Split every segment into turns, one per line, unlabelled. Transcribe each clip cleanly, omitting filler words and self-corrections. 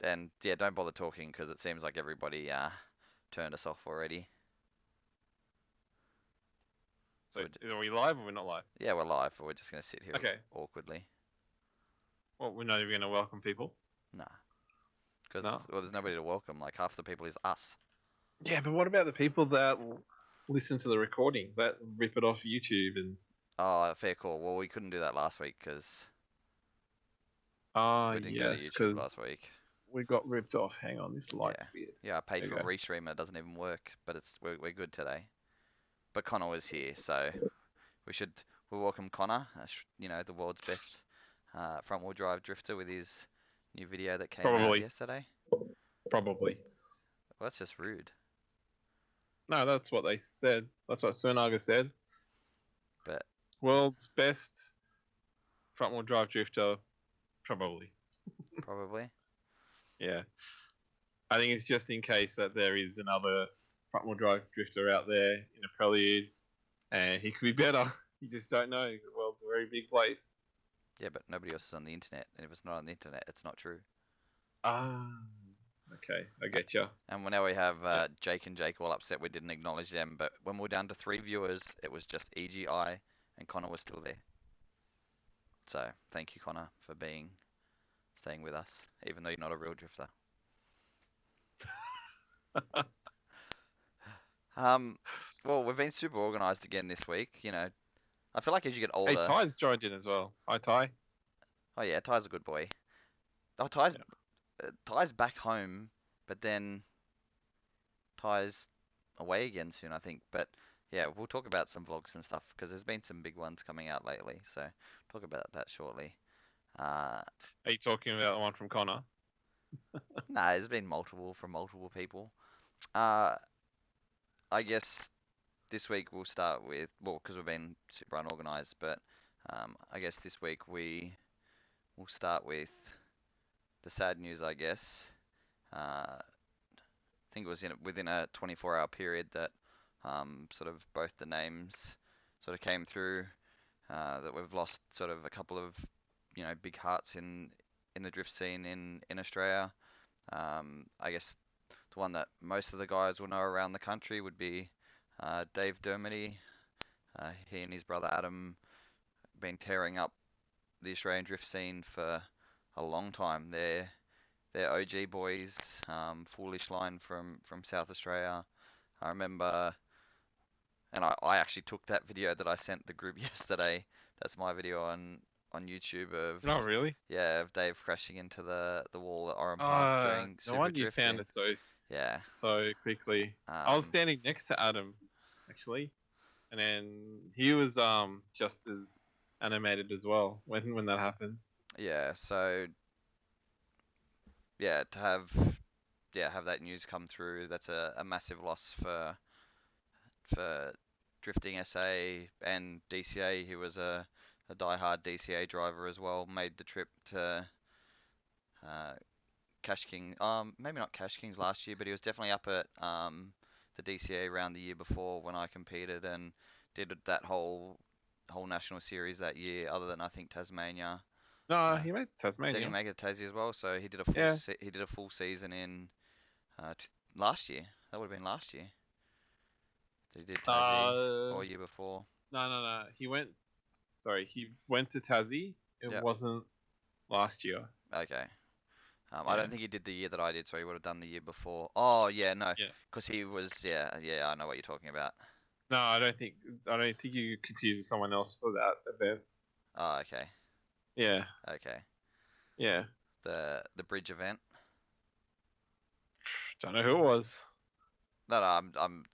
And yeah, don't bother talking because it seems like everybody turned us off already. So
So are we live or we're not live?
yeah, we're live, but we're just gonna sit here
Okay.
awkwardly.
Well, we're not even going to welcome people.
Nah, because
No.
well, there's
Okay.
nobody to welcome. Like half the people is us.
Yeah, but what about the people that listen to the recording that rip it off YouTube and?
Oh, fair call. Well, we couldn't do that last week because
Ah,
we didn't go to
yes,
YouTube
because
last week.
we got ripped off. Hang on, this light's
Yeah,
weird.
yeah. I paid
There you
for
go.
restream and it doesn't even work, but we're good today. But Connor was here, so we should we welcome Connor. The world's best front-wheel drive drifter with his new video that came out
Probably.
yesterday.
Probably.
Well, that's just rude.
No, that's what they said. That's what Sunaga said.
But
World's best front-wheel drive drifter. Probably.
probably.
Yeah. I think it's just in case that there is another front-wheel drive drifter out there in a Prelude, and he could be better. You just don't know. The world's a very big place.
Yeah, but nobody else is on the internet, and if it's not on the internet, it's not true.
Ah, okay, I
Uh,
get you.
And now we have Jake and Jake all upset we didn't acknowledge them, but when we were down to 3 viewers, it was just EGI, and Connor was still there. So thank you, Connor, for staying with us, even though you're not a real drifter. Um, well, we've been super organized again this week. I feel like as you get
Hey,
older,
Ty's joined in as well. Hi, Ty.
oh yeah, Ty's a good boy. Oh, Ty's
Yeah.
Ty's back home, but then Ty's away again soon, I think. But yeah, we'll talk about some vlogs and stuff because there's been some big ones coming out lately. So talk about that shortly. Uh,
Are you talking about the one from Connor?
nah, there's been multiple from multiple people. Uh, I guess this week we'll start with, well, because we've been super unorganized, but I guess this week we will start with the sad news, I guess. I think it was within a 24-hour period that sort of both the names sort of came through. That we've lost sort of a couple of big hearts in the drift scene in Australia. I guess the one that most of the guys will know around the country would be Dave Dermody. He and his brother Adam been tearing up the Australian drift scene for a long time. They're OG boys, Foolish Line from South Australia. I remember, and I actually took that video that I sent the group yesterday. That's my video on YouTube of
No, really.
yeah of Dave crashing into the wall at Oran Park during
No
Super
wonder you
Drift
found
in
it so
yeah.
quickly. I was
Um,
standing next to Adam, actually, and then he was just as animated as well when that happened.
yeah, so yeah, have that news come through. That's a massive loss for drifting SA and DCA. He was a die-hard DCA driver as well. Made the trip to uh, Cash King. Maybe not Cash Kings last year, but he was definitely up at the DCA round the year before when I competed and did that whole national series that year. Other than I think Tasmania.
No,
Uh,
he made
did he
Tasmania.
make it to Tassie as well? So
Yeah.
he did a full season in last year. That would have been last year. So he did Tassie
Uh,
or year before.
no. He went. Sorry, he went to Tassie. It
Yeah.
wasn't last year.
Okay. I
Yeah.
don't think he did the year that I did, so he would have done the year before. Oh yeah, no,
Yeah.
because he was yeah. I know what you're talking about.
No, I don't think you confused someone else for that event.
Oh okay,
Yeah.
okay.
Yeah.
The bridge event.
Don't know who it was.
No,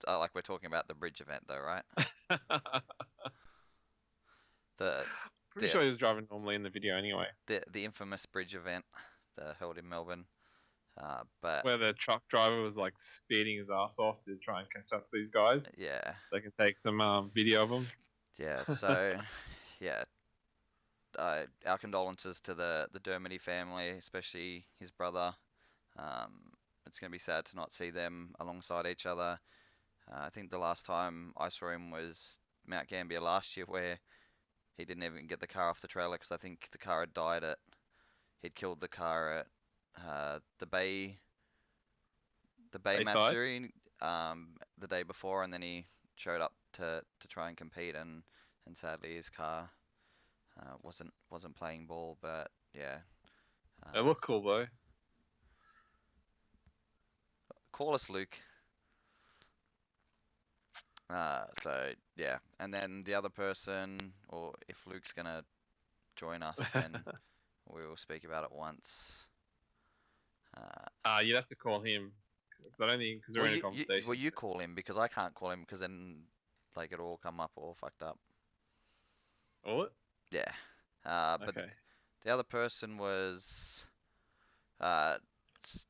like we're talking about the bridge event though, right? The
Pretty
the
sure he was driving normally in the video anyway.
the infamous bridge event, held in Melbourne. But
Where the truck driver was like speeding his ass off to try and catch up to these guys.
yeah,
They can take some video of them.
yeah. So yeah, our condolences to the Dermody family, especially his brother. Um, it's going to be sad to not see them alongside each other. I think the last time I saw him was Mount Gambier last year, where he didn't even get the car off the trailer because I think the car had died at. He'd killed the car at the Bay
Bayside.
Matsuri the day before, and then he showed up to try and compete, and sadly his car wasn't playing ball. But yeah,
They
uh,
look cool though.
call us Luke. So yeah, and then the other person, or if Luke's gonna join us, then we will speak about it once. Uh,
You'd have to call him because I don't think because we're
well,
in a
well,
conversation.
you call him because I can't call him because then like it'll all come up all fucked up.
Will it?
Yeah. But
Okay.
the other person was uh, s-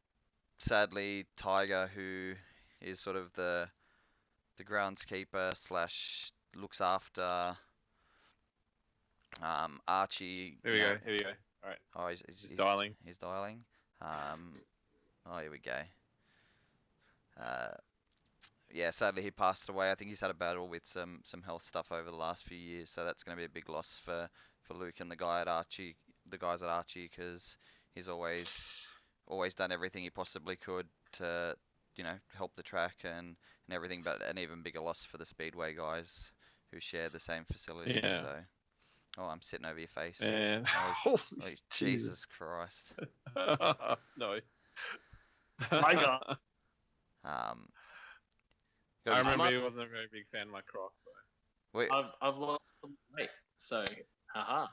sadly Tiger, who is sort of the groundskeeper slash looks after Archie.
Here we go. Here we go. All right.
Oh,
Just dialing.
he's dialing. Um, oh, here we go. Uh, yeah, sadly he passed away. I think he's had a battle with some health stuff over the last few years, so that's going to be a big loss for Luke and the guys at Archie, because he's always done everything he possibly could to help the track and everything, but an even bigger loss for the Speedway guys who share the same facilities.
Yeah.
So, oh, I'm sitting over your face.
And
Oh,
holy
oh
Jesus.
Jesus Christ.
No.
My God.
Um,
I
gotta be.
remember he wasn't a very big fan of my Crocs. So.
We
I've lost some weight, so haha.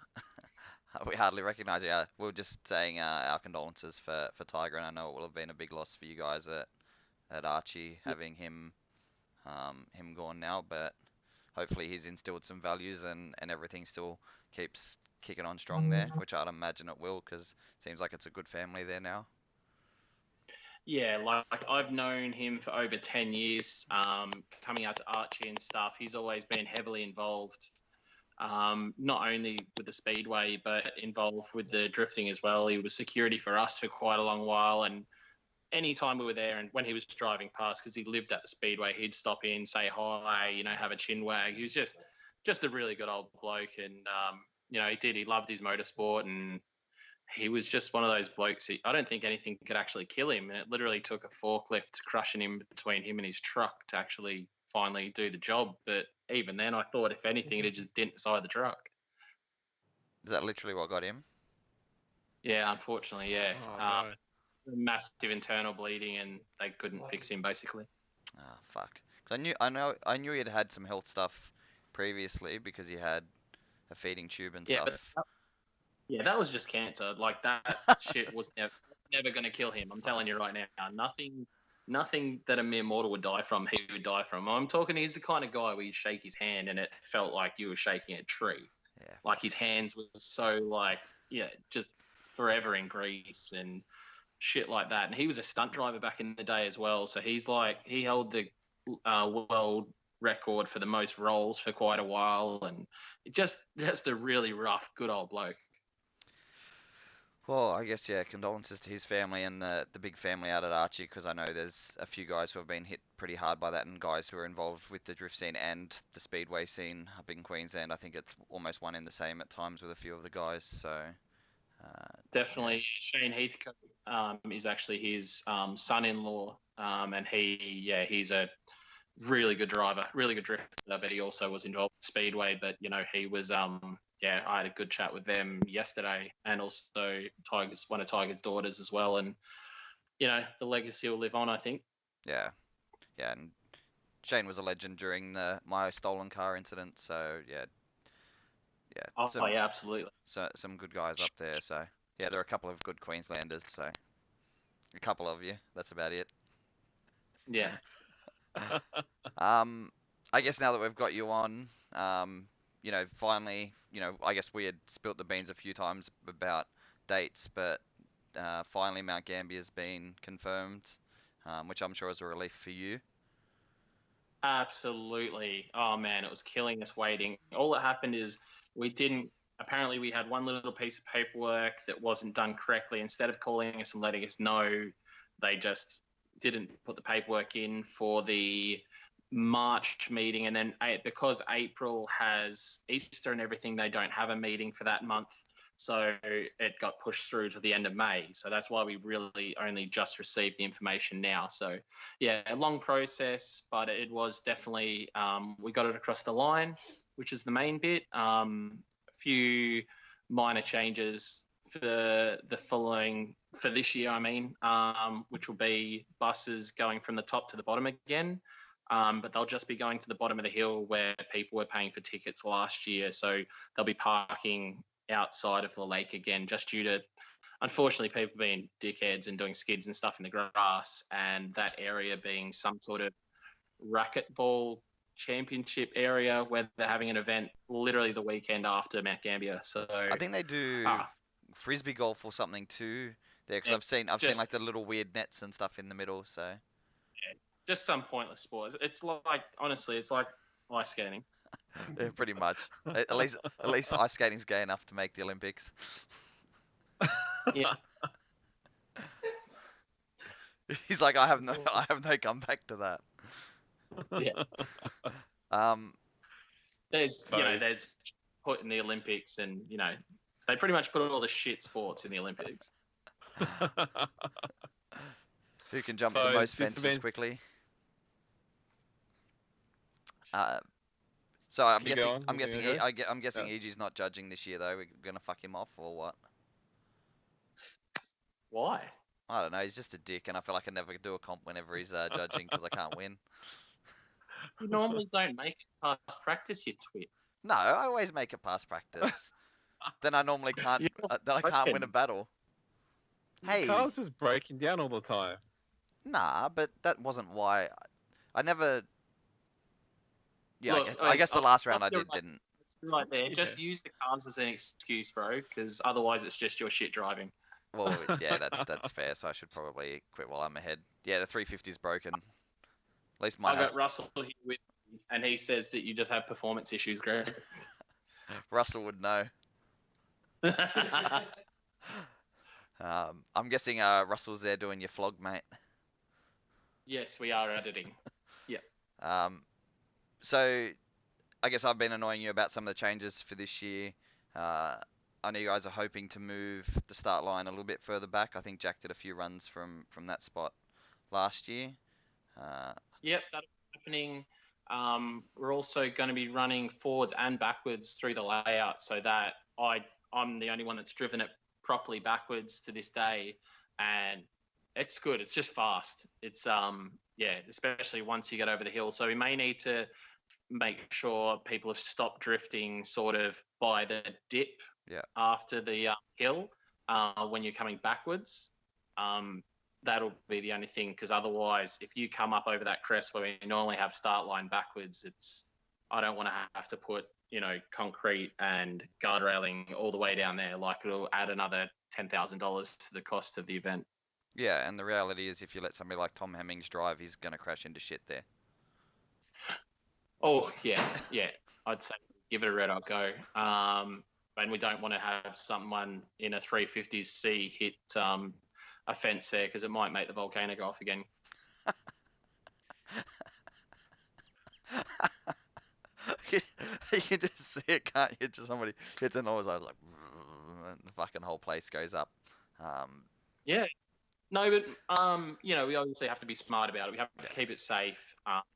we hardly recognise you. We are just saying our condolences for Tiger, and I know it will have been a big loss for you guys at Archie
Yeah.
having him gone now, but hopefully he's instilled some values and everything still keeps kicking on strong there, which I'd imagine it will, because it seems like it's a good family there now.
Yeah, like I've known him for over 10 years, coming out to Archie and stuff. He's always been heavily involved, not only with the Speedway, but involved with the drifting as well. He was security for us for quite a long while. And anytime we were there and when he was driving past, because he lived at the Speedway, he'd stop in, say hi, have a chin wag. He was just a really good old bloke. And, he loved his motorsport, and he was just one of those blokes. I don't think anything could actually kill him. And it literally took a forklift crushing him between him and his truck to actually finally do the job. But even then, I thought if anything, it just didn't side the truck.
Is that literally what got him?
Yeah, unfortunately, yeah.
Oh no.
Massive internal bleeding, and they couldn't fix him basically.
Ah, fuck. 'Cause I knew he had had some health stuff previously because he had a feeding tube and
Yeah, but
stuff.
that was just cancer. Like that shit was never going to kill him. I'm telling you right now, nothing that a mere mortal would die from, he would die from. I'm talking, he's the kind of guy where you shake his hand and it felt like you were shaking a tree.
Yeah.
Like his hands were so just forever in grease and shit like that. And he was a stunt driver back in the day as well. So he held the world record for the most rolls for quite a while, and just a really rough, good old bloke.
Well, I guess, yeah, condolences to his family and the big family out at Archie, because I know there's a few guys who have been hit pretty hard by that, and guys who are involved with the drift scene and the speedway scene up in Queensland. I think it's almost one in the same at times with a few of the guys. So,
Definitely, Shane Heathcote is actually his son-in-law, and he's a really good driver, really good drifter. But he also was involved in Speedway. But he was I had a good chat with them yesterday, and also one of Tiger's daughters as well. And the legacy will live on, I think.
yeah, yeah, and Shane was a legend during my stolen car incident. So yeah,
Oh yeah, absolutely.
some good guys up there. So yeah, there are a couple of good Queenslanders. So a couple of you. That's about it.
Yeah.
I guess now that we've got you on, finally, I guess we had spilt the beans a few times about dates, but finally Mount Gambier's been confirmed, which I'm sure is a relief for you.
Absolutely. Oh man, it was killing us waiting. All that happened is apparently we had one little piece of paperwork that wasn't done correctly. Instead of calling us and letting us know, they just didn't put the paperwork in for the March meeting. And then because April has Easter and everything, they don't have a meeting for that month. So it got pushed through to the end of May. So that's why we really only just received the information now. So yeah, a long process, but it was definitely, we got it across the line, which is the main bit. A few minor changes for the following, for this year, I mean, which will be buses going from the top to the bottom again. But they'll just be going to the bottom of the hill where people were paying for tickets last year. So they'll be parking outside of the lake again, just due to, unfortunately, people being dickheads and doing skids and stuff in the grass, and that area being some sort of racquetball championship area where they're having an event literally the weekend after Mount Gambier. So
I think they do frisbee golf or something too there, because I've seen like the little weird nets and stuff in the middle. So
just some pointless sports. It's like, honestly, it's like ice skating.
yeah, pretty much. At least ice skating's gay enough to make the Olympics.
Yeah.
He's like, I have no comeback to that.
Yeah. There's there's put in the Olympics, and they pretty much put all the shit sports in the Olympics.
Who can jump the most fences quickly? So I'm guessing EG's not judging this year though. We're gonna fuck him off or what?
Why?
I don't know. He's just a dick, and I feel like I never do a comp whenever he's judging because I can't win.
You normally don't make it past practice, you twit.
No, I always make it past practice. Then I normally can't. Then I can't win a battle. Hey,
Carl's just breaking down all the time.
Nah, but that wasn't why. I never. Yeah,
Look,
I guess the last round I didn't.
Right there. Just use the cars as an excuse, bro, because otherwise it's just your shit driving.
Well, yeah, that's fair. So I should probably quit while I'm ahead. Yeah, the 350's broken. At least mine.
I got Russell here with me, and he says that you just have performance issues, Greg.
Russell would know. I'm guessing Russell's there doing your flog, mate.
Yes, we are editing. Yeah.
So I guess I've been annoying you about some of the changes for this year. I know you guys are hoping to move the start line a little bit further back. I think Jack did a few runs from that spot last year.
Yep, that's happening. We're also going to be running forwards and backwards through the layout, so that I'm the only one that's driven it properly backwards to this day, and it's good. It's just fast. It's especially once you get over the hill. So we may need to make sure people have stopped drifting sort of by the dip after the hill when you're coming backwards. That'll be the only thing, because otherwise, if you come up over that crest where we normally have start line backwards, I don't want to have to put concrete and guardrailing all the way down there. Like, it'll add another $10,000 to the cost of the event.
Yeah, and the reality is, if you let somebody like Tom Hemmings drive, he's gonna crash into shit there.
Oh yeah. I'd say give it a red hot go. And we don't want to have someone in a 350C hit a fence there, because it might make the volcano go off again.
You can just see it, can't you? Just somebody hits a noise, I was like, and the fucking whole place goes up.
Yeah. No, but we obviously have to be smart about it. We have to keep it safe,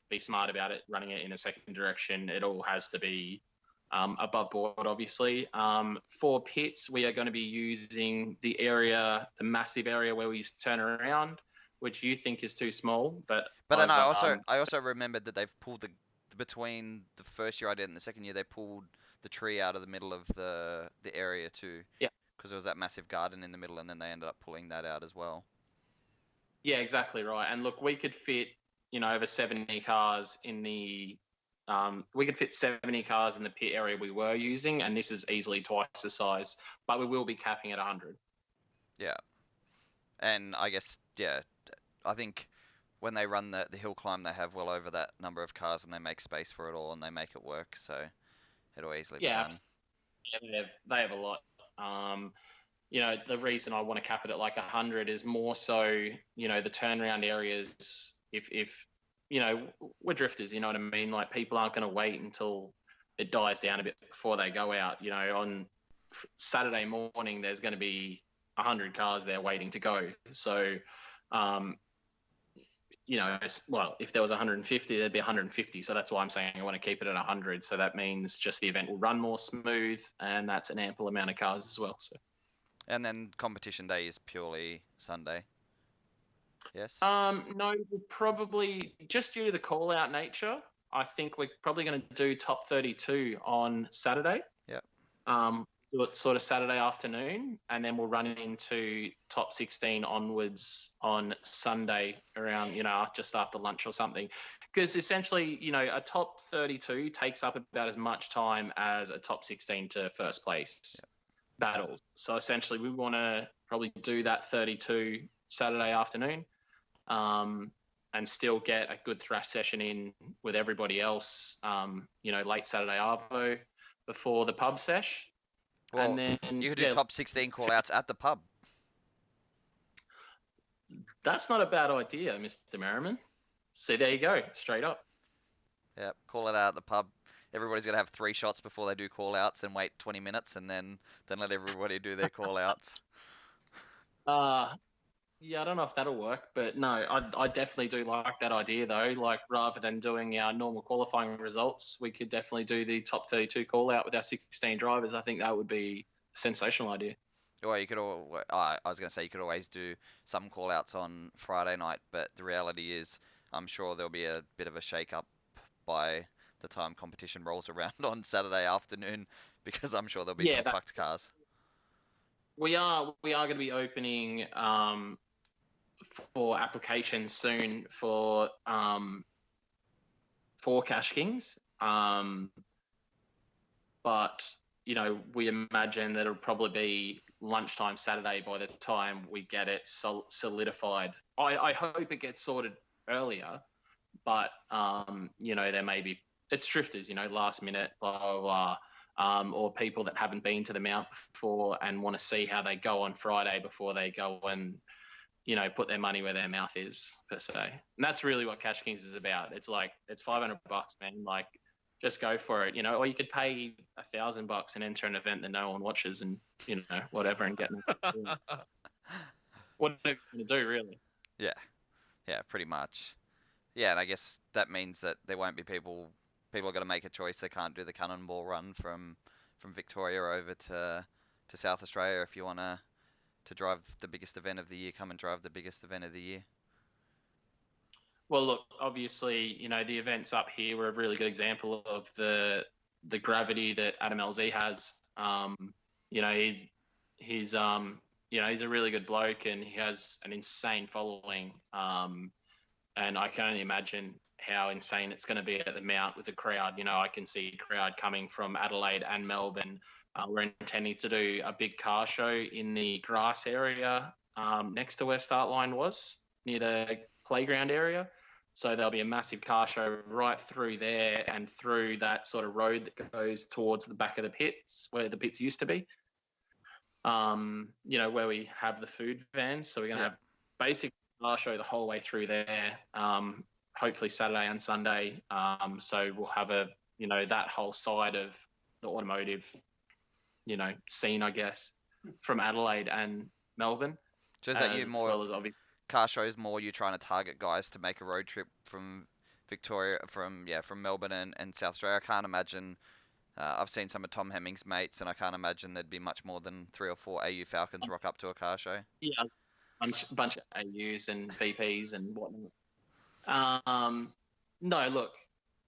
be smart about it, running it in a second direction. It all has to be above board, obviously. For pits, we are going to be using the massive area where we used to turn around, which you think is too small. But
then I also remembered that they've pulled between the first year I did and the second year, they pulled the tree out of the middle of the area too.
Yeah.
Because there was that massive garden in the middle, and then they ended up pulling that out as well.
Yeah, exactly right. And look, we could fit, over 70 cars in the we could fit 70 cars in the pit area we were using, and this is easily twice the size, but we will be capping at 100.
Yeah. And I guess, I think when they run the hill climb, they have well over that number of cars, and they make space for it all, and they make it work, so it'll easily be done.
Yeah, they have a lot. The reason I want to cap it at like 100 is more so, the turnaround areas, if we're drifters, you know what I mean? Like, people aren't going to wait until it dies down a bit before they go out, on Saturday morning, there's going to be 100 cars there waiting to go. So, well, if there was 150, there'd be 150. So that's why I'm saying I want to keep it at 100. So that means just the event will run more smooth, and that's an ample amount of cars as well. So.
And then competition day is purely Sunday. Yes.
No, we'll probably, just due to the call out nature, I think we're probably going to do top 32 on Saturday.
Yep.
Do it sort of Saturday afternoon, and then we'll run into top 16 onwards on Sunday around, just after lunch or something. Because essentially, a top 32 takes up about as much time as a top 16 to first place battles. So essentially, we want to probably do that 32 Saturday afternoon. And still get a good thrash session in with everybody else, late Saturday arvo before the pub sesh.
Well,
and then
you could do top 16 call-outs at the pub.
That's not a bad idea, Mr. Merriman. See, there you go, straight up.
Yep, call it out at the pub. Everybody's going to have 3 shots before they do call-outs and wait 20 minutes and then let everybody do their call-outs.
Yeah, I don't know if that'll work, but no, I definitely do like that idea though. Like, rather than doing our normal qualifying results, we could definitely do the top 32 call out with our 16 drivers. I think that would be a sensational idea.
Well, you could I was going to say you could always do some call-outs on Friday night, but the reality is I'm sure there'll be a bit of a shake-up by the time competition rolls around on Saturday afternoon, because I'm sure there'll be some fucked cars.
We are going to be opening for applications soon for Cash Kings, but we imagine that it'll probably be lunchtime Saturday by the time we get it solidified. I hope it gets sorted earlier, but there may be, it's drifters, last minute, blah blah blah. Or people that haven't been to the mount before and want to see how they go on Friday before they go and put their money where their mouth is, per se. And that's really what Cash Kings is about. It's like, it's $500, man. Like, just go for it, or you could pay $1,000 and enter an event that no one watches and, whatever, and get whatever you're going to do, really.
Yeah, pretty much. Yeah, and I guess that means that there won't be people are going to make a choice. They can't do the cannonball run from Victoria over to South Australia. If you want to drive the biggest event of the year, come and drive the biggest event of the year.
Well, look, obviously, the events up here were a really good example of the gravity that Adam LZ has. He's a really good bloke and he has an insane following. And I can only imagine how insane it's going to be at the Mount with the crowd. I can see a crowd coming from Adelaide and Melbourne. We're intending to do a big car show in the grass area next to where start line was, near the playground area. So there'll be a massive car show right through there and through that sort of road that goes towards the back of the pits, where the pits used to be. Where we have the food vans. So we're going to have basic car show the whole way through there. Hopefully Saturday and Sunday. So we'll have that whole side of the automotive, scene, I guess, from Adelaide and Melbourne.
So is that you more,
as well as obviously
car shows more you trying to target guys to make a road trip from Victoria, from Melbourne and South Australia? I can't imagine, I've seen some of Tom Hemming's mates and I can't imagine there'd be much more than 3 or 4 AU Falcons rock up to a car show.
Yeah, bunch of AUs and VPs and whatnot. No, look,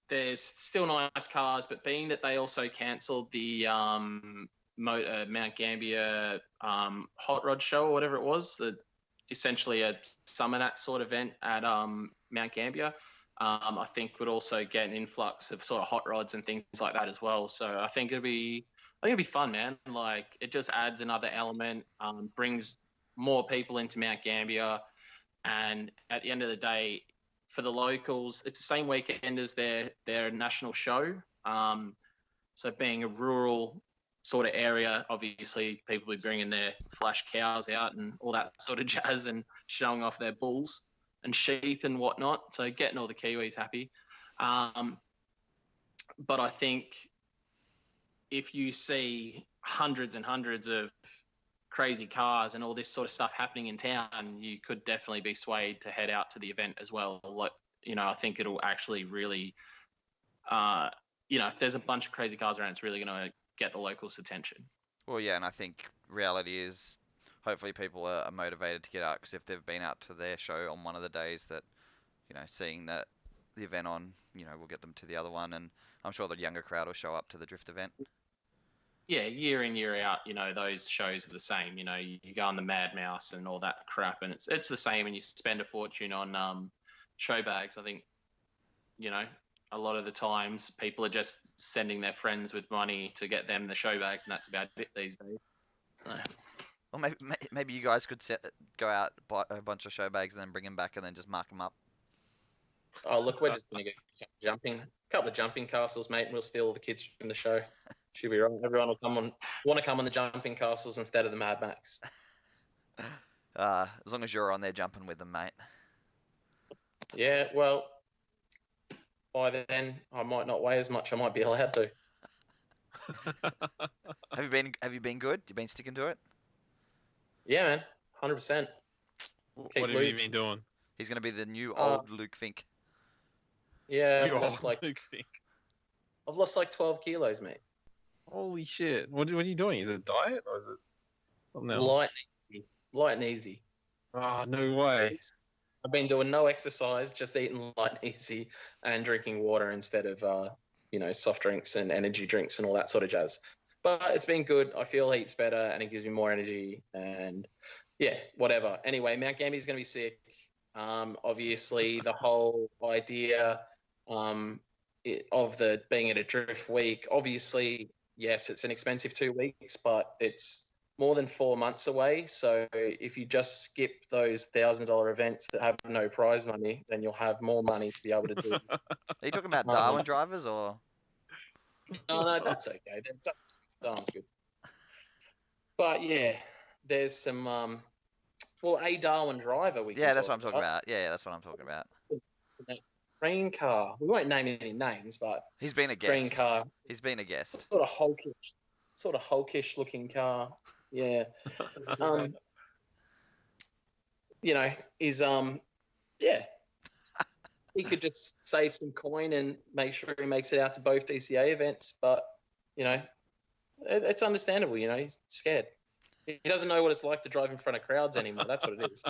there's still nice cars, but being that they also cancelled the Mount Gambier hot rod show or whatever it was, essentially a summer nat sort of event at Mount Gambier, I think would also get an influx of sort of hot rods and things like that as well. So I think it'll be fun, man. Like, it just adds another element, brings more people into Mount Gambier, and at the end of the day, for the locals, it's the same weekend as their national show. So being a rural sort of area, obviously people will be bringing their flash cows out and all that sort of jazz and showing off their bulls and sheep and whatnot. So getting all the Kiwis happy. But I think if you see hundreds and hundreds of crazy cars and all this sort of stuff happening in town, you could definitely be swayed to head out to the event as well. Like, I think it'll actually really, if there's a bunch of crazy cars around, it's really going to get the locals' attention.
Well, yeah, and I think reality is hopefully people are motivated to get out because if they've been out to their show on one of the days that, seeing that the event on, will get them to the other one, and I'm sure the younger crowd will show up to the drift event.
Yeah, year in, year out, those shows are the same. You go on the Mad Mouse and all that crap, and it's the same, and you spend a fortune on show bags. I think, a lot of the times people are just sending their friends with money to get them the show bags, and that's about it these days.
Well, maybe you guys could go out, buy a bunch of show bags, and then bring them back, and then just mark them up.
Oh, look, we're just going to get a couple of jumping castles, mate, and we'll steal all the kids from the show. Should be right. Everyone will want to come on the jumping castles instead of the Mad Max.
As long as you're on there jumping with them, mate.
Yeah, well, by then I might not weigh as much. I might be allowed to.
Have you been good? You been sticking to it?
Yeah, man, 100%.
What have you been doing?
He's gonna be the new old Luke Fink.
Yeah,
Luke
Fink. I've lost like 12 kilos, mate.
Holy shit! What are you doing? Is it diet or is it something else?
Light and easy.
Oh, no way.
I've been doing no exercise, just eating light and easy and drinking water instead of soft drinks and energy drinks and all that sort of jazz. But it's been good. I feel heaps better and it gives me more energy and yeah, whatever. Anyway, Mount Gambier is going to be sick. Obviously, the whole idea of the being at a drift week, obviously, yes, it's an expensive 2 weeks, but it's more than 4 months away. So if you just skip those $1,000 events that have no prize money, then you'll have more money to be able to do.
Are you talking about Darwin drivers or?
No, that's okay. Darwin's good. But yeah, there's some a Darwin driver.
That's what I'm talking about. Yeah, that's what I'm talking about.
That green car. We won't name any names, but
he's been a guest.
Green car.
He's been a guest.
Sort of hulkish looking car. Yeah. He could just save some coin and make sure he makes it out to both DCA events, but it's understandable. He's scared. He doesn't know what it's like to drive in front of crowds anymore. That's what it is.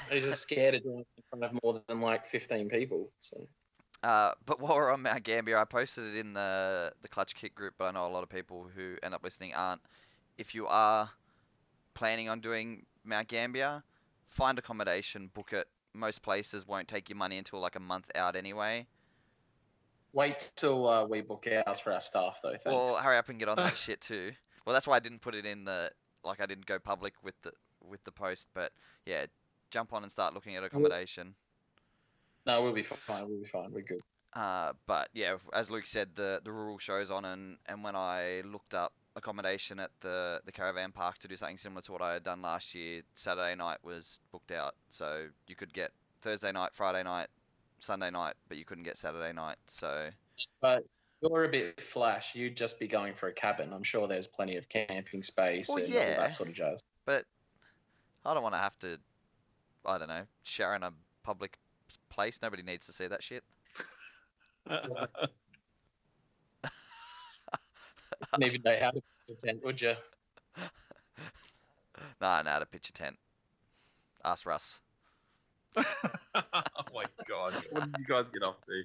He's just scared of doing it in front of more than like 15 people. So.
But while we're on Mount Gambier, I posted it in the Clutch Kit group, but I know a lot of people who end up listening aren't. If you are planning on doing Mount Gambier, find accommodation, book it. Most places won't take your money until like a month out anyway.
Wait till we book ours for our staff, though. Thanks.
Well, hurry up and get on that shit too. Well, that's why I didn't put it in I didn't go public with the post. But yeah, jump on and start looking at accommodation.
No, we'll be fine. We're good.
But yeah, as Luke said, the rural show's on, and when I looked up accommodation at the caravan park to do something similar to what I had done last year, Saturday night was booked out. So you could get Thursday night, Friday night, Sunday night, but you couldn't get Saturday night. So.
But you're a bit flash. You'd just be going for a cabin. I'm sure there's plenty of camping space and all that sort of jazz.
But I don't want to have to, I don't know, share in a public place. Nobody needs to see that shit.
Wouldn't even know how to pitch a tent, would you?
Nah, to pitch a tent. Ask Russ.
Oh my god, what did you guys get up to?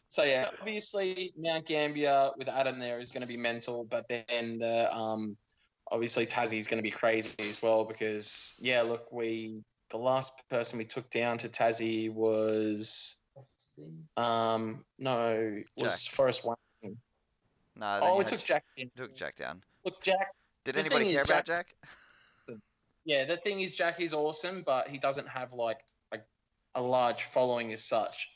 So yeah, obviously Mount Gambier with Adam there is going to be mental, but then obviously Tassie is going to be crazy as well because the last person we took down to Tassie was Forrest Wayne.
No,
we took Jack.
Took Jack down.
Look, Jack.
Did anybody care about Jack?
Yeah, the thing is, Jack is awesome, but he doesn't have like a large following as such.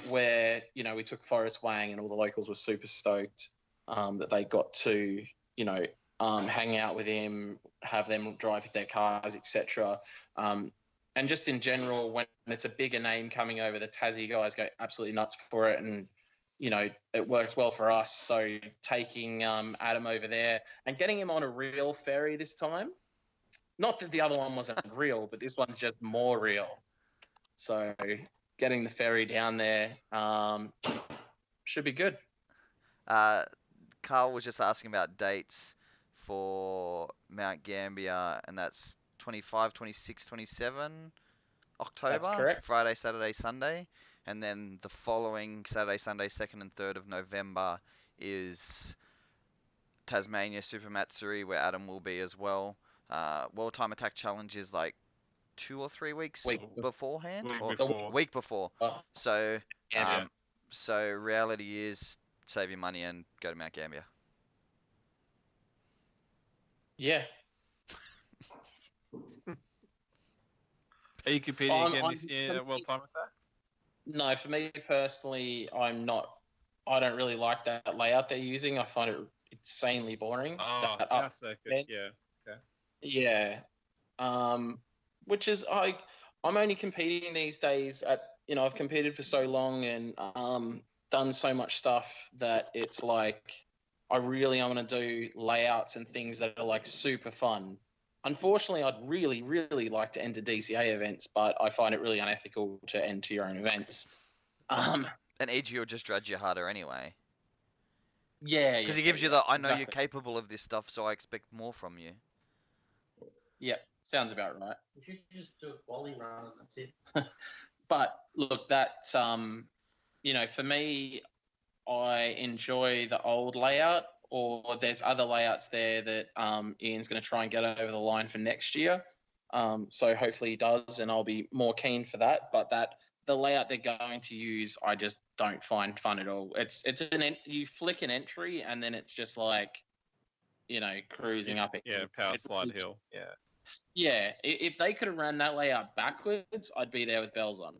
Where we took Forrest Wang and all the locals were super stoked that they got to hang out with him, have them drive their cars, etc. and just in general, when it's a bigger name coming over, the Tassie guys go absolutely nuts for it, and it works well for us. So taking Adam over there and getting him on a real ferry this time. Not that the other one wasn't real, but this one's just more real. So getting the ferry down there should be good.
Carl was just asking about dates for Mount Gambier, and that's 25, 26, 27 October.
That's correct.
Friday, Saturday, Sunday. And then the following Saturday, Sunday, 2nd and 3rd of November is Tasmania Super Matsuri, where Adam will be as well. World Time Attack Challenge is like 2 or 3 weeks beforehand, week before.
Oh,
So,
yeah.
so reality is save your money and go to Mount Gambier.
Yeah.
Are you competing again this year at World Time Attack?
No, for me personally, I'm not. I don't really like that layout they're using. I find it insanely boring.
Oh,
that
South Circuit. Yeah. Okay.
Yeah. Which is I'm only competing these days at I've competed for so long and done so much stuff that it's like I really want to do layouts and things that are like super fun. Unfortunately, I'd really, really like to enter DCA events, but I find it really unethical to enter your own events.
And EG will just judge you harder anyway.
Yeah,
because he gives you the I know you're capable of this stuff, so I expect more from you.
Yeah, sounds about right.
You should just do a quality run and that's it.
But look, that for me, I enjoy the old layout, or there's other layouts there that Ian's going to try and get over the line for next year. So hopefully he does, and I'll be more keen for that. But the layout they're going to use, I just don't find fun at all. You flick an entry and then it's just like, cruising up it.
Yeah, power slide hill. Yeah.
Yeah, if they could have ran that layout backwards, I'd be there with bells on.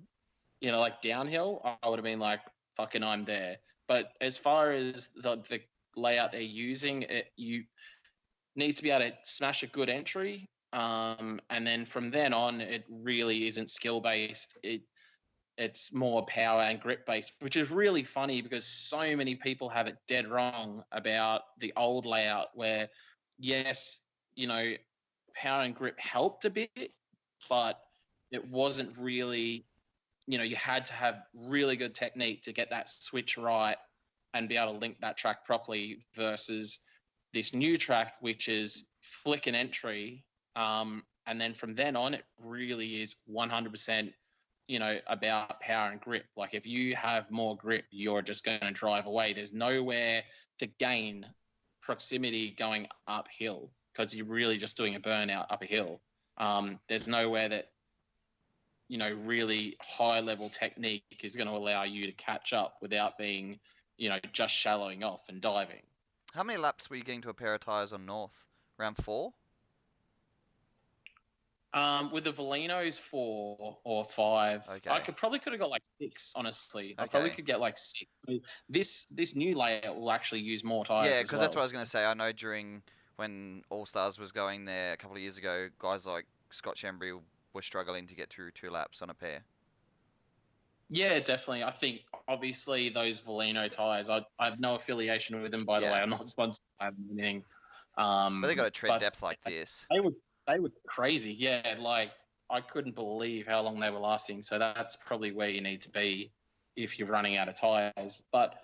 Like downhill, I would have been like, fucking I'm there. But as far as the layout they're using, you need to be able to smash a good entry. And then from then on, it really isn't skill-based. It's more power and grip-based, which is really funny because so many people have it dead wrong about the old layout where, yes, power and grip helped a bit, but it wasn't really, you had to have really good technique to get that switch right and be able to link that track properly versus this new track, which is flick an entry. And then from then on, it really is 100%, about power and grip. Like if you have more grip, you're just going to drive away. There's nowhere to gain proximity going uphill because you're really just doing a burnout up a hill. There's nowhere that, really high level technique is going to allow you to catch up without being, just shallowing off and diving.
How many laps were you getting to a pair of tyres on North? Round 4?
With the Valinos 4 or 5,
Okay.
I could have got like 6. Honestly,
Okay.
I probably could get like 6. This new layout will actually use more tires.
Yeah, because that's what I was going to say. I know when All Stars was going there a couple of years ago, guys like Scott Shembry were struggling to get through 2 laps on a pair.
Yeah, definitely. I think obviously those Valino tires. I have no affiliation with them, by the way. I'm not sponsored by anything.
But they got a tread depth like this.
They were crazy. Yeah, like I couldn't believe how long they were lasting. So that's probably where you need to be if you're running out of tires. But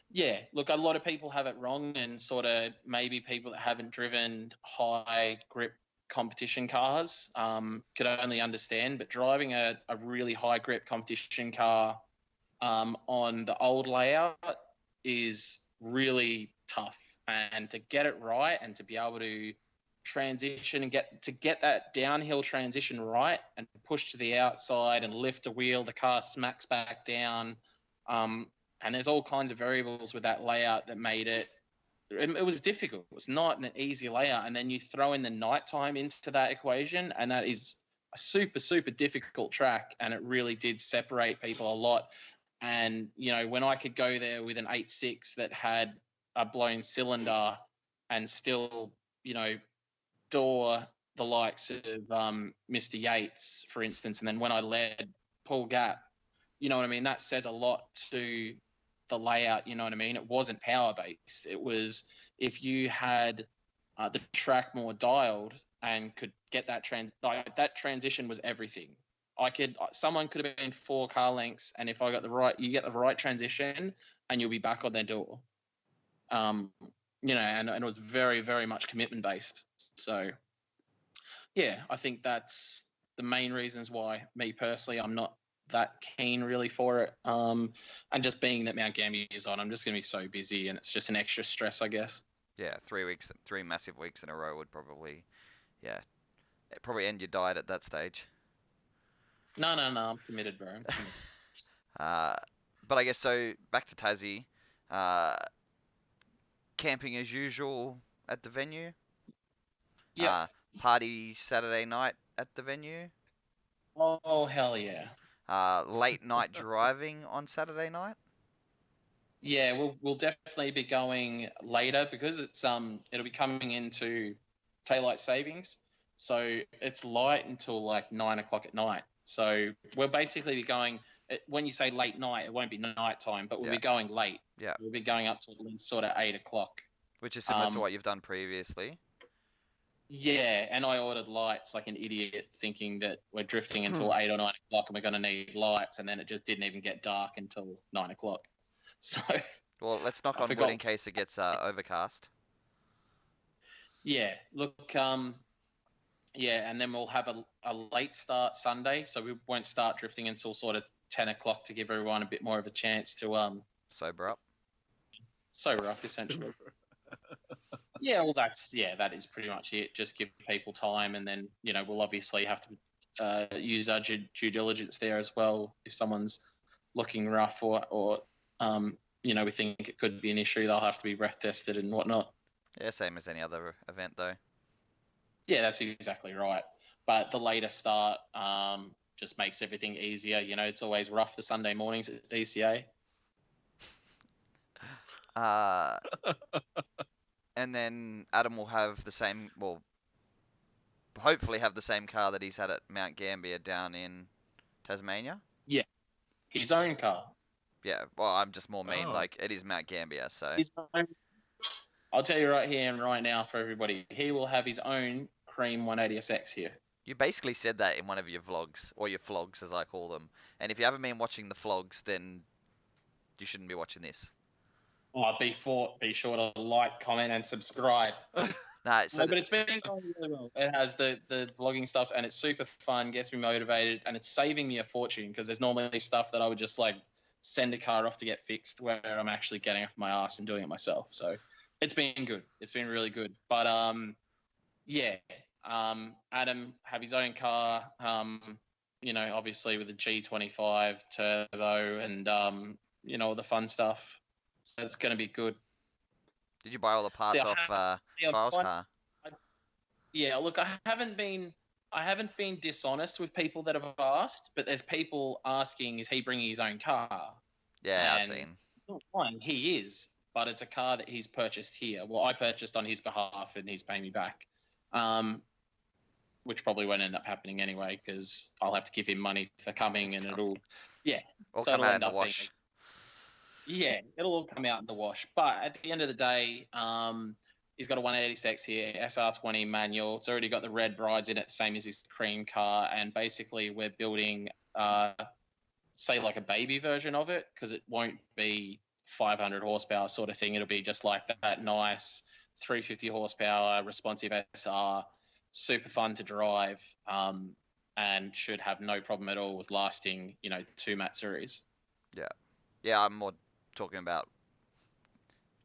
yeah, look, a lot of people have it wrong, and sort of maybe people that haven't driven high grip competition cars could only understand. But driving a really high grip competition car on the old layout is really tough, and to get it right and to be able to transition and get that downhill transition right and push to the outside and lift a wheel, the car smacks back down. And there's all kinds of variables with that layout that made it was difficult. It's not an easy layout. And then you throw in the nighttime into that equation, and that is a super, super difficult track. And it really did separate people a lot. And, when I could go there with an 8.6 that had a blown cylinder and still, door the likes of Mr. Yates, for instance, and then when I led Paul Gap, you know what I mean? That says a lot to the layout, you know what I mean? It wasn't power based. It was if you had the track more dialed and could get that that transition was everything. Someone could have been 4 car lengths, and if I got you get the right transition, and you'll be back on their door. You know, and it was very, very much commitment based. So, yeah, I think that's the main reasons why me personally, I'm not that keen really for it. And just being that Mount Gambier is on, I'm just going to be so busy, and it's just an extra stress, I guess.
Yeah, 3 massive weeks in a row would probably, yeah, probably end your diet at that stage.
No, I'm committed, bro.
But I guess so. Back to Tassie. Camping as usual at the venue.
Yeah.
Party Saturday night at the venue.
Oh, hell yeah.
Late night driving on Saturday night.
Yeah, we'll definitely be going later because it'll be coming into daylight savings, so it's light until like 9 o'clock at night. So we'll basically be going. When you say late night, it won't be night time, but we'll be going late.
Yeah.
We'll be going up to at least sort of 8 o'clock.
Which is similar to what you've done previously.
Yeah, and I ordered lights like an idiot, thinking that we're drifting until 8 or 9 o'clock and we're going to need lights, and then it just didn't even get dark until 9 o'clock. So.
Well, let's knock on wood in case it gets overcast.
Yeah, look, yeah, and then we'll have a late start Sunday, so we won't start drifting until sort of 10 o'clock to give everyone a bit more of a chance to
sober up.
Sober up, essentially. Yeah, well, that is pretty much it. Just give people time, and then we'll obviously have to use our due diligence there as well. If someone's looking rough or we think it could be an issue, they'll have to be breath tested and whatnot.
Yeah, same as any other event, though.
Yeah, that's exactly right. But the later start just makes everything easier. It's always rough the Sunday mornings at DCA.
And then Adam will have the same, well, hopefully have the same car that he's had at Mount Gambier down in Tasmania.
Yeah, his own car.
Yeah, well, I'm just more mean, like, it is Mount Gambier, so.
I'll tell you right here and right now for everybody, he will have his own cream 180SX here.
You basically said that in one of your vlogs, or your flogs as I call them. And if you haven't been watching the flogs, then you shouldn't be watching this.
Oh, be sure to like, comment, and subscribe. But it's been going really well. It has the vlogging stuff, and it's super fun, gets me motivated, and it's saving me a fortune because there's normally stuff that I would just like send a car off to get fixed where I'm actually getting off my ass and doing it myself. So it's been good. It's been really good. But Adam have his own car, obviously with the G25 turbo and all the fun stuff. So it's going to be good.
Did you buy all the parts off Kyle's car?
Yeah, look, I haven't been dishonest with people that have asked, but there's people asking, is he bringing his own car?
Yeah, I've seen.
Not lying, he is, but it's a car that he's purchased here. Well, I purchased on his behalf, and he's paying me back, which probably won't end up happening anyway because I'll have to give him money for coming, and it'll
come out in the wash.
Yeah, it'll all come out in the wash. But at the end of the day, he's got a 180SX here, SR20 manual. It's already got the red brides in it, same as his cream car. And basically, we're building, say, like a baby version of it because it won't be 500 horsepower sort of thing. It'll be just like that nice 350 horsepower, responsive SR, super fun to drive, and should have no problem at all with lasting, 2 Matsuris.
Yeah. Yeah, I'm more talking about,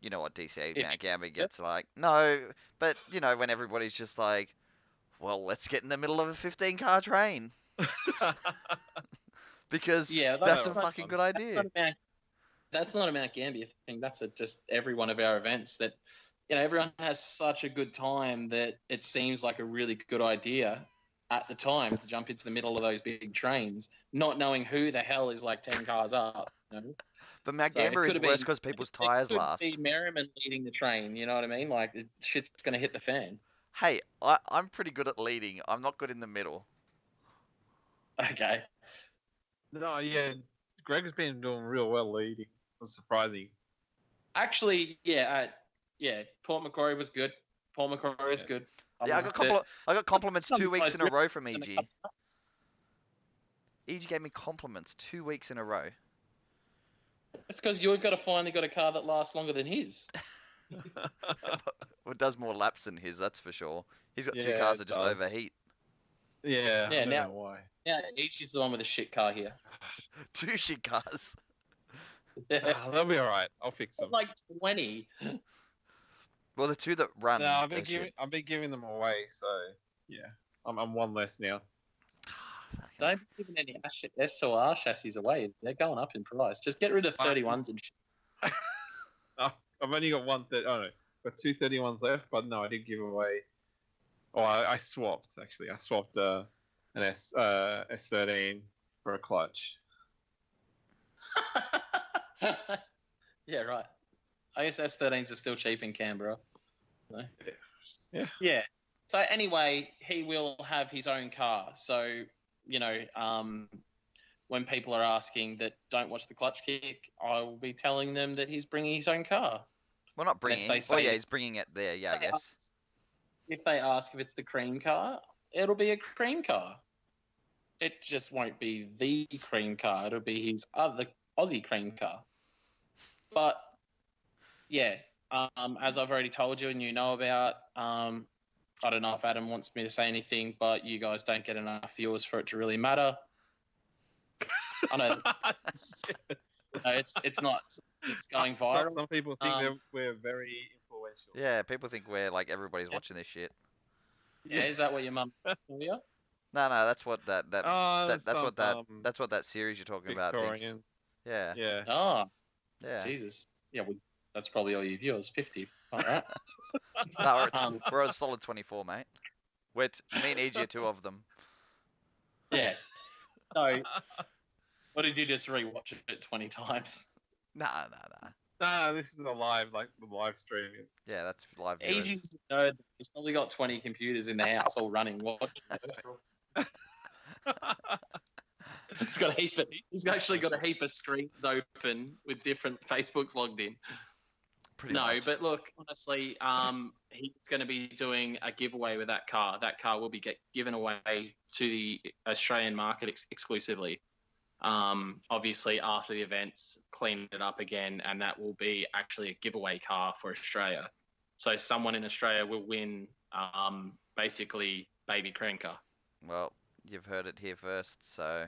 what DCA Mount Gambier gets like. No, but, when everybody's just like, well, let's get in the middle of a 15-car train. Because that's a fucking good idea.
That's not a Mount Gambier thing. That's just every one of our events that, everyone has such a good time that it seems like a really good idea at the time to jump into the middle of those big trains, not knowing who the hell is like 10 cars up.
But Mount Gambier is worse because people's tyres last.
It could be Merriman leading the train, you know what I mean? Like, shit's going to hit the fan.
Hey, I'm pretty good at leading. I'm not good in the middle.
Okay.
No, yeah, Greg's been doing real well leading. It's surprising.
Actually, Port Macquarie was good. Paul Macquarie was
Yeah.
good.
Yeah,
liked it.
I got compliments
Some
2 weeks
guys
in a row from
really-
EG. EG gave me compliments 2 weeks in a row.
It's because you've finally got a car that lasts longer than his.
Well, it does more laps than his, that's for sure. He's got two
Yeah,
cars
it
that just
does.
overheat.
Yeah,
Yeah,
I don't
now-
know why.
Yeah, EG's the one with a shit car here.
Two shit cars.
They'll be all right. I'll fix them.
Like 20.
Well, the two that run.
No, I've been
are shit.
giving them away. So yeah, I'm one less now.
Don't be giving any S2R chassis away. They're going up in price. Just get rid of 31s and shit.
I've only got one that. Oh no, got 231s left. But no, I did give away. Oh, I swapped actually. I swapped an S13 for a clutch.
Yeah, right. I guess S13s are still cheap in Canberra. No?
Yeah.
Yeah. So anyway, he will have his own car. So, when people are asking that don't watch the clutch kick, I will be telling them that he's bringing his own car.
Well, not
And if
bringing.
they
Oh
say-
yeah, he's bringing it there. Yeah, I guess.
If they ask if it's the cream car, it'll be a cream car. It just won't be the cream car. It'll be his other Aussie cream car. But yeah, as I've already told you and you know about, I don't know if Adam wants me to say anything, but you guys don't get enough viewers for it to really matter. I know, it's not. It's going viral.
Some people think we're very influential.
Yeah, people think we're like everybody's watching this shit.
Yeah, is that what your mum told you?
No, that's what that's what that series you're talking about thinks.
Victorian.
Yeah,
Yeah.
Oh,
yeah.
Jesus. Yeah, that's probably all your viewers. 50. All right.
No,
Um,
we're a solid 24, mate. Me and EG are two of them.
Yeah. So, what did you just rewatch it 20 times?
Nah.
Nah, this is the live streaming.
Yeah, that's live viewers.
Ages ago, he's probably got 20 computers in the house all running. He's actually got a heap of screens open with different Facebooks logged in.
Pretty
No,
much.
but look, honestly, he's going to be doing a giveaway with that car. That car will be given away to the Australian market exclusively. Obviously, after the events, clean it up again, and that will be actually a giveaway car for Australia. So someone in Australia will win, basically, baby cream car.
Well, you've heard it here first, so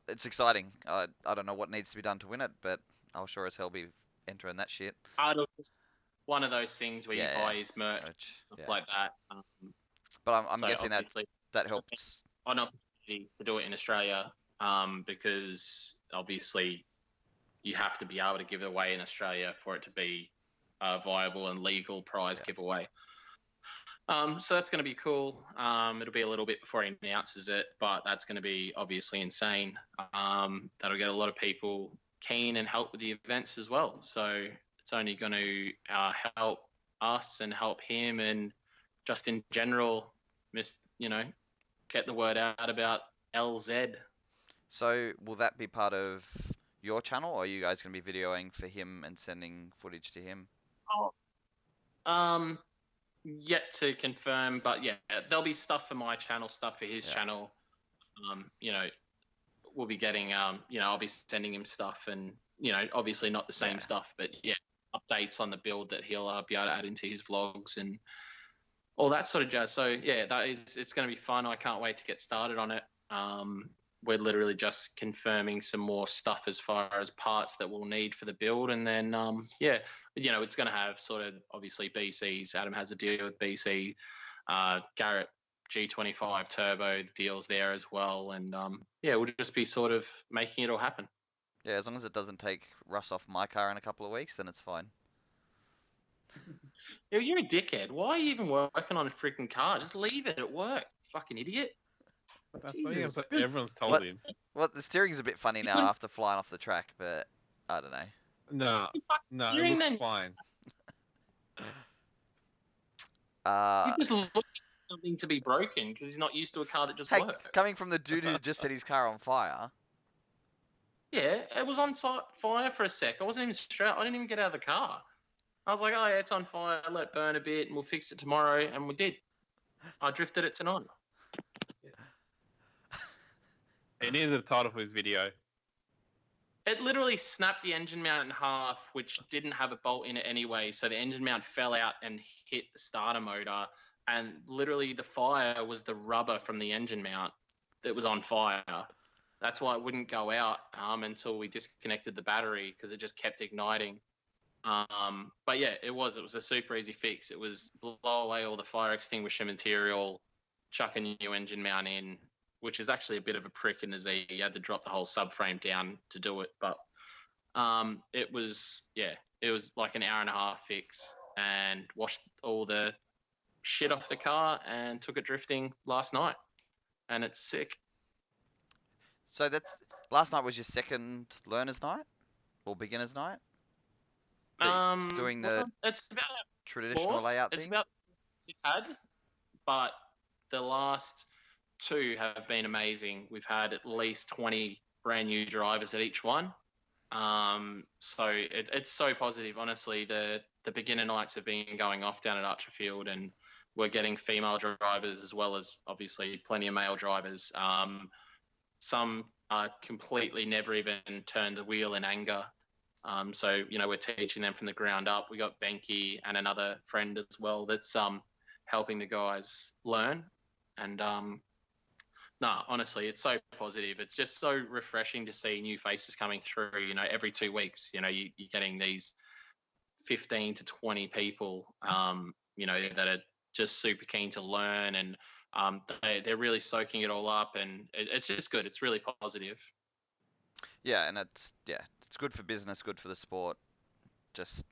it's exciting. I don't know what needs to be done to win it, but I'll sure as hell be entering that shit.
One of those things where you buy his merch, stuff
Yeah.
like that.
But I'm
So
guessing
obviously,
that helps.
an opportunity to do it in Australia, because obviously you have to be able to give it away in Australia for it to be a viable and legal prize giveaway. So that's going to be cool. It'll be a little bit before he announces it, but that's going to be obviously insane. That'll get a lot of people keen and help with the events as well. So it's only going to help us and help him, and just in general, get the word out about LZ.
So will that be part of your channel, or are you guys going to be videoing for him and sending footage to him?
Yet to confirm, but yeah, there'll be stuff for my channel, stuff for his channel. We'll be getting, I'll be sending him stuff, and obviously not the same stuff, but yeah, updates on the build that he'll be able to add into his vlogs and all that sort of jazz. So yeah, it's going to be fun. I can't wait to get started on it. We're literally just confirming some more stuff as far as parts that we'll need for the build, and then it's going to have sort of obviously BCs. Adam has a deal with BC, Garrett G25 Turbo deals there as well, and we'll just be sort of making it all happen.
Yeah, as long as it doesn't take rust off my car in a couple of weeks, then it's fine.
You're a dickhead. Why are you even working on a freaking car? Just leave it at work, fucking idiot.
That's what everyone's told him.
Well, the steering's a bit funny now after flying off the track, but I don't know.
No, it looks fine.
Uh,
He's just looking for something to be broken because he's not used to a car that just
hey,
works.
coming from the dude who just set his car on fire.
Yeah, it was on fire for a sec. I wasn't even straight. I didn't even get out of the car. I was like, oh, yeah, it's on fire. Let it burn a bit and we'll fix it tomorrow. And we did. I drifted it tonight.
It is the title for his video.
It literally snapped the engine mount in half, which didn't have a bolt in it anyway. So the engine mount fell out and hit the starter motor. And literally the fire was the rubber from the engine mount that was on fire. That's why it wouldn't go out until we disconnected the battery because it just kept igniting. But yeah, it was a super easy fix. It was blow away all the fire extinguisher material, chuck a new engine mount in, which is actually a bit of a prick in the Z. You had to drop the whole subframe down to do it. But it was like an hour and a half fix and washed all the shit off the car and took it drifting last night. And it's sick.
So that's last night was your second learner's night or beginner's night? Doing the
it's about
traditional
fourth.
layout
It's
thing?
about we've had, but the last two have been amazing. We've had at least 20 brand new drivers at each one. So it's so positive. Honestly, the beginner nights have been going off down at Archerfield, and we're getting female drivers as well as obviously plenty of male drivers. Some completely never even turned the wheel in anger. So, we're teaching them from the ground up. We got Benke and another friend as well that's helping the guys learn. And honestly, it's so positive. It's just so refreshing to see new faces coming through, every 2 weeks. You're getting these 15 to 20 people, that are just super keen to learn, and they're really soaking it all up, and it's just good. It's really positive.
Yeah, and it's good for business, good for the sport. Just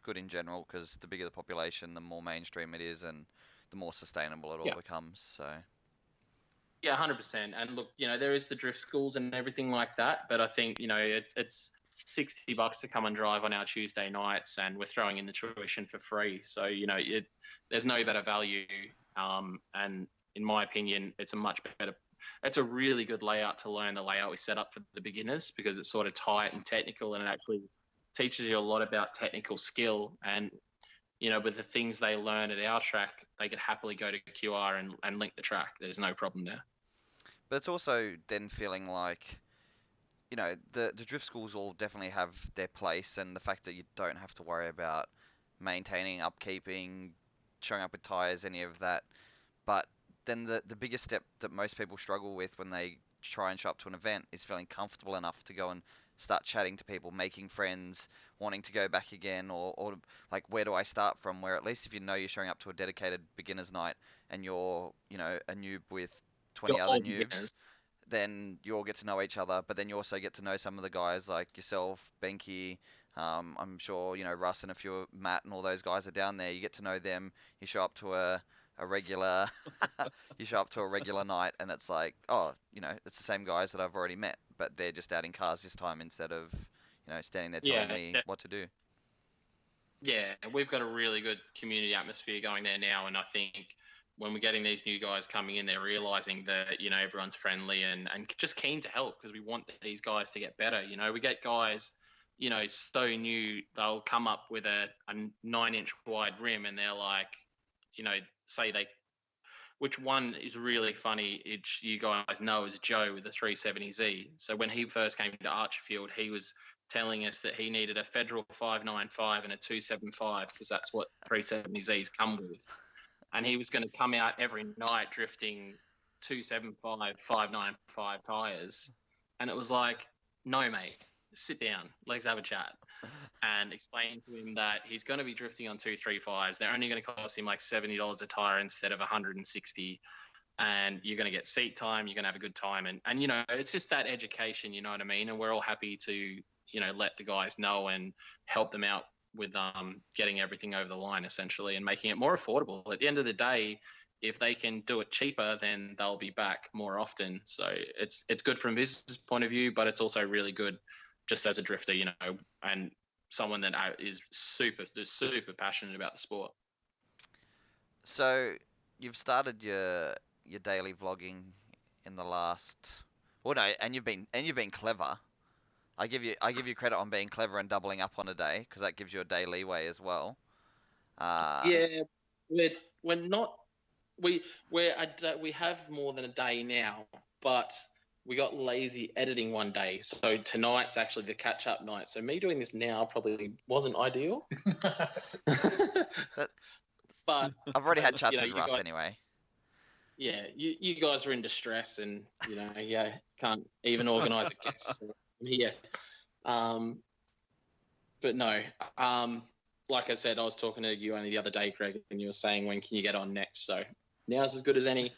good in general because the bigger the population, the more mainstream it is, and the more sustainable it all becomes. So.
Yeah, 100%. And look, there is the drift schools and everything like that, but I think it's $60 to come and drive on our Tuesday nights, and we're throwing in the tuition for free. So there's no better value. And in my opinion, it's a really good layout to learn the layout we set up for the beginners because it's sort of tight and technical, and it actually teaches you a lot about technical skill. And with the things they learn at our track, they could happily go to QR and link the track. There's no problem there.
But it's also then feeling like, the drift schools all definitely have their place, and the fact that you don't have to worry about maintaining, upkeeping, showing up with tires, any of that. But then the biggest step that most people struggle with when they try and show up to an event is feeling comfortable enough to go and start chatting to people, making friends, wanting to go back again, or like, where do I start from? Where at least if you're showing up to a dedicated beginners night and you're, a noob with 20 other noobs,
beginners.
then you all get to know each other, but then you also get to know some of the guys like yourself, Benke. I'm sure, Russ and a few, Matt and all those guys are down there. You get to know them. You show up to a regular you show up to a regular night, and it's like, oh, it's the same guys that I've already met, but they're just out in cars this time instead of, standing there telling me what to do.
Yeah, we've got a really good community atmosphere going there now, and I think when we're getting these new guys coming in, they're realizing that everyone's friendly and just keen to help because we want these guys to get better. We get guys so new, they'll come up with a 9-inch wide rim, and they're like, say they, which one is really funny, you guys know, is Joe with the 370Z. So when he first came to Archerfield, he was telling us that he needed a Federal 595 and a 275 because that's what 370Zs come with. And he was going to come out every night drifting 275, 595 tires. And it was like, no, mate, sit down. Let's have a chat. And explain to him that he's going to be drifting on 235s. They're only going to cost him like $70 a tire instead of $160. And you're going to get seat time. You're going to have a good time. And it's just that education, you know what I mean? And we're all happy to, let the guys know and help them out with getting everything over the line, essentially, and making it more affordable. At the end of the day, if they can do it cheaper, then they'll be back more often. So it's good from a business point of view, but it's also really good just as a drifter, and someone that is super passionate about the sport.
So you've started your daily vlogging in the last. Well, no, and you've been clever. I give you credit on being clever and doubling up on a day because that gives you a day leeway as well. Uh,
Yeah, we're we're not we have more than a day now, but we got lazy editing one day. So tonight's actually the catch up night. So me doing this now probably wasn't ideal.
that
But
I've already had chats
you know,
with
you
Russ
guys,
anyway.
yeah, you guys are in distress, and yeah, can't even organise a guest. So I'm here. Um, but no, um, like I said, I was talking to you only the other day, Greg, and you were saying when can you get on next? So now's as good as any.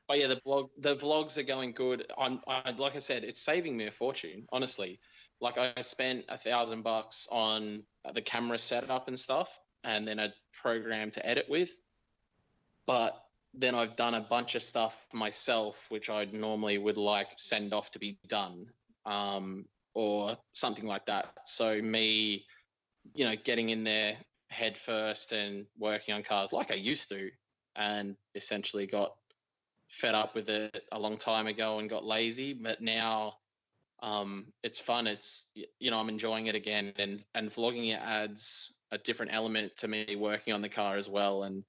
But yeah, the vlogs are going good. Like I said, it's saving me a fortune, honestly. Like I spent $1,000 on the camera setup and stuff, and then a program to edit with. But then I've done a bunch of stuff myself, which I normally would like send off to be done, or something like that. So me, getting in there head first and working on cars like I used to, and essentially got fed up with it a long time ago and got lazy. But now it's fun. It's I'm enjoying it again, and vlogging it adds a different element to me working on the car as well. And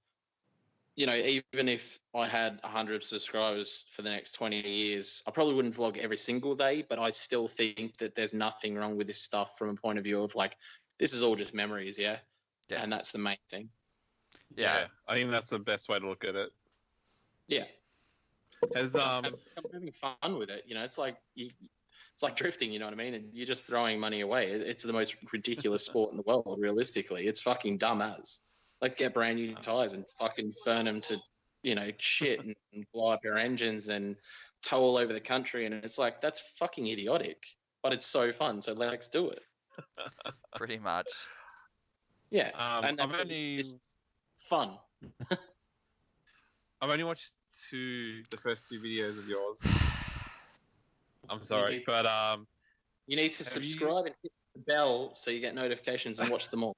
even if I had 100 subscribers for the next 20 years, I probably wouldn't vlog every single day, but I still think that there's nothing wrong with this stuff from a point of view of like, this is all just memories, yeah?
Yeah.
And that's the main thing.
Yeah.
I think that's the best way to look at it.
Yeah.
Has
I'm having fun with it. It's like it's like drifting, you know what I mean? And you're just throwing money away. It's the most ridiculous sport in the world, realistically. It's fucking dumb as. Let's get brand new tires and fucking burn them to, shit and blow up your engines and tow all over the country. And it's like, that's fucking idiotic, but it's so fun. So let's do it.
Pretty much.
Yeah.
I've
And that's
only
it's fun.
watched the first two videos of yours. I'm sorry, but
You need to subscribe and hit the bell so you get notifications and watch them all.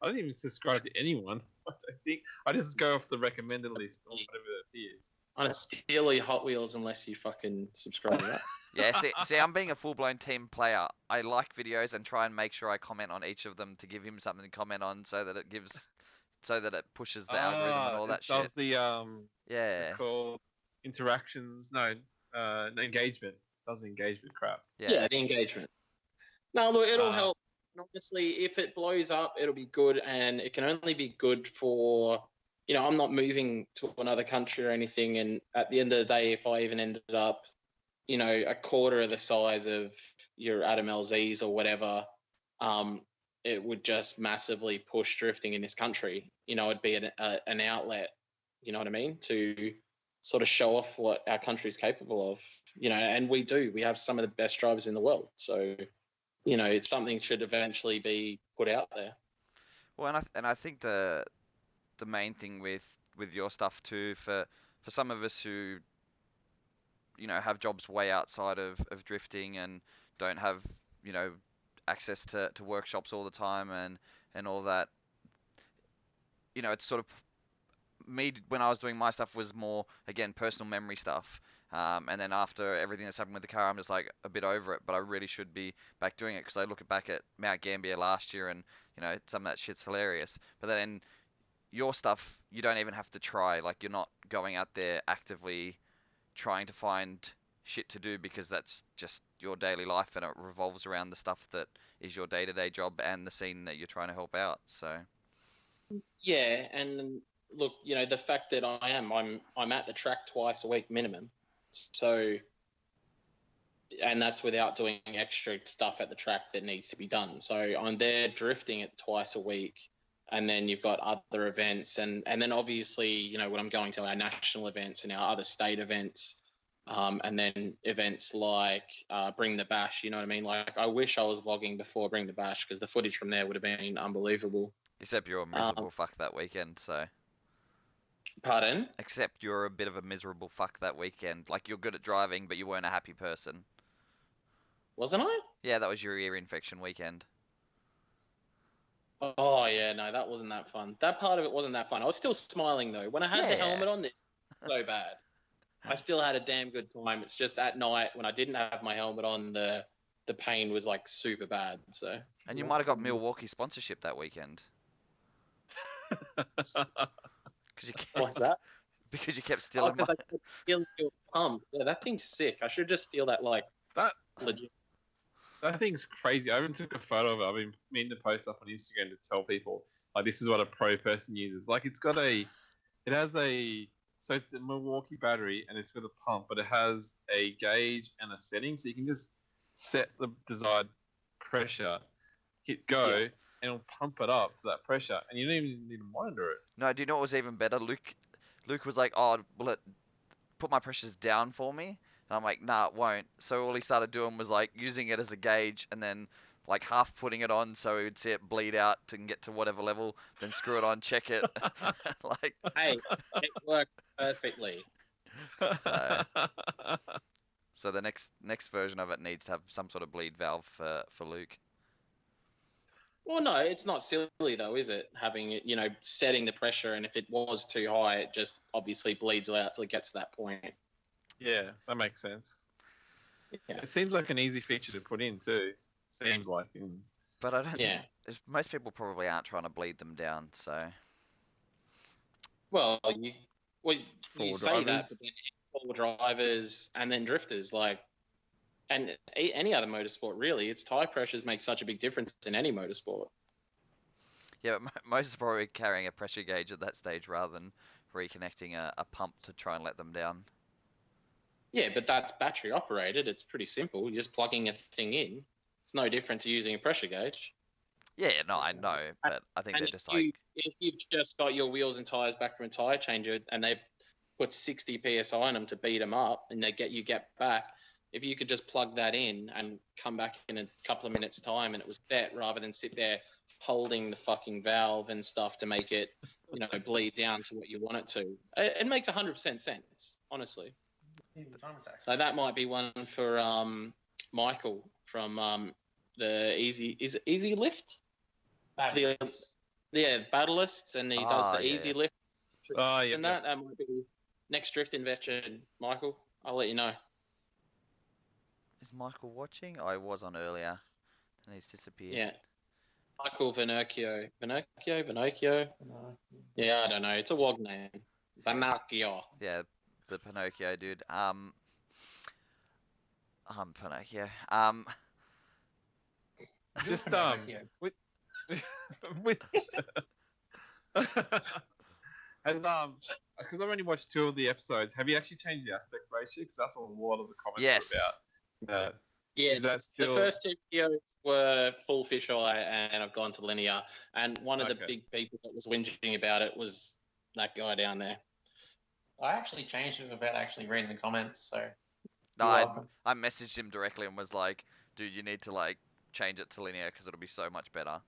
I don't even subscribe to anyone. I don't think I just go off the recommended list or whatever it appears.
I'm gonna steal your Hot Wheels unless you fucking subscribe to that.
Yeah, see, I'm being a full-blown team player. I like videos and try and make sure I comment on each of them to give him something to comment on, so that it pushes the algorithm and all that shit.
Does the
Yeah.
called interactions? No, engagement. Does the engagement crap?
Yeah, the engagement. No, look, it'll
Uh,
help. And honestly, if it blows up, it'll be good, and it can only be good for. I'm not moving to another country or anything, and at the end of the day, if I even ended up, a quarter of the size of your Adam LZs or whatever, it would just massively push drifting in this country. It'd be an outlet. You know what I mean? To sort of show off what our country's capable of. And we do. We have some of the best drivers in the world. So, it's something should eventually be put out there.
Well, and I think the main thing with your stuff too, for some of us who have jobs way outside of drifting and don't have access to workshops all the time and all that, it's sort of me when I was doing my stuff was more again personal memory stuff. And then after everything that's happened with the car, I'm just like a bit over it. But I really should be back doing it because I look back at Mount Gambier last year, and some of that shit's hilarious. But then your stuff, you don't even have to try. Like you're not going out there actively trying to find shit to do because that's just your daily life and it revolves around the stuff that is your day-to-day job and the scene that you're trying to help out. So
Yeah, and look, the fact that I'm at the track twice a week minimum. So, and that's without doing extra stuff at the track that needs to be done. So I'm there drifting it twice a week, and then you've got other events, and then obviously when I'm going to our national events and our other state events, and then events like Bring the Bash. You know what I mean? Like I wish I was vlogging before Bring the Bash because the footage from there would have been unbelievable.
except you're a miserable fuck that weekend, so.
Pardon?
Except you're a bit of a miserable fuck that weekend. Like you're good at driving, but you weren't a happy person.
Wasn't I?
Yeah, that was your ear infection weekend.
Oh yeah, no, that wasn't that fun. That part of it wasn't that fun. I was still smiling though. When I had the
Yeah.
helmet on, it was so bad. I still had a damn good time. It's just at night when I didn't have my helmet on, the pain was like super bad. So
And you might have got Milwaukee sponsorship that weekend. Cause you
what's
kept,
that?
because you kept
Oh,
stealing my.
because I kept stealing your pump. Yeah, that thing's sick. I should just steal that like
That
legit.
that thing's crazy. I even took a photo of it. I've been meaning to post up on Instagram to tell people like this is what a pro person uses. Like it has a so it's a Milwaukee battery and it's with a pump, but it has a gauge and a setting, so you can just set the desired pressure, hit go,
Yeah.
and it'll pump it up to that pressure, and you don't even need to monitor it.
No, do you know what was even better? Luke was like, "Oh, will it put my pressures down for me?" And I'm like, "Nah, it won't." So all he started doing was like using it as a gauge and then like half putting it on so he would see it bleed out to get to whatever level, then screw it on, check it. Like,
Hey, it worked perfectly.
so so the next version of it needs to have some sort of bleed valve for Luke.
Well, no, it's not silly though, is it? Having it, setting the pressure, and if it was too high, it just obviously bleeds out till it gets to that point.
Yeah, that makes sense.
Yeah.
It seems like an easy feature to put in too. Seems like.
But I don't
Yeah.
think most people probably aren't trying to bleed them down, so
Well, you
Four
say that,
drivers.
but then four drivers and then drifters, and any other motorsport really, its tire pressures make such a big difference in any motorsport.
yeah, but most are probably carrying a pressure gauge at that stage rather than reconnecting a pump to try and let them down.
Yeah, but that's battery operated. It's pretty simple. You're just plugging a thing in. It's no different to using a pressure gauge.
Yeah, no, I know, but I think they're just like,
If you've just got your wheels and tires back from a tire changer and they've put 60 psi on them to beat them up, and you get back. If you could just plug that in and come back in a couple of minutes' time and it was set, rather than sit there holding the fucking valve and stuff to make it, bleed down to what you want it to, it makes 100% sense, honestly.
Time attack.
So that might be one for Michael from the Easy Lift. Battleists, and he does the
yeah,
easy
yeah.
lift.
Oh, yeah.
And that might be next drift investor, Michael. I'll let you know.
Is Michael watching? Oh, he was on earlier, and he's disappeared.
Yeah. Michael Vernocchio. Yeah, I don't know. It's a WOG name. Vernocchio.
Yeah, the Pinocchio dude. Pinocchio.
Just
Pinocchio.
with has because I've only watched 2 of the episodes. Have you actually changed the aspect ratio? Because that's a lot of the comments
Yes.
are about.
Yeah,
Is that still...
the first 2 videos were full fisheye, and I've gone to linear. And one of the big people that was whinging about it was that guy down there.
I actually changed it without actually reading the comments, so.
No,
You're welcome.
I messaged him directly and was like, dude, you need to like change it to linear because it'll be so much better.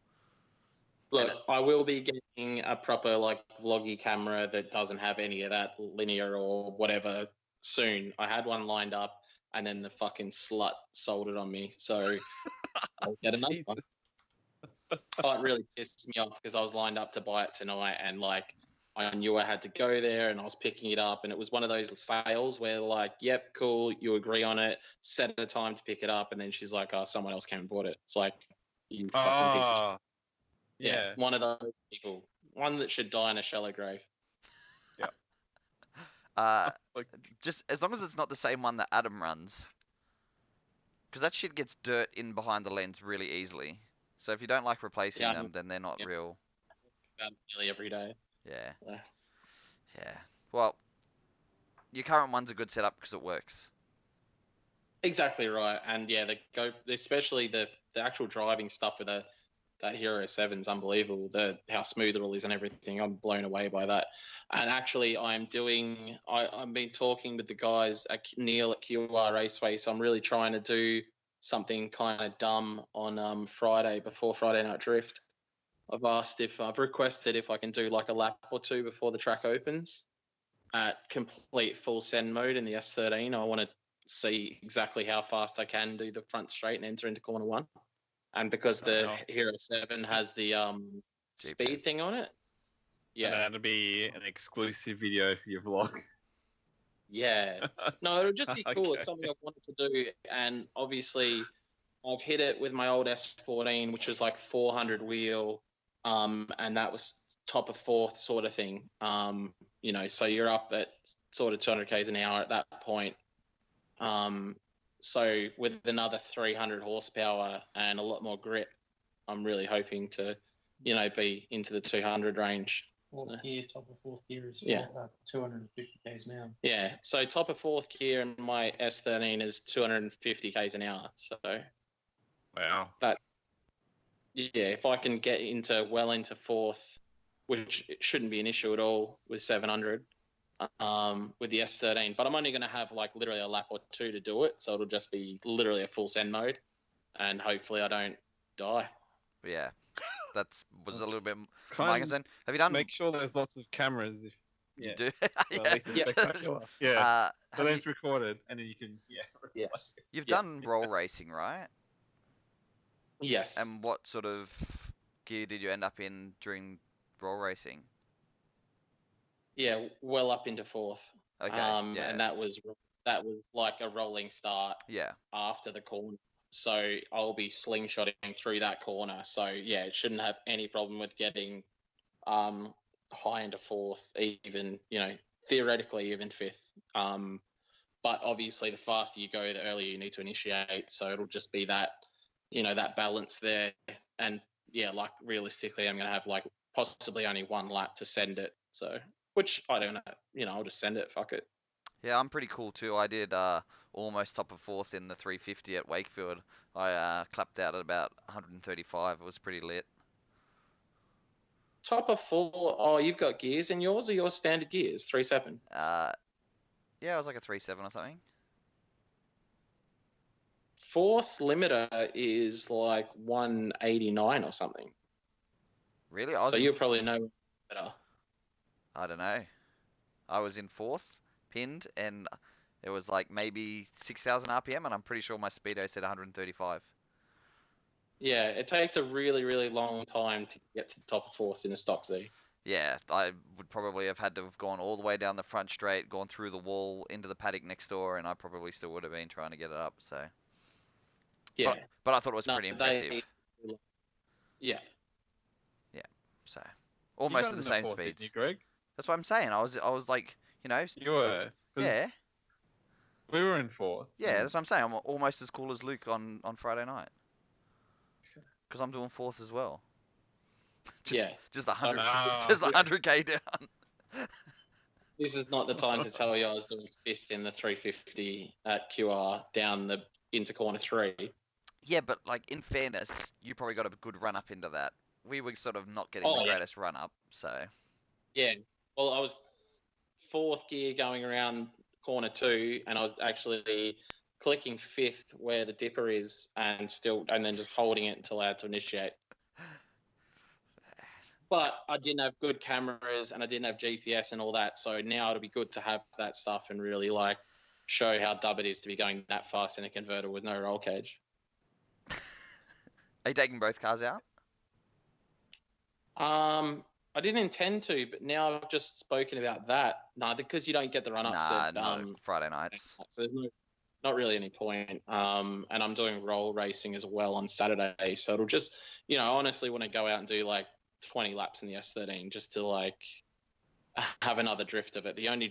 Look, I will be getting a proper like vloggy camera that doesn't have any of that linear or whatever soon. I had one lined up, and then the fucking slut sold it on me, so I'll get another one. Oh, it really pissed me off because I was lined up to buy it tonight, and like I knew I had to go there, and I was picking it up, and it was one of those sales where like, yep, cool, you agree on it, set a time to pick it up, and then she's like, oh, someone else came and bought it. It's like, you fucking piece of shit. Yeah, one of those people. One that should die in a shallow grave.
Just as long as it's not the same one that Adam runs, because that shit gets dirt in behind the lens really easily. So if you don't like replacing them, then they're not real.
Nearly every day.
Yeah. Yeah. Well, your current one's a good setup because it works.
Exactly right, and yeah, especially the actual driving stuff with that Hero 7 is unbelievable. How smooth it all is and everything. I'm blown away by that. And actually, I've been talking with the guys at Neil at QR Raceway, so I'm really trying to do something kind of dumb on Friday before Friday Night Drift. I've requested if I can do like a lap or 2 before the track opens at complete full send mode in the S13. I want to see exactly how fast I can do the front straight and enter into corner 1. And because the
wow.
Hero 7 has the speed
GPS.
thing on it.
And
Yeah.
that'll be an exclusive video for your vlog.
Yeah. No, it'll just be cool. It's
Okay.
something I've wanted to do. And obviously, I've hit it with my old S14, which was like 400 wheel. And that was top of fourth sort of thing. You know, so you're up at sort of 200 k's an hour at that point. So with another 300 horsepower and a lot more grip, I'm really hoping to, you know, be into the 200 range.
Fourth gear, top of fourth gear is 250 k's an hour.
Yeah. So top of fourth gear and my S13 is 250 k's an hour. So
Wow.
yeah, if I can get well into fourth, which it shouldn't be an issue at all with 700, with the S13, but I'm only going to have like literally a lap or two to do it, so it'll just be literally a full send mode, and hopefully I don't die.
But yeah, was a little bit
Kind
my
of
concern. Have you done?
make sure there's lots of cameras if
You
yeah.
do.
So
Yeah.
at least it's
Yeah.
spectacular. Yeah.
So
But then it's recorded and then you can
Yes.
you've
Yeah.
done roll racing, right?
Yes.
And what sort of gear did you end up in during roll racing?
Yeah, well up into fourth.
Okay. Yeah.
And that was like a rolling start
Yeah.
after the corner. So I'll be slingshotting through that corner. So yeah, it shouldn't have any problem with getting high into fourth, even, you know, theoretically even fifth. But obviously the faster you go, the earlier you need to initiate. So it'll just be that, you know, that balance there. And yeah, like realistically, I'm going to have like possibly only one lap to send it. So, which I don't know, you know, I'll just send it. Fuck it.
Yeah, I'm pretty cool too. I did almost top of fourth in the 350 at Wakefield. I clapped out at about 135. It was pretty lit.
Top of four. Oh, you've got gears in yours, or your standard gears? 3.7.
Yeah, it was like a 3.7 or something.
Fourth limiter is like 189 or something.
Really?
So you probably know better.
I don't know. I was in fourth, pinned, and it was like maybe 6,000 RPM, and I'm pretty sure my speedo said 135.
Yeah, it takes a really, really long time to get to the top of fourth in a stock Z.
Yeah, I would probably have had to have gone all the way down the front straight, gone through the wall into the paddock next door, and I probably still would have been trying to get it up. So
Yeah.
but I thought it was
No,
pretty impressive.
Yeah.
So almost at the same
speeds.
speeds.
You, Greg?
That's what I'm saying. I was like, you know,
You were. 'Cause
yeah,
We were in fourth.
yeah. That's what I'm saying. I'm almost as cool as Luke on Friday night. Because I'm doing fourth as well. Just 100, just 100k down.
This is not the time to tell you I was doing fifth in the 350 at QR down into corner 3.
Yeah, but like in fairness, you probably got a good run up into that. We were sort of not getting the greatest run up, so.
Yeah, well, I was fourth gear going around corner 2, and I was actually clicking fifth where the dipper is, and then just holding it until I had to initiate. But I didn't have good cameras and I didn't have GPS and all that, so now it'll be good to have that stuff and really like show how dub it is to be going that fast in a converter with no roll cage.
Are you taking both cars out?
I didn't intend to, but now I've just spoken about that. No, because you don't get the run-ups
Nah,
at
no, Friday nights.
so there's not really any point. And I'm doing roll racing as well on Saturday, so it'll just, you know, I honestly want to go out and do like 20 laps in the S13 just to like have another drift of it. The only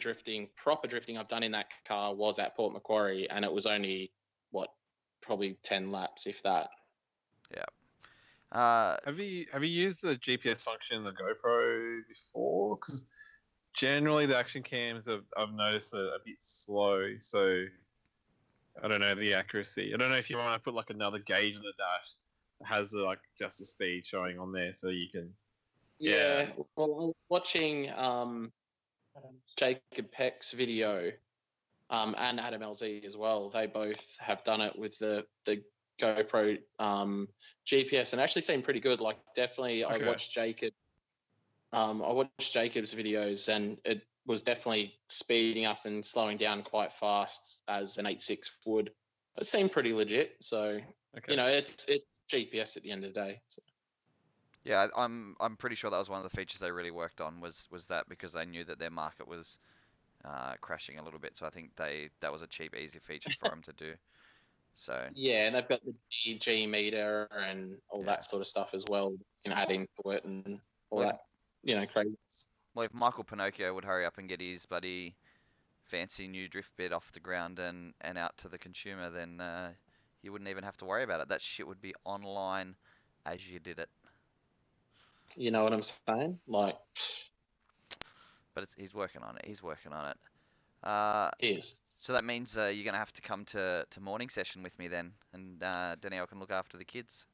proper drifting I've done in that car was at Port Macquarie, and it was only probably 10 laps, if that.
Yeah.
Have you used the GPS function in the GoPro before? Because generally the action cams I've noticed are a bit slow, so I don't know the accuracy. I don't know if you want to put like another gauge on the dash that has like just the speed showing on there, so you can.
Yeah. Well, I'm watching Jacob Peck's video, and Adam LZ as well. They both have done it with the GoPro GPS, and actually seemed pretty good. Like, definitely,
Okay.
I watched Jacob. I watched Jacob's videos, and it was definitely speeding up and slowing down quite fast as an 8.6 would. It seemed pretty legit. So
Okay.
you know, it's GPS at the end of the day. So.
Yeah, I'm pretty sure that was one of the features they really worked on was that because they knew that their market was crashing a little bit. So I think that was a cheap, easy feature for them to do. So
Yeah, and they've got the G meter and all
Yeah.
that sort of stuff as well. You can add into it and all
Well,
that, crazy.
well, if Michael Pinocchio would hurry up and get his bloody fancy new drift bit off the ground and out to the consumer, then you wouldn't even have to worry about it. That shit would be online as you did it.
You know what I'm saying? Like,
But he's working on it. He's working on it. Uh,
here's.
so that means you're going to have to come to morning session with me then, and Danielle can look after the kids.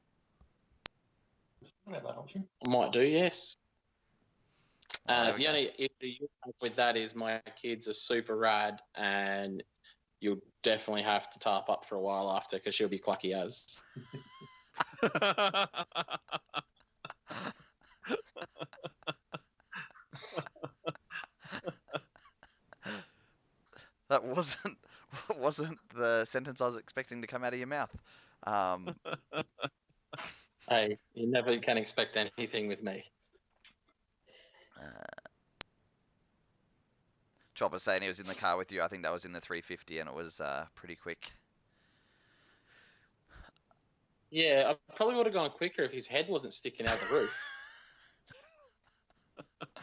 I have that option.
Might do, yes.
Oh, there we
The
go.
only issue you have with that is my kids are super rad, and you'll definitely have to tarp up for a while after because she'll be clucky as.
That wasn't the sentence I was expecting to come out of your mouth.
Hey, you never can expect anything with me.
Chopper saying he was in the car with you. I think that was in the 350, and it was pretty quick.
Yeah, I probably would have gone quicker if his head wasn't sticking out of the roof.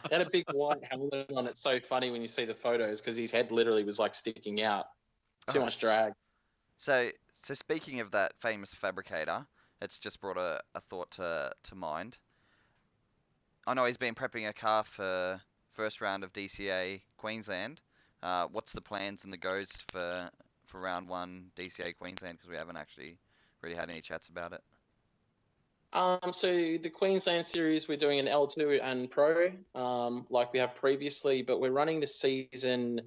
It had a big white helmet on. It's so funny when you see the photos because his head literally was like sticking out. Too much drag.
So speaking of that famous fabricator, it's just brought a thought to mind. I know he's been prepping a car for first round of DCA Queensland. What's the plans and the goes for round one DCA Queensland? Because we haven't actually really had any chats about it.
So the Queensland series, we're doing an L2 and Pro, like we have previously, but we're running the season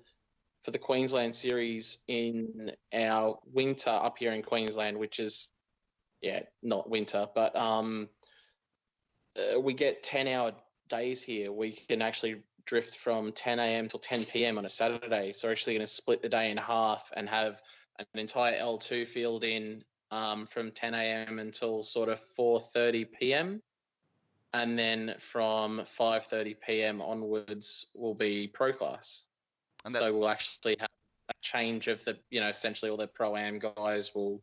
for the Queensland series in our winter up here in Queensland, which is, not winter, but we get 10-hour days here. We can actually drift from 10 a.m. till 10 p.m. on a Saturday. So we're actually going to split the day in half and have an entire L2 field in from 10 a.m. until sort of 4:30 p.m. And then from 5:30 p.m. onwards will be pro class.
And
So we'll actually have a change of the, essentially all the pro-am guys will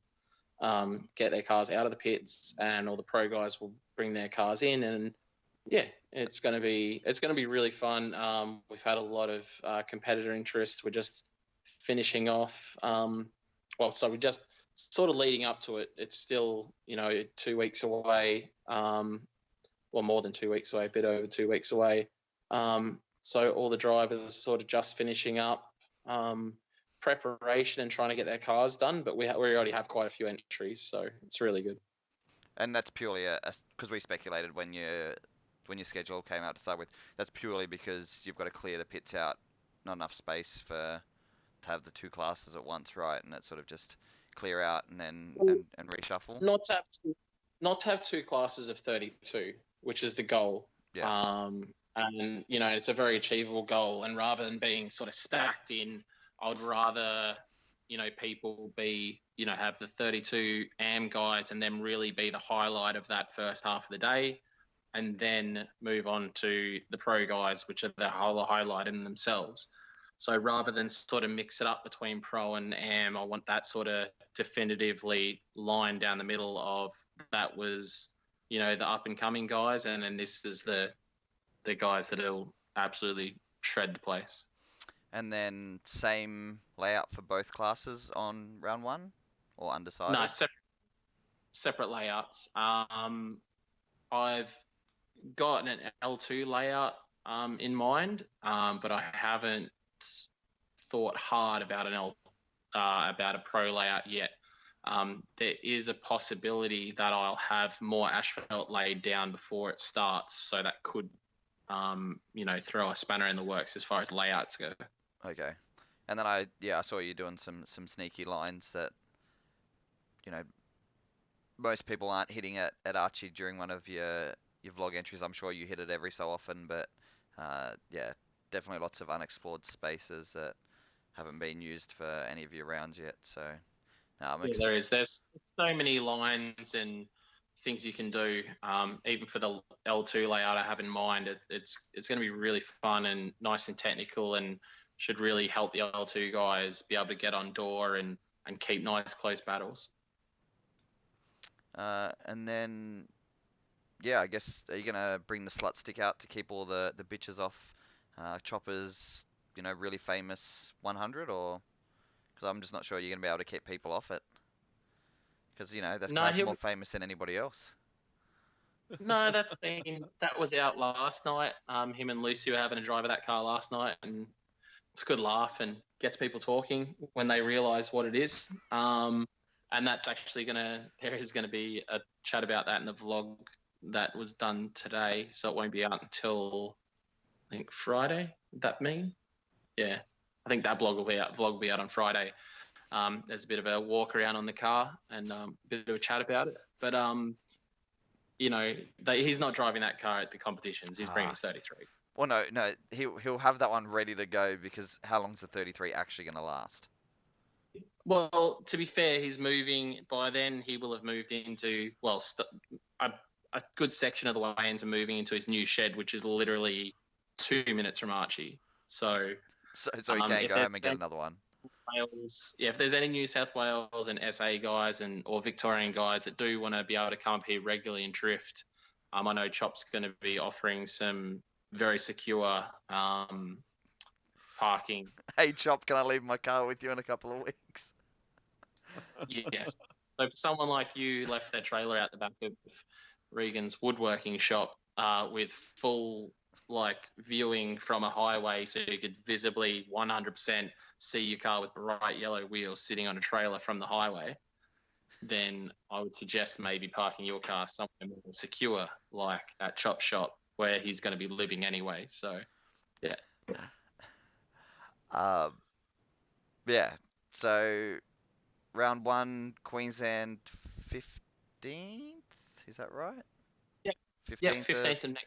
get their cars out of the pits, and all the pro guys will bring their cars in, and it's going to be really fun. We've had a lot of competitor interest. We're just finishing off. So we're just sort of leading up to it. It's still 2 weeks away. More than 2 weeks away, a bit over 2 weeks away. So all the drivers are sort of just finishing up preparation and trying to get their cars done, but we already have quite a few entries, so it's really good.
And that's purely because we speculated when your schedule came out to start with. That's purely because you've got to clear the pits out, not enough space to have the two classes at once, right? And it's sort of just clear out and then and reshuffle.
Not to have two classes of 32, which is the goal.
Yeah.
And it's a very achievable goal. And rather than being sort of stacked in, I would rather people be have the 32 AM guys and them really be the highlight of that first half of the day, and then move on to the pro guys, which are the whole highlight in themselves. So rather than sort of mix it up between pro and AM, I want that sort of definitively line down the middle of that was, the up and coming guys, and then this is the guys that'll absolutely shred the place.
And then same layout for both classes on round one, or undecided?
No, separate layouts. I've got an L2 layout in mind, but I haven't thought hard about about a pro layout yet. There is a possibility that I'll have more asphalt laid down before it starts, so that could, throw a spanner in the works as far as layouts go.
Okay. And then I saw you doing some sneaky lines that, most people aren't hitting at Archie during one of your vlog entries. I'm sure you hit it every so often, but definitely lots of unexplored spaces that haven't been used for any of your rounds yet. So,
There is. There's so many lines and
things you can do. Even for the L2 layout I have in mind, it's going to be really fun and nice and technical, and should really help the L2 guys be able to get on door and keep nice close battles.
And then, yeah, I guess, are you gonna bring the slut stick out to keep all the bitches off Chopper's, really famous 100, or because I'm just not sure you're gonna be able to keep people off it, because that
No,
car's more famous than anybody else.
No, that was out last night. Him and Lucy were having a drive of that car last night, and it's a good laugh and gets people talking when they realise what it is. And that's actually there is gonna be a chat about that in the vlog that was done today, so it won't be out until I think Friday. Would that mean? Yeah, I think that vlog will be out on Friday. There's a bit of a walk around on the car and a bit of a chat about it, but he's not driving that car at the competitions. He's bringing his 33.
Well, no, he'll have that one ready to go, because how long's the 33 actually gonna last?
Well, to be fair, he's moving. By then, he will have moved into a good section of the way into moving into his new shed, which is literally 2 minutes from Archie. So
he can go home and get another one.
Wales, if there's any New South Wales and SA guys or Victorian guys that do want to be able to come up here regularly and drift, I know Chop's going to be offering some very secure parking.
Hey Chop, can I leave my car with you in a couple of weeks?
Yes. So for someone like you left their trailer out the back of Regan's woodworking shop with full viewing from a highway, so you could visibly 100% see your car with bright yellow wheels sitting on a trailer from the highway, then I would suggest maybe parking your car somewhere more secure, like at Chop Shop, where he's going to be living anyway. So, yeah.
Yeah. So, round 1, Queensland 15th. Is that right?
Yeah. 15th and next.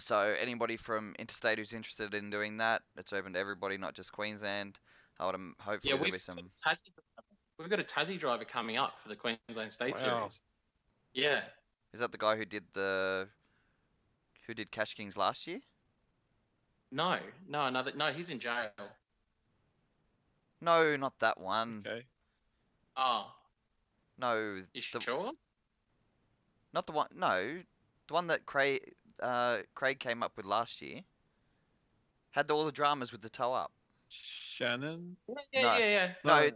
So anybody from interstate who's interested in doing that, it's open to everybody, not just Queensland. Hopefully there'll be some.
We've got a Tassie driver coming up for the Queensland State Series. Yeah.
Is that the guy who did Cash Kings last year?
No, he's in jail.
No, not that one.
Okay.
Oh.
No.
Sure?
Not the one. No, the one that Craig came up with last year. Had all the dramas with the toe up.
Shannon?
Yeah.
No,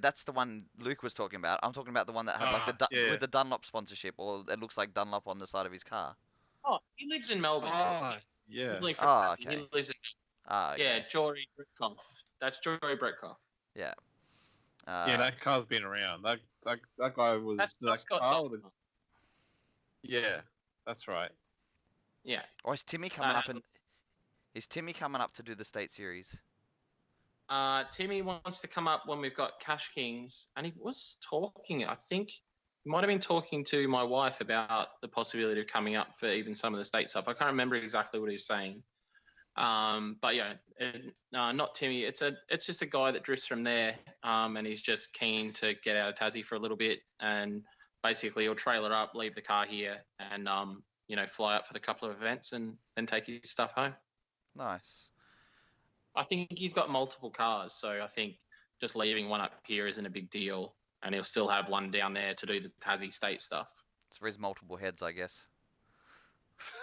that's the one Luke was talking about. I'm talking about the one that had with the Dunlop sponsorship, or it looks like Dunlop on the side of his car.
Oh, he lives in Melbourne.
Yeah.
Okay. He lives in
okay.
Yeah, Jory Britkoff. That's Jory Britkoff.
Yeah.
That car's been around. That guy was
that's
that car. Yeah, that's right.
Yeah.
Or is Timmy coming up is Timmy coming up to do the state series?
Timmy wants to come up when we've got Cash Kings, and he was talking. I think he might have been talking to my wife about the possibility of coming up for even some of the state stuff. I can't remember exactly what he was saying. But yeah, not Timmy. It's just a guy that drifts from there, and he's just keen to get out of Tassie for a little bit, and basically he'll trailer up, leave the car here, and fly up for the couple of events and then take his stuff home.
Nice.
I think he's got multiple cars, so I think just leaving one up here isn't a big deal, and he'll still have one down there to do the Tassie State stuff.
It's for his multiple heads, I guess.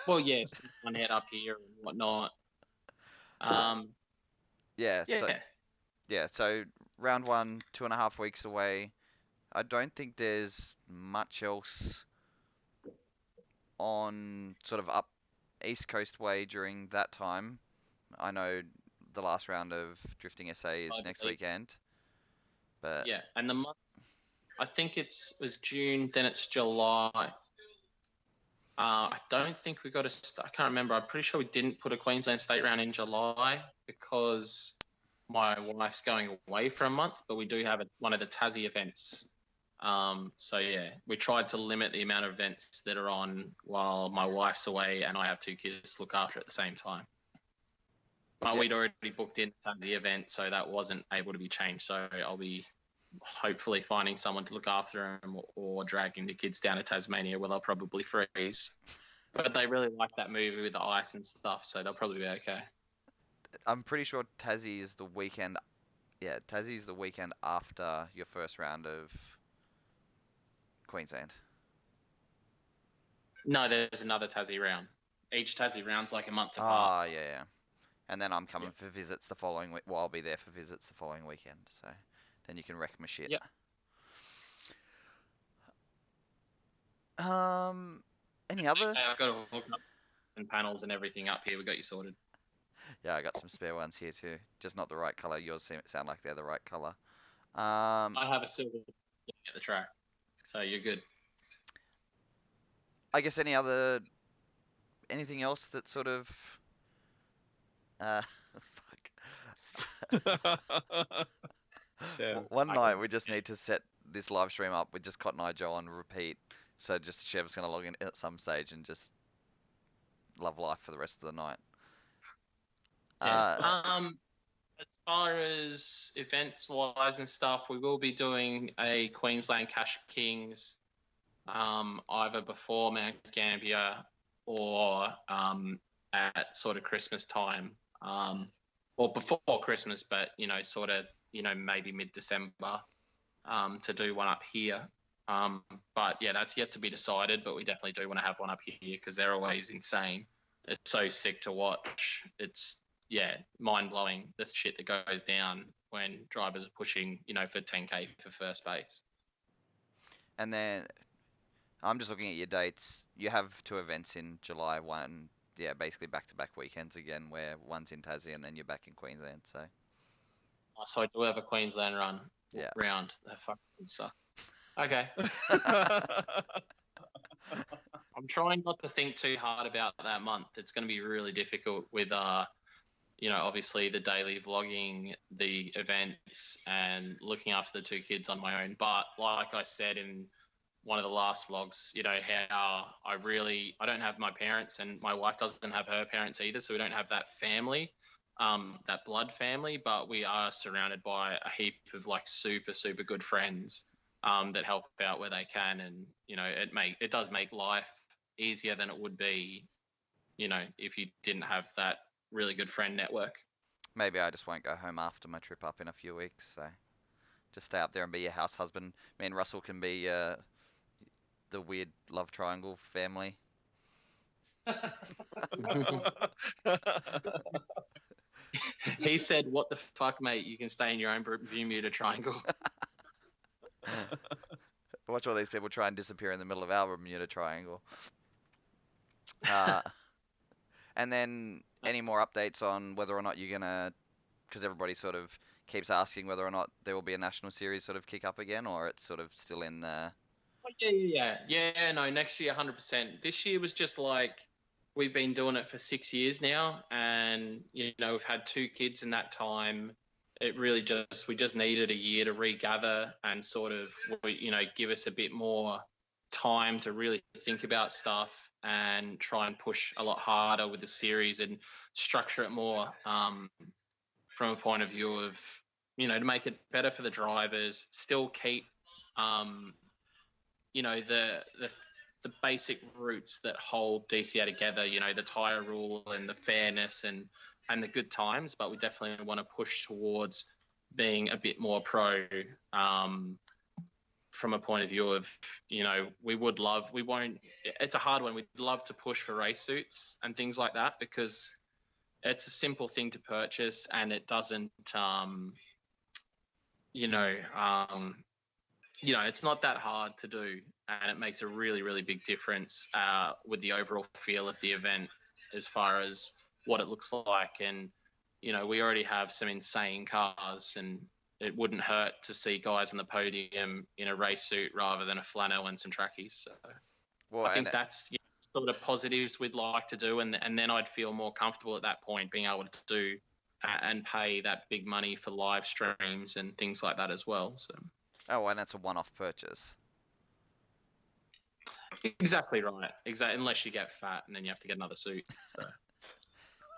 Well, yes, one head up here and whatnot.
So round 1, 2.5 weeks away. I don't think there's much else on sort of up East Coast way during that time. I know the last round of Drifting SA is next weekend. But
yeah, and the month, I think was June, then it's July. I don't think we got I can't remember. I'm pretty sure we didn't put a Queensland State round in July because my wife's going away for a month, but we do have one of the Tassie events. So yeah, we tried to limit the amount of events that are on while my wife's away and I have 2 kids to look after at the same time. But we'd already booked in the event, so that wasn't able to be changed. So I'll be hopefully finding someone to look after them or dragging the kids down to Tasmania where they'll probably freeze. But they really like that movie with the ice and stuff, so they'll probably be okay.
I'm pretty sure Tassie is the weekend. Yeah, Tassie is the weekend after your first round of Queensland.
No, there's another Tassie round. Each Tassie round's like a month apart.
Ah, yeah. And then I'm coming for visits the following week. Well, I'll be there for visits the following weekend. So then you can wreck my shit.
Yep.
Any other?
I've got to hook up and panels and everything up here. We got you sorted.
Yeah, I got some spare ones here too. Just not the right color. Yours sound like they're the right color.
I have a silver sitting at the track, so you're good.
I guess anything else that sort of fuck.
Chev.
One night we just need to set this live stream up with just Cotton Eye Joe on repeat. So just Chev's gonna log in at some stage and just love life for the rest of the night.
As far as events wise and stuff, we will be doing a Queensland Cash Kings either before Mount Gambier or at sort of Christmas time, or before Christmas, but sort of maybe mid-December to do one up here. But yeah, that's yet to be decided. But we definitely do want to have one up here because they're always insane. It's so sick to watch. It's mind-blowing, the shit that goes down when drivers are pushing, for 10K for first base.
And then I'm just looking at your dates. You have 2 events in July. One, basically back-to-back weekends again, where one's in Tassie and then you're back in Queensland.
So I do have a Queensland round. That fucking sucks. Okay. I'm trying not to think too hard about that month. It's going to be really difficult with obviously the daily vlogging, the events, and looking after the 2 kids on my own. But like I said in one of the last vlogs, how I don't have my parents, and my wife doesn't have her parents either, so we don't have that family, that blood family, but we are surrounded by a heap of like super, super good friends that help out where they can. And, it does make life easier than it would be, if you didn't have that really good friend network.
Maybe I just won't go home after my trip up in a few weeks, so just stay up there and be your house husband. Me and Russell can be the weird love triangle family.
He said, "What the fuck, mate? You can stay in your own Bermuda Triangle."
Watch all these people try and disappear in the middle of our Bermuda Triangle. And then any more updates on whether or not you're gonna, because everybody sort of keeps asking whether or not there will be a national series sort of kick up again, or it's sort of still in the.
Yeah. No, next year, 100%. This year was just like we've been doing it for 6 years now, and we've had 2 kids in that time. It really we just needed a year to regather and sort of give us a bit more time to really think about stuff and try and push a lot harder with the series and structure it more from a point of view of to make it better for the drivers, still keep the basic roots that hold DCA together, the tyre rule and the fairness and the good times, but we definitely want to push towards being a bit more pro from a point of view of, it's a hard one. We'd love to push for race suits and things like that because it's a simple thing to purchase and it doesn't, it's not that hard to do, and it makes a really, really big difference with the overall feel of the event as far as what it looks like. And, we already have some insane cars, and it wouldn't hurt to see guys on the podium in a race suit rather than a flannel and some trackies. So I think that's sort of positives we'd like to do, and then I'd feel more comfortable at that point being able to do and pay that big money for live streams and things like that as well. So.
Oh, and that's a one-off purchase.
Exactly right. Exactly. Unless you get fat and then you have to get another suit. So.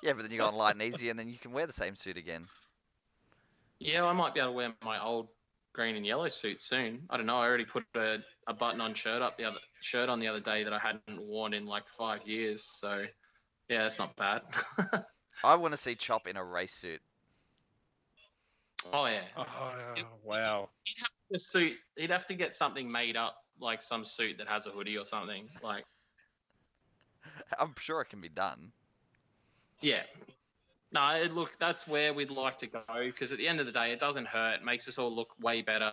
Yeah, but then you go on light and easy, and then you can wear the same suit again.
Yeah, I might be able to wear my old green and yellow suit soon. I don't know. I already put a button-on shirt on the other day that I hadn't worn in like 5 years. So yeah, that's not bad.
I want to see Chop in a race suit.
Oh yeah.
Oh, wow.
He'd have a suit. He'd have to get something made up, like some suit that has a hoodie or something. Like
I'm sure it can be done.
yeah. No, look, that's where we'd like to go because at the end of the day, it doesn't hurt. It makes us all look way better.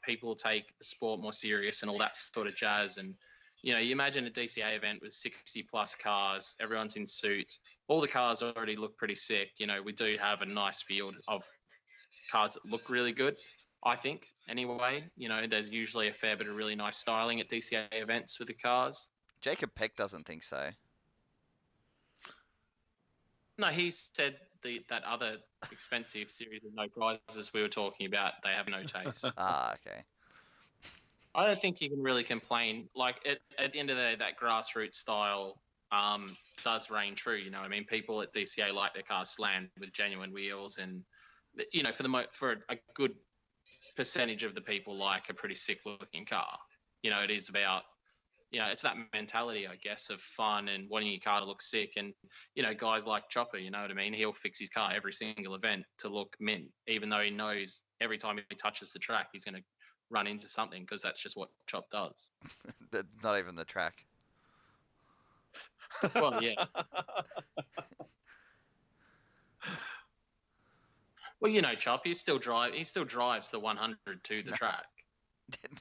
People take the sport more serious and all that sort of jazz. And, you imagine a DCA event with 60 plus cars, everyone's in suits. All the cars already look pretty sick. We do have a nice field of cars that look really good, I think, anyway. There's usually a fair bit of really nice styling at DCA events with the cars.
Jacob Peck doesn't think so.
No, he said that other expensive series of no prizes we were talking about, they have no taste.
Okay.
I don't think you can really complain. Like at the end of the day, that grassroots style does reign true. You know what I mean? People at DCA like their cars slammed with genuine wheels, and for a good percentage of the people like a pretty sick looking car. It is about. It's that mentality, I guess, of fun and wanting your car to look sick. And, guys like Chopper, you know what I mean? He'll fix his car every single event to look mint, even though he knows every time he touches the track, he's going to run into something because that's just what Chop does.
Not even the track.
Well, yeah. Well, Chop, he still drives the 100 to the track.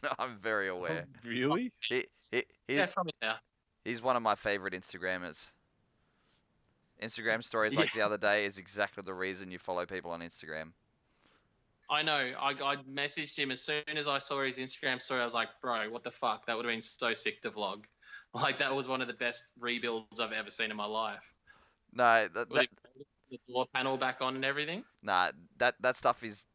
No, I'm very aware.
Really?
Yeah, from there.
He's one of my favorite Instagrammers. Instagram stories like the other day is exactly the reason you follow people on Instagram.
I know. I messaged him as soon as I saw his Instagram story. I was like, bro, what the fuck? That would have been so sick to vlog. Like, that was one of the best rebuilds I've ever seen in my life.
No,
The door panel back on and everything.
Nah, that stuff is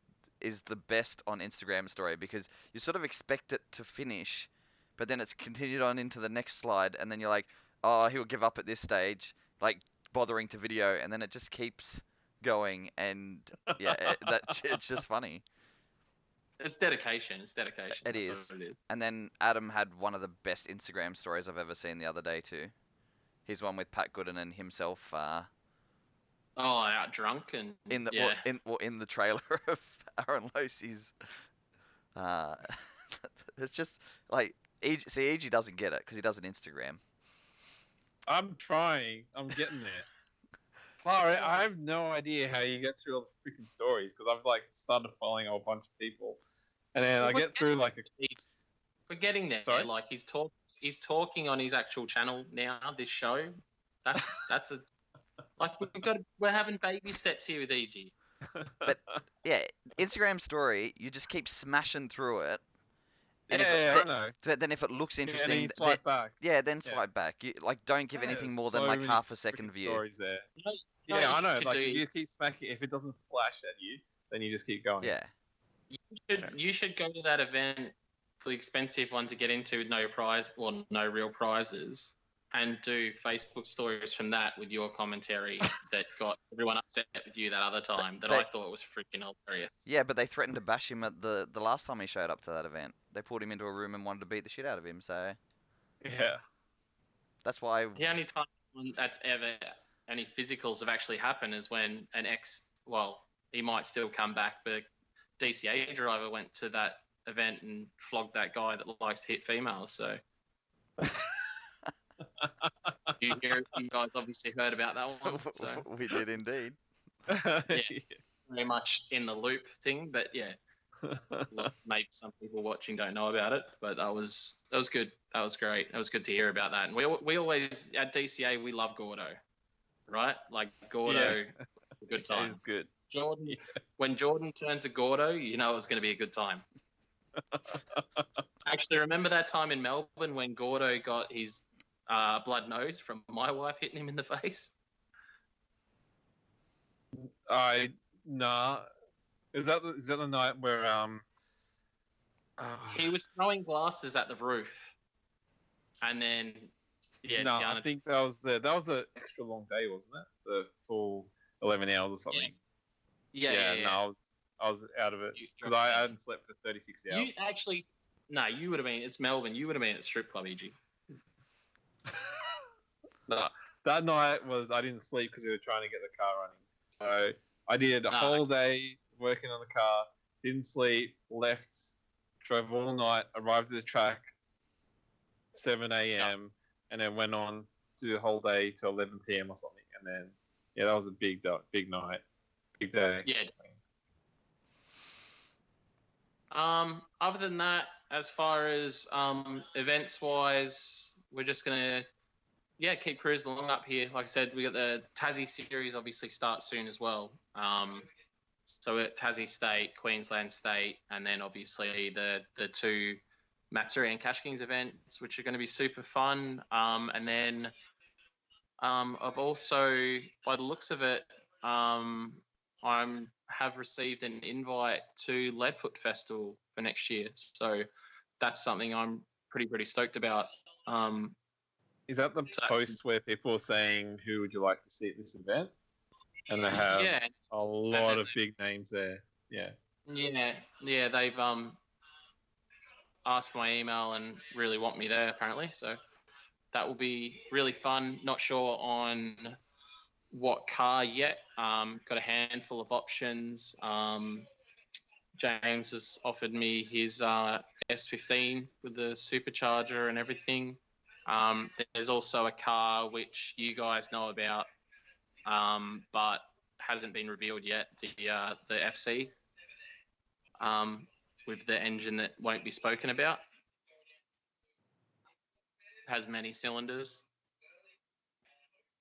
the best on Instagram story because you sort of expect it to finish, but then it's continued on into the next slide, and then you're like, oh, he'll give up at this stage, like bothering to video, and then it just keeps going, and yeah, it's just funny.
It's dedication. It's dedication.
It
That's
is.
what it is.
And then Adam had one of the best Instagram stories I've ever seen the other day too. His one with Pat Gooden and himself.
Out drunk and
In the
yeah.
in the trailer of Aaron Losey's. It's just like EG doesn't get it because he does an Instagram.
I'm trying. I'm getting there. Far, I have no idea how you get through all the freaking stories because I've like started following a whole bunch of people, and then I get through like
We're getting there.
Sorry?
Like he's talking on his actual channel now. This show, that's a like we're having baby steps here with EG.
But yeah, Instagram story, you just keep smashing through it. And
I know.
Then if it looks
And
interesting,
then you swipe back.
then swipe back. You don't give anything more than
so
like
many
half a second
freaking
view.
Stories there.
No,
Yeah, I
you
know.
should
Like
do-
if you keep smacking, if it doesn't flash at you, then you just keep going.
Yeah.
You should go to that event for the expensive one to get into with no real prizes, and do Facebook stories from that with your commentary that got everyone upset with you that other time that I thought was freaking hilarious.
Yeah, but they threatened to bash him at the last time he showed up to that event. They pulled him into a room and wanted to beat the shit out of him. So
Yeah.
that's why.
The only time that's ever any physicals have actually happened is when he might still come back, but a DCA driver went to that event and flogged that guy that likes to hit females. So you guys obviously heard about that one. So
We did indeed.
very much in the loop thing, but yeah. Look, maybe some people watching don't know about it, but that was good. That was great. It was good to hear about that. And we always at DCA we love Gordo, right? Like Gordo, a good
That
time.
is good.
Jordan, when Jordan turned to Gordo, you know it was going to be a good time. Actually, remember that time in Melbourne when Gordo got his blood nose from my wife hitting him in the face?
Nah. Is that the night where
He was throwing glasses at the roof, and then
no,
Tiana
I think that was the extra long day, wasn't it? The full 11 hours or something.
Yeah.
No, I was out of it
You-
because I hadn't slept for 36 hours.
You actually, no, you would have been. It's Melbourne. You would have been at the strip club, EG.
No, that night I didn't sleep because we were trying to get the car running. So I did a whole day working on the car, didn't sleep, left, drove all night, arrived at the track 7 a.m. and then went on to do the whole day till 11 p.m. or something. And then, yeah, that was a big night, big day.
Yeah. Other than that, as far as events wise, we're just gonna keep cruising along up here. Like I said, we got the Tassie series obviously start soon as well. So we're at Tassie State, Queensland State, and then obviously the two Matsuri and Cash Kings events, which are going to be super fun. And then I've also, by the looks of it, I have received an invite to Leadfoot Festival for next year. So that's something I'm pretty stoked about.
Is that the post where people are saying who would you like to see at this event? And they have a lot of big names there. Yeah.
Yeah. They've asked my email and really want me there apparently. So that will be really fun. Not sure on what car yet. Got a handful of options. James has offered me his S15 with the supercharger and everything. There's also a car which you guys know about, but hasn't been revealed yet. The FC with the engine that won't be spoken about. Has many cylinders.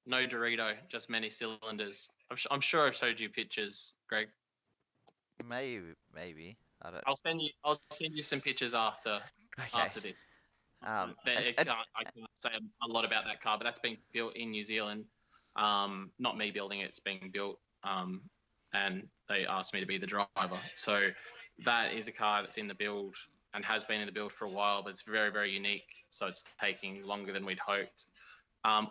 No Dorito, just many cylinders. I'm sure I've showed you pictures, Greg.
Maybe. I don't.
I'll send you some pictures after this.
I
can't say a lot about that car, but that's being built in New Zealand. Not me building it; it's being built, and they asked me to be the driver. So that is a car that's in the build and has been in the build for a while, but it's very, very unique. So it's taking longer than we'd hoped.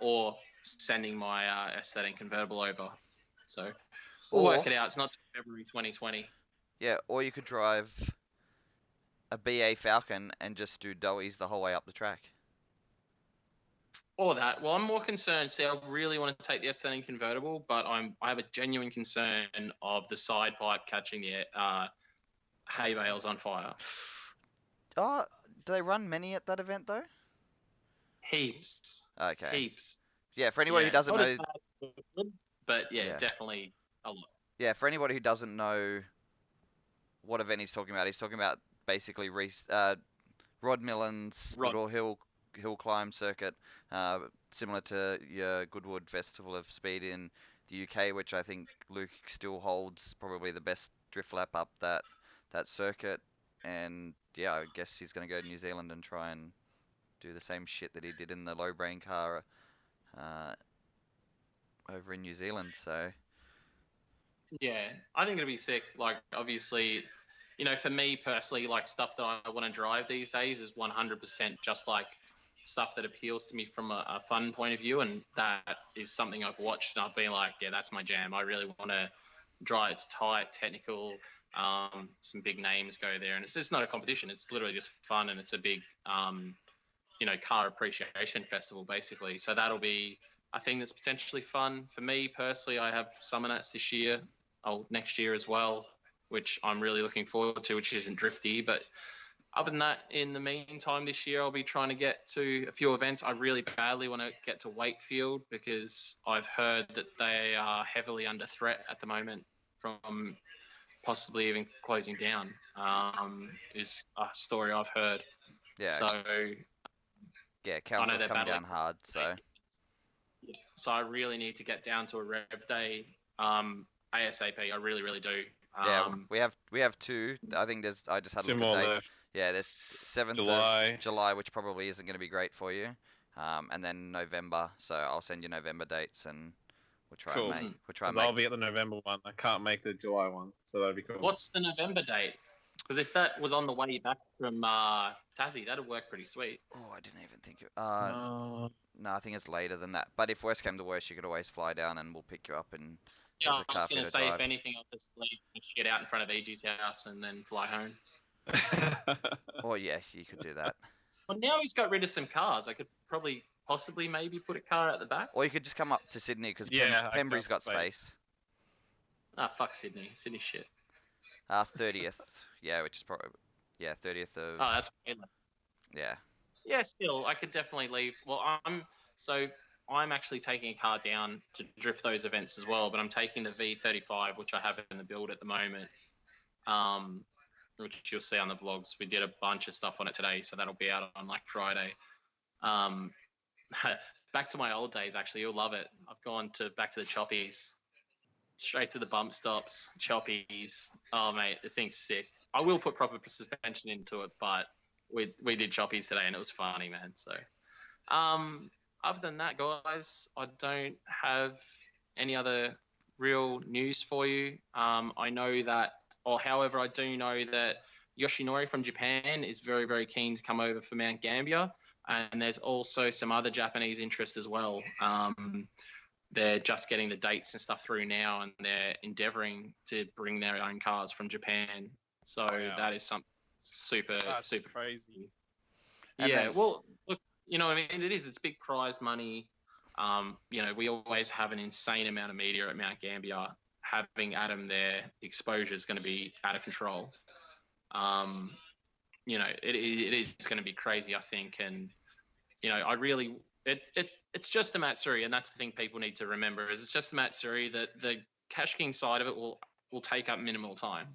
Or sending my S13 convertible over. So we'll work it out. It's not till February 2020.
Yeah, or you could drive a BA Falcon and just do doughies the whole way up the track.
Or that. Well, I'm more concerned. See, I really want to take the S13 convertible, but I have a genuine concern of the side pipe catching the hay bales on fire.
Oh, do they run many at that event though?
Heaps.
Okay.
Heaps.
Yeah, for anybody who doesn't
not
know,
as bad as it would, but definitely a lot.
Yeah, for anybody who doesn't know what event he's talking about basically Rod Millen's little hill climb circuit, similar to your Goodwood Festival of Speed in the UK, which I think Luke still holds probably the best drift lap up that circuit. And yeah, I guess he's going to go to New Zealand and try and do the same shit that he did in the low brain car over in New Zealand. So
yeah, I think it'll be sick. Like, obviously, for me personally, like, stuff that I want to drive these days is 100% just like stuff that appeals to me from a fun point of view, and that is something I've watched and I've been like, yeah, that's my jam. I really want to drive. It's tight, technical. Some big names go there, and it's not a competition. It's literally just fun, and it's a big, car appreciation festival basically. So that'll be a thing that's potentially fun for me personally. I have Summer Nats this year, next year as well, which I'm really looking forward to, which isn't drifty. But other than that, in the meantime, this year I'll be trying to get to a few events. I really badly want to get to Wakefield because I've heard that they are heavily under threat at the moment from possibly even closing down, is a story I've heard.
yeah,
So
yeah, council's coming down hard.
So I really need to get down to a rev day ASAP. I really, really do.
Yeah, we have two. I think I just had a
Two
look
more
at dates.
left.
Yeah, there's 7th of July, which probably isn't going to be great for you. And then November. So I'll send you November dates and we'll try
Cool.
and
I'll be at the November one. I can't make the July one, so that'd be cool.
What's the November date? Because if that was on the way back from Tassie, that'd work pretty sweet.
Oh, I didn't even think. No, I think it's later than that. But if worst came to worst, you could always fly down and we'll pick you up in
Yeah,
there's a
I was
car for you
going to
to
say, if
drive.
anything, I'll just leave the shit out in front of EG's house and then fly home.
Or yeah, you could do that.
Well, now he's got rid of some cars. I could probably, possibly, maybe put a car at the back.
Or you could just come up to Sydney because
Yeah, I
Pembury's
got
got
space.
space.
Ah, fuck Sydney. Sydney shit.
30th, yeah, which is probably 30th of
Oh, that's way less.
yeah.
Yeah, still, I could definitely leave. Well, I'm actually taking a car down to drift those events as well, but I'm taking the V35, which I have in the build at the moment. Which you'll see on the vlogs. We did a bunch of stuff on it today, so that'll be out on like Friday. Um, back to my old days, actually, you'll love it. I've gone back to the choppies, straight to the bump stops, choppies. Oh mate, the thing's sick. I will put proper suspension into it, but we did choppies today and it was funny, man. So, other than that, guys, I don't have any other real news for you. I know that, or however, I do know that Yoshinori from Japan is very, very keen to come over for Mount Gambier. And there's also some other Japanese interest as well. They're just getting the dates and stuff through now, and they're endeavoring to bring their own cars from Japan. So
Wow.
that is something super
That's
super
crazy.
And
yeah.
then-
Well, look, you know, I mean, it is. It's big prize money. You know, we always have an insane amount of media at Mount Gambier. Having Adam there, exposure is going to be out of control. You know, it is going to be crazy, I think, and you know, I really it's just the Matsuri, and that's the thing people need to remember is it's just the Matsuri. That the Cash King side of it will take up minimal time,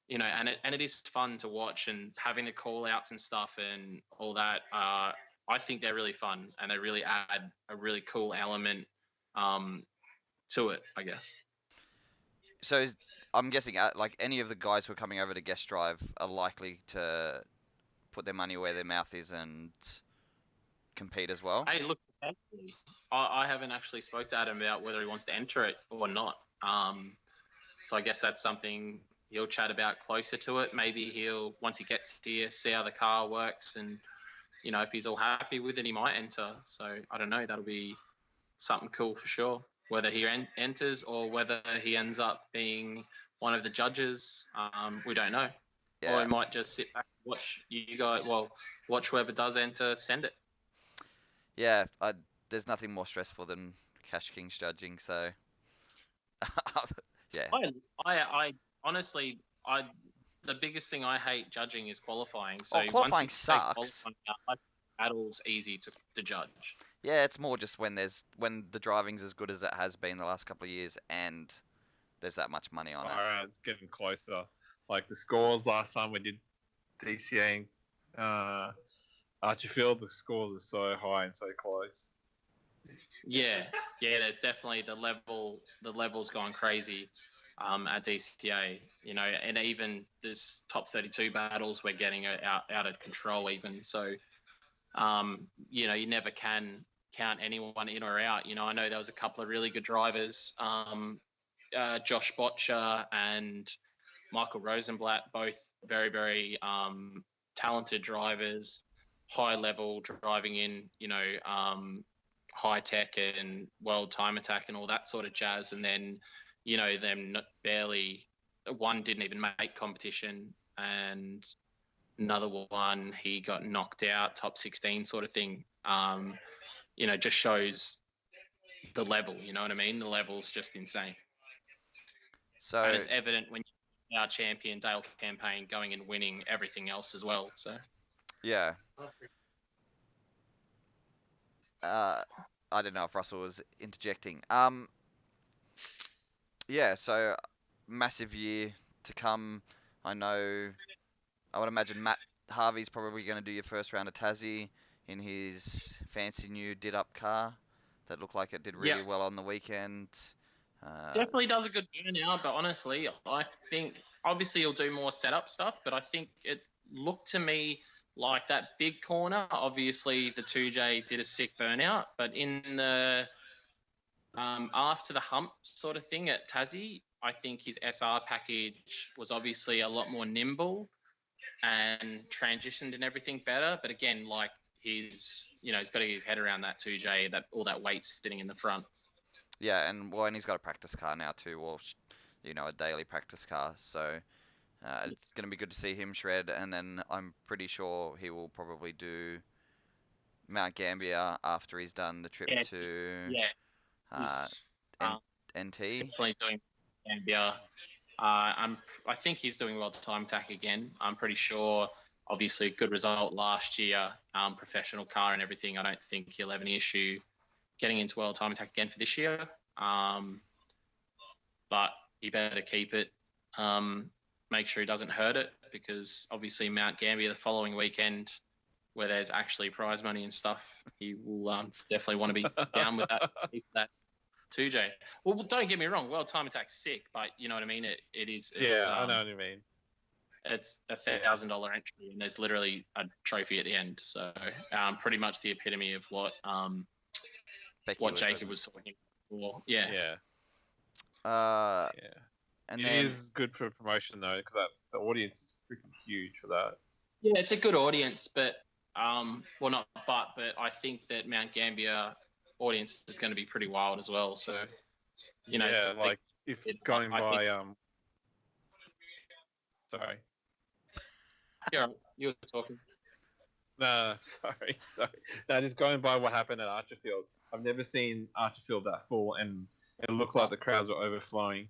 you know, and it is fun to watch, and having the call outs and stuff and all that. I think they're really fun, and they really add a really cool element to it, I guess.
So I'm guessing like any of the guys who are coming over to guest drive are likely to put their money where their mouth is and compete as well.
Hey, look, potentially, I haven't actually spoke to Adam about whether he wants to enter it or not. So I guess that's something he'll chat about closer to it. Maybe he'll, once he gets here, see how the car works, and you know, if he's all happy with it, he might enter. So I don't know. That'll be something cool for sure. Whether he enters or whether he ends up being one of the judges, we don't know. Or
Yeah,
he might just sit back and watch you guys. Well, watch whoever does enter, send it.
yeah. There's nothing more stressful than Cash King's judging. So yeah,
I honestly, the biggest thing I hate judging is qualifying. So
Oh, qualifying
once you take
sucks.
qualifying out, battle's easy to judge.
yeah. It's more just when the driving's as good as it has been the last couple of years, and there's that much money on it.
Alright, it's getting closer. Like the scores last time we did DCA Archerfield, the scores are so high and so close.
Yeah, there's definitely the level's gone crazy at DCTA, you know, and even this top 32 battles we're getting out of control even. So, you know, you never can count anyone in or out. You know, I know there was a couple of really good drivers, Josh Botcher and Michael Rosenblatt, both very, very talented drivers, high level driving in, you know, high tech and world time attack and all that sort of jazz. And then, you know, them barely, one didn't even make competition, and another one, he got knocked out, top 16 sort of thing. You know, just shows the level, you know what I mean? The level's just insane.
So
And it's evident when our champion Dale campaign going and winning everything else as well. So
yeah. I don't know if Russell was interjecting. Yeah, so massive year to come. I know, I would imagine Matt Harvey's probably going to do your first round of Tassie in his fancy new did up car that looked like it did really
Yeah.
well on the weekend.
definitely does a good burnout, but honestly, I think obviously he'll do more setup stuff, but I think it looked to me like that big corner. Obviously, the 2J did a sick burnout, but in the after the hump sort of thing at Tassie, I think his SR package was obviously a lot more nimble and transitioned and everything better. But again, like he's got to get his head around that 2J, that all that weight sitting in the front.
Yeah, and he's got a practice car now too, or a daily practice car. So it's gonna be good to see him shred. And then I'm pretty sure he will probably do Mount Gambier after he's done the trip
Yeah,
to
yeah,
uh,
he's
N- NT.
definitely doing Gambia. I think he's doing World Time Attack again. I'm pretty sure. Obviously, good result last year. Professional car and everything. I don't think he'll have any issue getting into World Time Attack again for this year. But he better keep it. Make sure he doesn't hurt it, because obviously Mount Gambier the following weekend, where there's actually prize money and stuff, he will definitely want to be down with that 2J. Well, don't get me wrong, World Time Attack's sick, but you know what I mean. It's
I know what you mean.
it's $1,000 entry, and there's literally a trophy at the end. So pretty much the epitome of what
Becky was
Jacob
talking.
was talking about. Yeah.
Yeah.
Uh,
Yeah.
and
It
then
is good for promotion though, because the audience is freaking huge for that.
Yeah, it's a good audience, but well, not but I think that Mount Gambier audience is going to be pretty wild as well. So,
Yeah,
it's
like if going
I
by
think-
sorry.
Yeah, you were talking.
No, sorry. No, just going by what happened at Archerfield. I've never seen Archerfield that full, and it looked like the crowds were overflowing.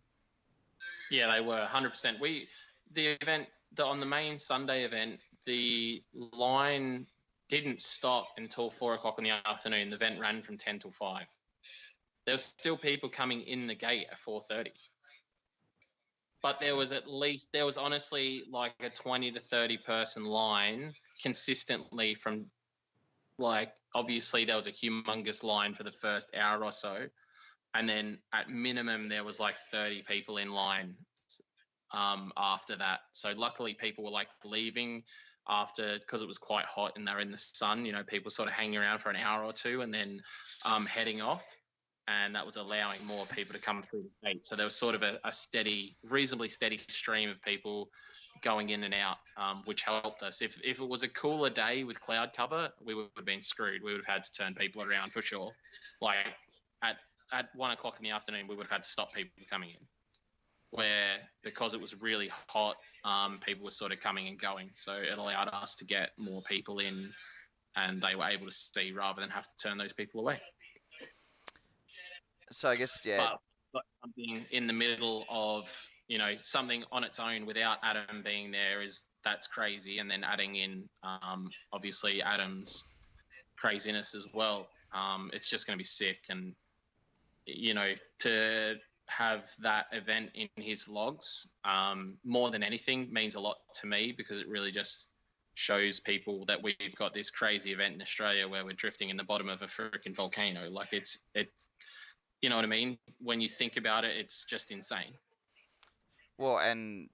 Yeah, they were 100%. The event on the main Sunday event, the line didn't stop until 4 o'clock in the afternoon. The event ran from 10 till 5. There was still people coming in the gate at 4:30. But there was honestly like a 20 to 30 person line consistently from, like, obviously there was a humongous line for the first hour or so. And then at minimum, there was like 30 people in line after that. So luckily people were like leaving after, because it was quite hot and they're in the sun, people sort of hanging around for an hour or two and then heading off. And that was allowing more people to come through the gate. So there was sort of a reasonably steady stream of people going in and out, which helped us. If it was a cooler day with cloud cover, we would have been screwed. We would have had to turn people around for sure. Like at 1 o'clock in the afternoon, we would have had to stop people coming in. Where because it was really hot, people were sort of coming and going. So it allowed us to get more people in, and they were able to see rather than have to turn those people away.
so I guess
But something in the middle of something on its own without Adam being there that's crazy, and then adding in obviously Adam's craziness as well. It's just going to be sick, and to have that event in his vlogs more than anything means a lot to me, because it really just shows people that we've got this crazy event in Australia where we're drifting in the bottom of a freaking volcano. Like it's you know what I mean? When you think about it, it's just insane.
well, and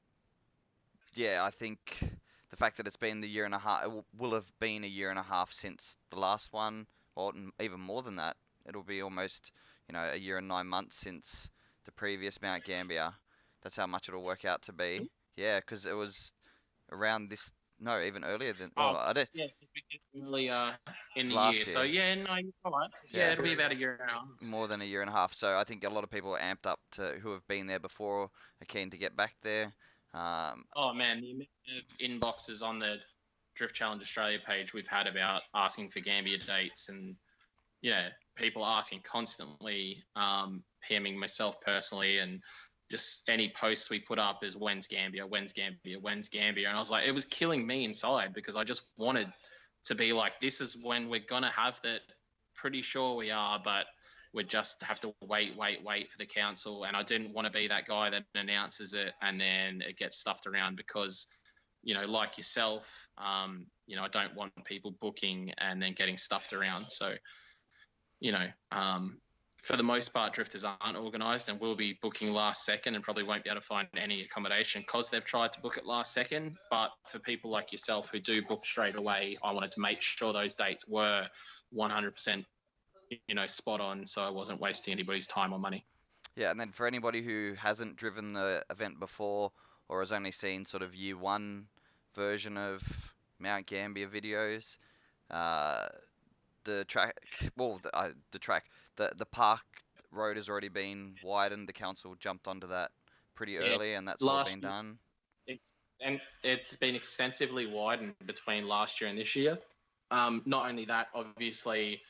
yeah, I think the fact that it's been the year and a half, it will have been a year and a half since the last one, or even more than that. It'll be almost, a year and 9 months since the previous Mount Gambier. That's how much it'll work out to be. Yeah, because it was around this, no, even earlier than,
Oh,
I don't,
yeah, because we did earlier in the
Last
year. So
year.
yeah, no, you're right.
Yeah.
Yeah, it'll be about a year and a half.
more than a year and a half. So I think a lot of people are amped up who have been there before, are keen to get back there.
Oh man, the amount of inboxes on the Drift Challenge Australia page we've had about asking for Gambia dates, and people asking constantly, PMing myself personally, and just any posts we put up is when's Gambia, when's Gambia, when's Gambia, and I was like, it was killing me inside, because I just wanted to be like, this is when we're gonna have that. Pretty sure we are, but we just have to wait for the council. And I didn't want to be that guy that announces it and then it gets stuffed around, because like yourself, I don't want people booking and then getting stuffed around. So for the most part, drifters aren't organised and will be booking last second and probably won't be able to find any accommodation because they've tried to book it last second. But for people like yourself who do book straight away, I wanted to make sure those dates were 100% spot on, so I wasn't wasting anybody's time or money.
Yeah, and then for anybody who hasn't driven the event before, or has only seen sort of year one version of Mount Gambier videos, the track, well, the park road has already been widened. The council jumped onto that pretty
Yeah,
early, and that's all
last
been
year,
done.
it's been extensively widened between last year and this year. Not only that, obviously,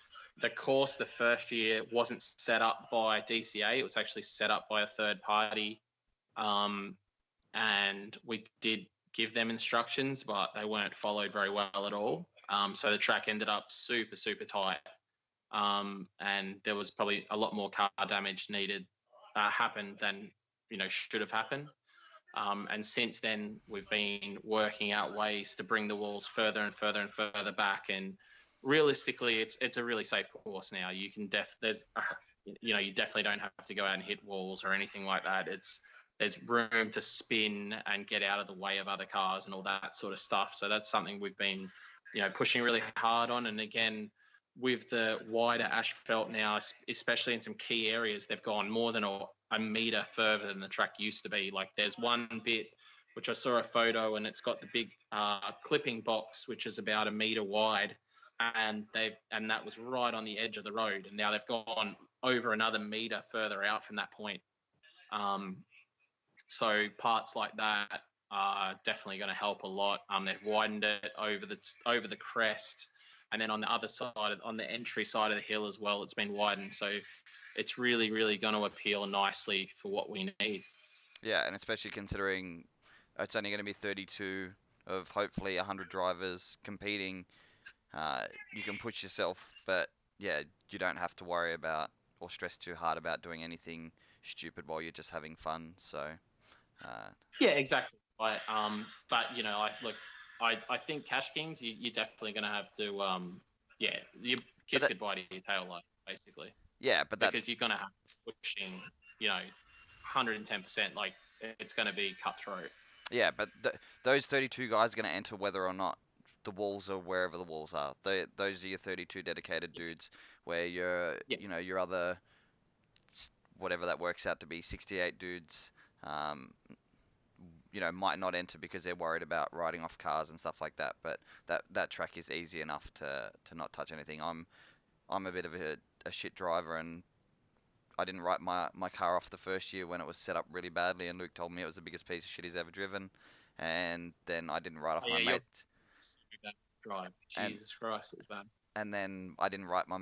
the course the first year wasn't set up by DCA. It was actually set up by a third party. And we did give them instructions, but they weren't followed very well at all. So the track ended up super, super tight. And there was probably a lot more car damage needed happened than should have happened. And since then, we've been working out ways to bring the walls further and further and further back. And realistically, it's a really safe course now. You can you definitely don't have to go out and hit walls or anything like that. There's room to spin and get out of the way of other cars and all that sort of stuff. So that's something we've been, pushing really hard on. And again, with the wider asphalt now, especially in some key areas, they've gone more than a meter further than the track used to be. Like there's one bit which I saw a photo, and it's got the big clipping box, which is about a meter wide, and that was right on the edge of the road. And now they've gone over another meter further out from that point. So parts like that are definitely going to help a lot. They've widened it over the crest, and then on the other side, on the entry side of the hill as well, it's been widened. So it's really, really going to appeal nicely for what we need.
Yeah, and especially considering it's only going to be 32 of hopefully 100 drivers competing. You can push yourself, but yeah, you don't have to worry about or stress too hard about doing anything stupid while you're just having fun. So
yeah, exactly. But I think Cash Kings, you're definitely going to have to you kiss goodbye to your tail light, basically.
Yeah, but
because you're going to have pushing 110%. Like it's going to be cutthroat.
Yeah, but those 32 guys are going to enter whether or not the walls are wherever the walls are. Those are your 32 dedicated dudes. Where your other, whatever that works out to be, 68 dudes, might not enter because they're worried about riding off cars and stuff like that. But that track is easy enough to not touch anything. I'm a bit of a shit driver, and I didn't write my car off the first year when it was set up really badly, and Luke told me it was the biggest piece of shit he's ever driven. And then I didn't write off my mate.
Drive. Jesus Christ, it's bad.
And then I didn't write my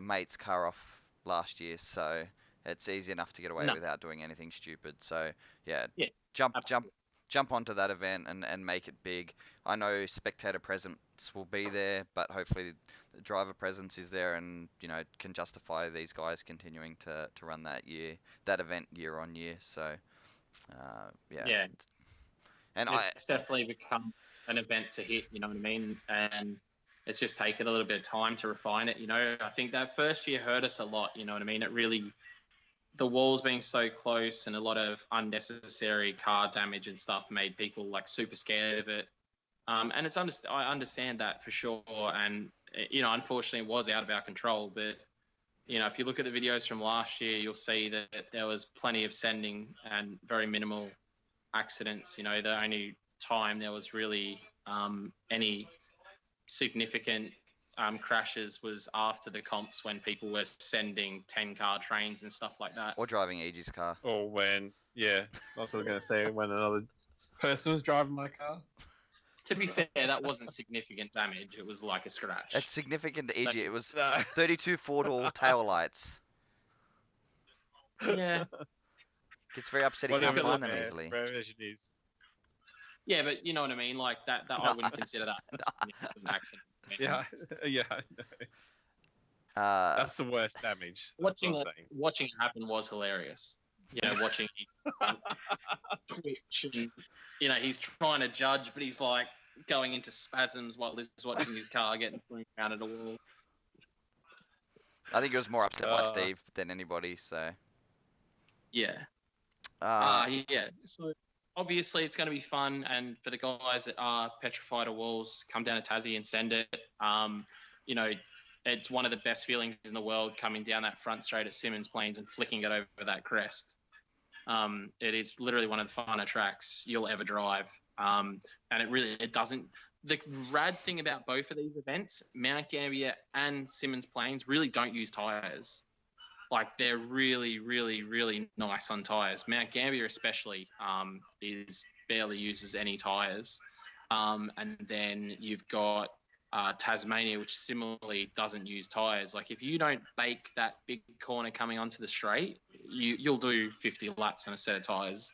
mate's car off last year, so it's easy enough to get away without doing anything stupid. So yeah, jump onto that event and make it big. I know spectator presence will be there, but hopefully the driver presence is there and can justify these guys continuing to run that event year on year. So
yeah, and it's definitely become an event to hit. You know what I mean? And it's just taken a little bit of time to refine it. I think that first year hurt us a lot. You know what I mean? It really, the walls being so close and a lot of unnecessary car damage and stuff made people like super scared of it. And I understand that for sure. And unfortunately, it was out of our control. But if you look at the videos from last year, you'll see that there was plenty of sending and very minimal accidents. The only time there was really any significant crashes was after the comps when people were sending 10-car trains and stuff like that.
Or driving AG's car.
Or when, I was going to say when another person was driving my car.
To be fair, that wasn't significant damage. It was like a scratch.
It's significant to AG. It was 32 four-door tail lights.
Yeah.
It's very upsetting. You can't find them easily.
Yeah, but you know what I mean? Like that I wouldn't consider that an accident.
Yeah, I know. That's the worst damage.
Watching it happen was hilarious. Watching twitch and he's trying to judge, but he's like going into spasms while he's watching his car getting thrown around at a wall.
I think it was more upset by Steve than anybody. So
yeah. So obviously it's going to be fun, and for the guys that are petrified of walls, come down to Tassie and send it. It's one of the best feelings in the world coming down that front straight at Simmons Plains and flicking it over that crest. It is literally one of the funner tracks you'll ever drive. And it doesn't. The rad thing about both of these events, Mount Gambier and Simmons Plains, really don't use tyres. like they're really, really, really nice on tires. Mount Gambier especially is barely uses any tires, and then you've got Tasmania, which similarly doesn't use tires. Like if you don't bake that big corner coming onto the straight, you'll do 50 laps on a set of tires,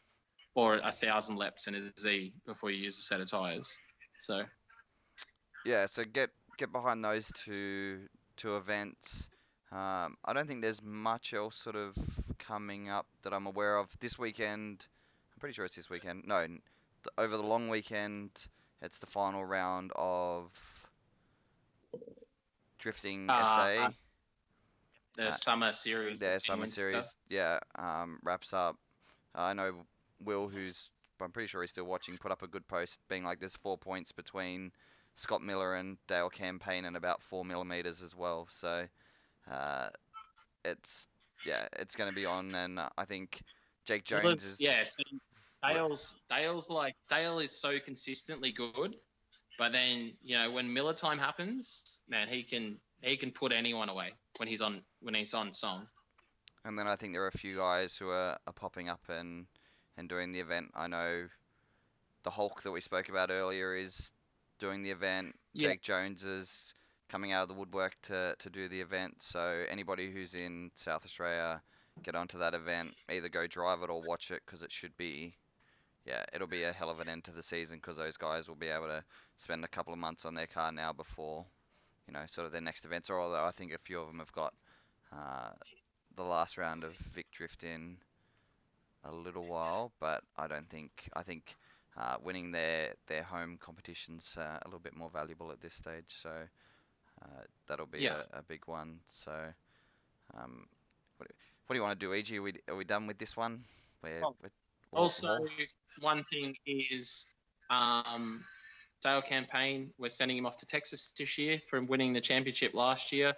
or 1,000 laps in a Z before you use a set of tires. So
Yeah, so get behind those two events. I don't think there's much else sort of coming up that I'm aware of this weekend. I'm pretty sure it's this weekend. No, over the long weekend, it's the final round of Drifting SA.
the
Uh,
summer series,
their
that's in
summer
Winchester.
series, yeah, wraps up. I know Will, I'm pretty sure he's still watching, put up a good post being like there's 4 points between Scott Miller and Dale Campaign and about 4 millimeters as well. So uh, it's it's going to be on, and I think Jake
It
Jones
looks,
is.
yeah. See, Dale's like Dale is so consistently good, but then when Miller time happens, man, he can put anyone away when he's on song.
And then I think there are a few guys who are popping up and doing the event. I know the Hulk that we spoke about earlier is doing the event.
Yeah.
Jake Jones is coming out of the woodwork to do the event. So anybody who's in South Australia, get onto that event. Either go drive it or watch it because it should be, it'll be a hell of an end to the season because those guys will be able to spend a couple of months on their car now before, sort of their next events. Or although I think a few of them have got uh, the last round of Vic Drift in a little while, but I think winning their home competition's a little bit more valuable at this stage. So that'll be
Yeah.
a big one. So um, what do you want to do, EG? Are we done with this one?
Oh, Also, one thing is Dale Campaign. We're sending him off to Texas this year from winning the championship last year.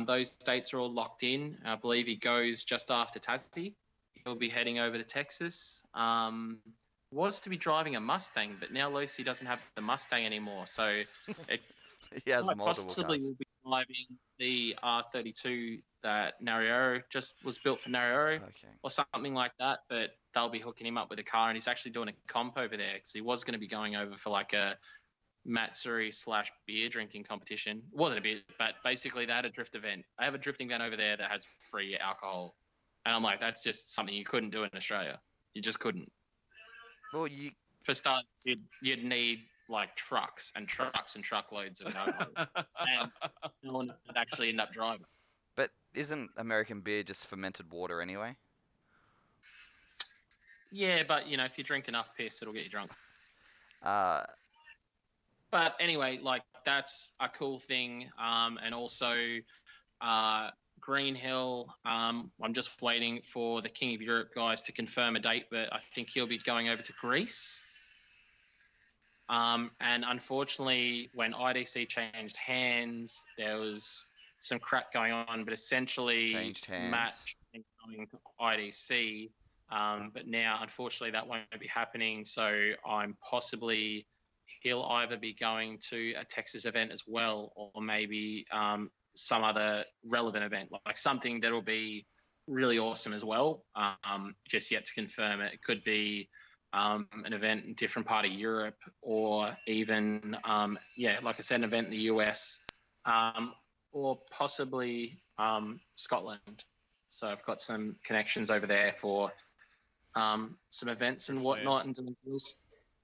Those dates are all locked in. I believe he goes just after Tassie. He'll be heading over to Texas. Was to be driving a Mustang, but now Lucy doesn't have the Mustang anymore. So it
he has
quite
multiple
possibly
cars.
will be driving the R32 that Narioro just was built for Narioro
Okay.
or something like that. But they'll be hooking him up with a car, and he's actually doing a comp over there because he was going to be going over for like a Matsuri / beer drinking competition. It wasn't a beer, but basically they had a drift event. I have a drifting event over there that has free alcohol. And I'm like, that's just something you couldn't do in Australia. You just couldn't.
Well,
For starters, you'd need like trucks and trucks and truckloads of alcohol. And no one would actually end up driving.
but isn't American beer just fermented water anyway?
Yeah, but if you drink enough piss, it'll get you drunk.
Uh,
But anyway, like that's a cool thing. And also Green Hill. I'm just waiting for the King of Europe guys to confirm a date, but I think he'll be going over to Greece. And unfortunately, when IDC changed hands, there was some crap going on, but essentially
Changed hands.
Matt going to IDC. But now, unfortunately, that won't be happening. So he'll either be going to a Texas event as well, or maybe some other relevant event, like something that'll be really awesome as well. Just yet to confirm it. It could be an event in a different part of Europe, or even, like I said, an event in the US, or possibly Scotland. So I've got some connections over there for some events and whatnot, and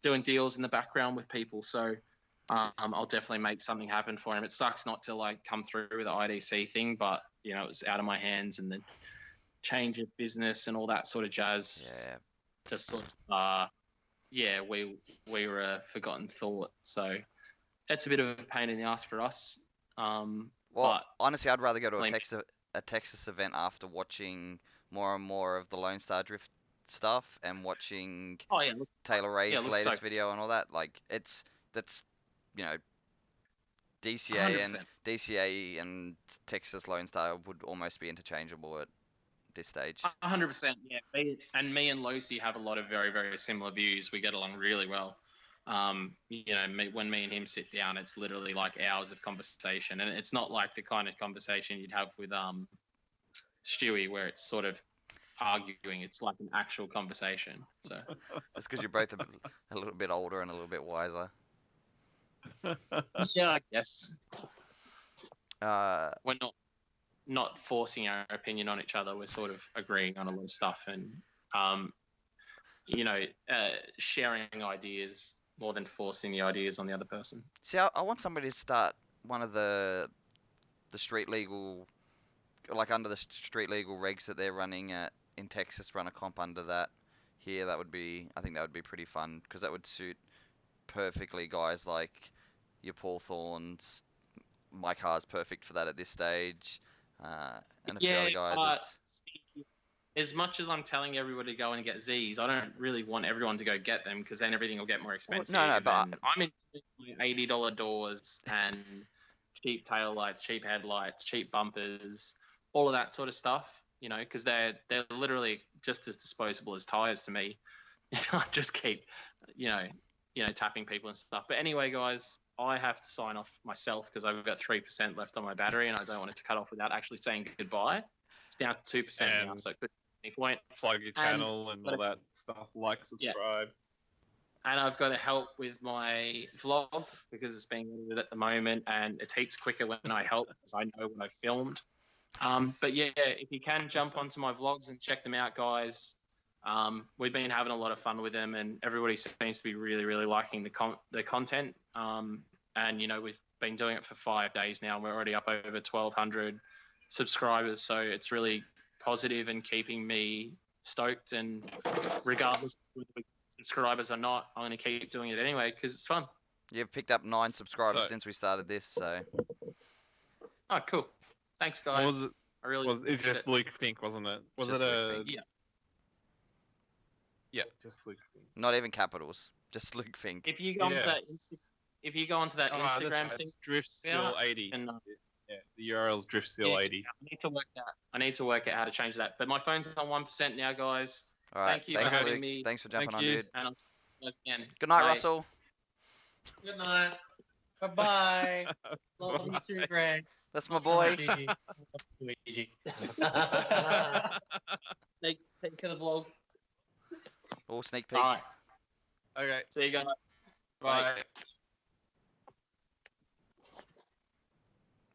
doing deals in the background with people. So I'll definitely make something happen for him. It sucks not to like come through with the IDC thing, but it was out of my hands, and the change of business and all that sort of jazz.
Yeah.
Just sort of, we were a forgotten thought. So it's a bit of a pain in the ass for us.
Well,
But
honestly, I'd rather go to
Blame-
a Texas event after watching more and more of the Lone Star Drift stuff and watching
oh yeah,
Taylor Ray's
it looks
latest
so-
video and all that. Like that's DCA
100%.
DCA and Texas Lone Star would almost be interchangeable at this stage.
100%. Yeah, me and Lucy have a lot of very, very similar views. We get along really well. When me and him sit down, it's literally like hours of conversation, and it's not like the kind of conversation you'd have with Stewie, where it's sort of arguing. It's like an actual conversation. So
That's because you're both a little bit older and a little bit wiser.
yeah, I guess
Uh,
we're not forcing our opinion on each other. We're sort of agreeing on a lot of stuff and sharing ideas more than forcing the ideas on the other person.
See, I want somebody to start one of the street legal, like under the street legal regs that they're running in Texas, run a comp under that here. I think that would be pretty fun because that would suit perfectly guys like your Paul Thorns. My car's perfect for that at this stage, and a few other guys.
As much as I'm telling everybody to go and get Z's, I don't really want everyone to go get them because then everything will get more expensive.
No, but
I'm in $80 doors and cheap tail lights, cheap headlights, cheap bumpers, all of that sort of stuff. Because they're literally just as disposable as tires to me. I just keep, tapping people and stuff. But anyway, guys, I have to sign off myself because I've got 3% left on my battery and I don't want it to cut off without actually saying goodbye. It's down to 2% now, so good point.
Plug your channel and all that stuff. Like, subscribe.
And I've got to help with my vlog because it's being edited at the moment and it's heaps quicker when I help because I know what I filmed. But yeah, if you can jump onto my vlogs and check them out, guys. We've been having a lot of fun with them and everybody seems to be really, really liking the content. And, we've been doing it for 5 days now and we're already up over 1,200 subscribers. So it's really positive and keeping me stoked. And regardless of whether we get subscribers or not, I'm going to keep doing it anyway because it's fun.
You've picked up 9 subscribers since we started this, so.
Oh, cool. Thanks, guys.
What was it? It's just Luke Fink, wasn't it? Was
Just
it
Luke
a?
Fink.
Yeah.
Yeah, just Luke Fink.
Not even capitals, just Luke Fink.
If you go onto that, if you go onto that Instagram
that's
thing,
Driftsteel80.
and,
Yeah, the URL's Driftsteel80.
I need to work out how to change that. But my phone's on 1% now, guys.
All right,
Thank you
thanks,
for having
Luke.
me.
Thanks for jumping
Thank
on,
you.
dude.
And I'll see you guys again.
Good night,
Bye.
Russell.
Good night. Bye-bye. Love you too, Greg.
That's my boy.
Gigi. Love you, Gigi.
Take to the vlog.
All sneak peek.
All right.
Okay.
See you guys.
Bye.
Bye.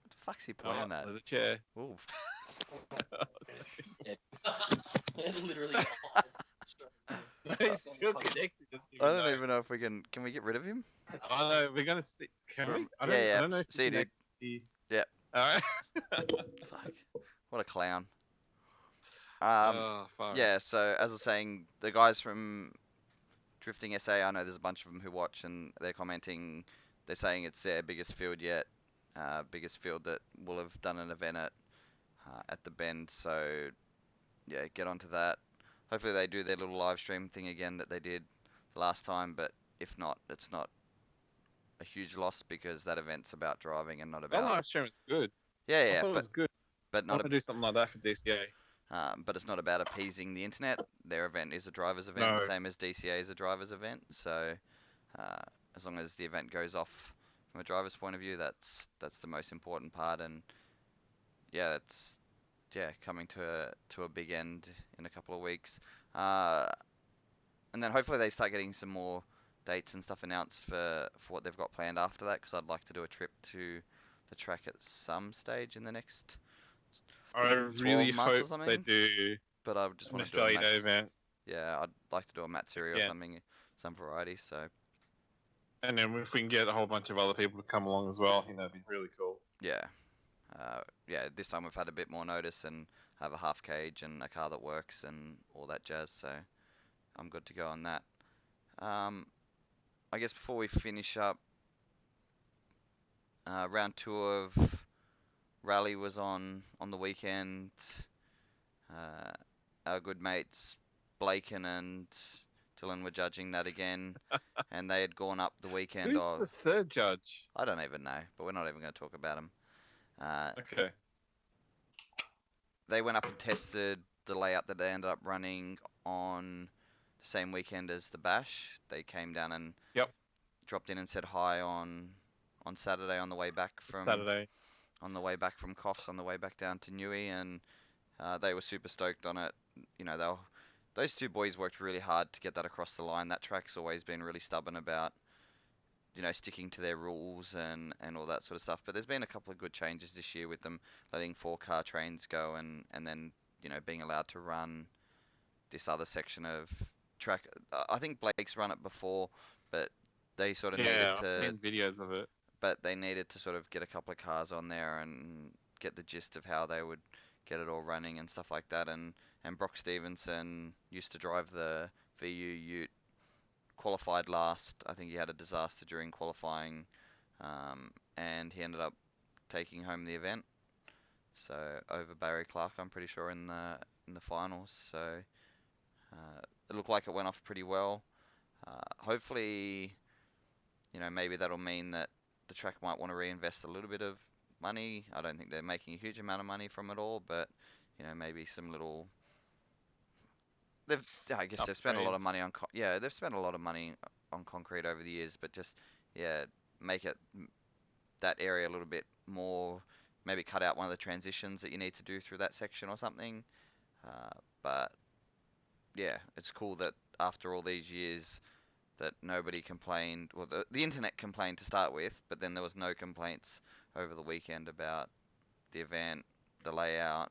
What the fuck's he pointing at?
The chair.
Ooh.
Literally.
He's still connected.
I don't even know if we can we get rid of him?
I know, we're gonna see. Can we? I
Yeah.
don't know if
See you, dude. Yeah.
Alright.
Fuck. What a clown.
Far.
Yeah, so as I was saying, the guys from Drifting SA, I know there's a bunch of them who watch and they're commenting, they're saying it's their biggest field yet, biggest field that will have done an event at the Bend, so yeah, get onto that. Hopefully they do their little live stream thing again that they did last time, but if not, it's not a huge loss because that event's about driving and not
That
about...
live stream was good.
Yeah,
I thought it was good.
but
I
not
want to do something like that for DCA.
but it's not about appeasing the internet. Their event is a driver's event,
No.
the same as DCA is a driver's event. So as long as the event goes off from a driver's point of view, that's the most important part. And yeah, that's coming to a big end in a couple of weeks. And then hopefully they start getting some more dates and stuff announced for what they've got planned after that. Because I'd like to do a trip to the track at some stage in the next.
I really
12 months or
hope
something?
they do
But I just
an
want to do a
Australia
match.
Day event.
Yeah, I'd like to do a Matsuri or
Yeah.
something, some variety. So
And then if we can get a whole bunch of other people to come along as well, that'd be really cool.
yeah, this time we've had a bit more notice and have a half cage and a car that works and all that jazz. So I'm good to go on that. I guess before we finish up, round 2 of Rally was on the weekend. Our good mates Blaken and Dylan were judging that again, and they had gone up the weekend
Who's
of.
the third judge?
I don't even know, but we're not even going to talk about them.
Okay.
They went up and tested the layout that they ended up running on the same weekend as the Bash. They came down and dropped in and said hi on Saturday on the way back from
Saturday.
on the way back from Coffs on the way back down to Newey, and They were super stoked on it. You know, those two boys worked really hard to get that across the line. That track's always been really stubborn about, sticking to their rules and all that sort of stuff. But there's been a couple of good changes this year with them letting 4-car trains go and then, being allowed to run this other section of track. I think Blake's run it before, but they sort of needed
Yeah, I've
to,
seen videos of it.
but they needed to sort of get a couple of cars on there and get the gist of how they would get it all running and stuff like that. And Brock Stevenson used to drive the VU Ute, qualified last. I think he had a disaster during qualifying, and he ended up taking home the event. So over Barry Clark, I'm pretty sure in the finals. So it looked like it went off pretty well. Hopefully, maybe that'll mean that the track might want to reinvest a little bit of money. I don't think they're making a huge amount of money from it all, but maybe some little. They've, I guess they've spent a lot of
Upgrades.
money on. Yeah, they've spent a lot of money on concrete over the years, but just yeah, make it that area a little bit more. Maybe cut out one of the transitions that you need to do through that section or something. But yeah, it's cool that after all these years, that nobody complained. Well, the internet complained to start with, but then there was no complaints over the weekend about the event, the layout,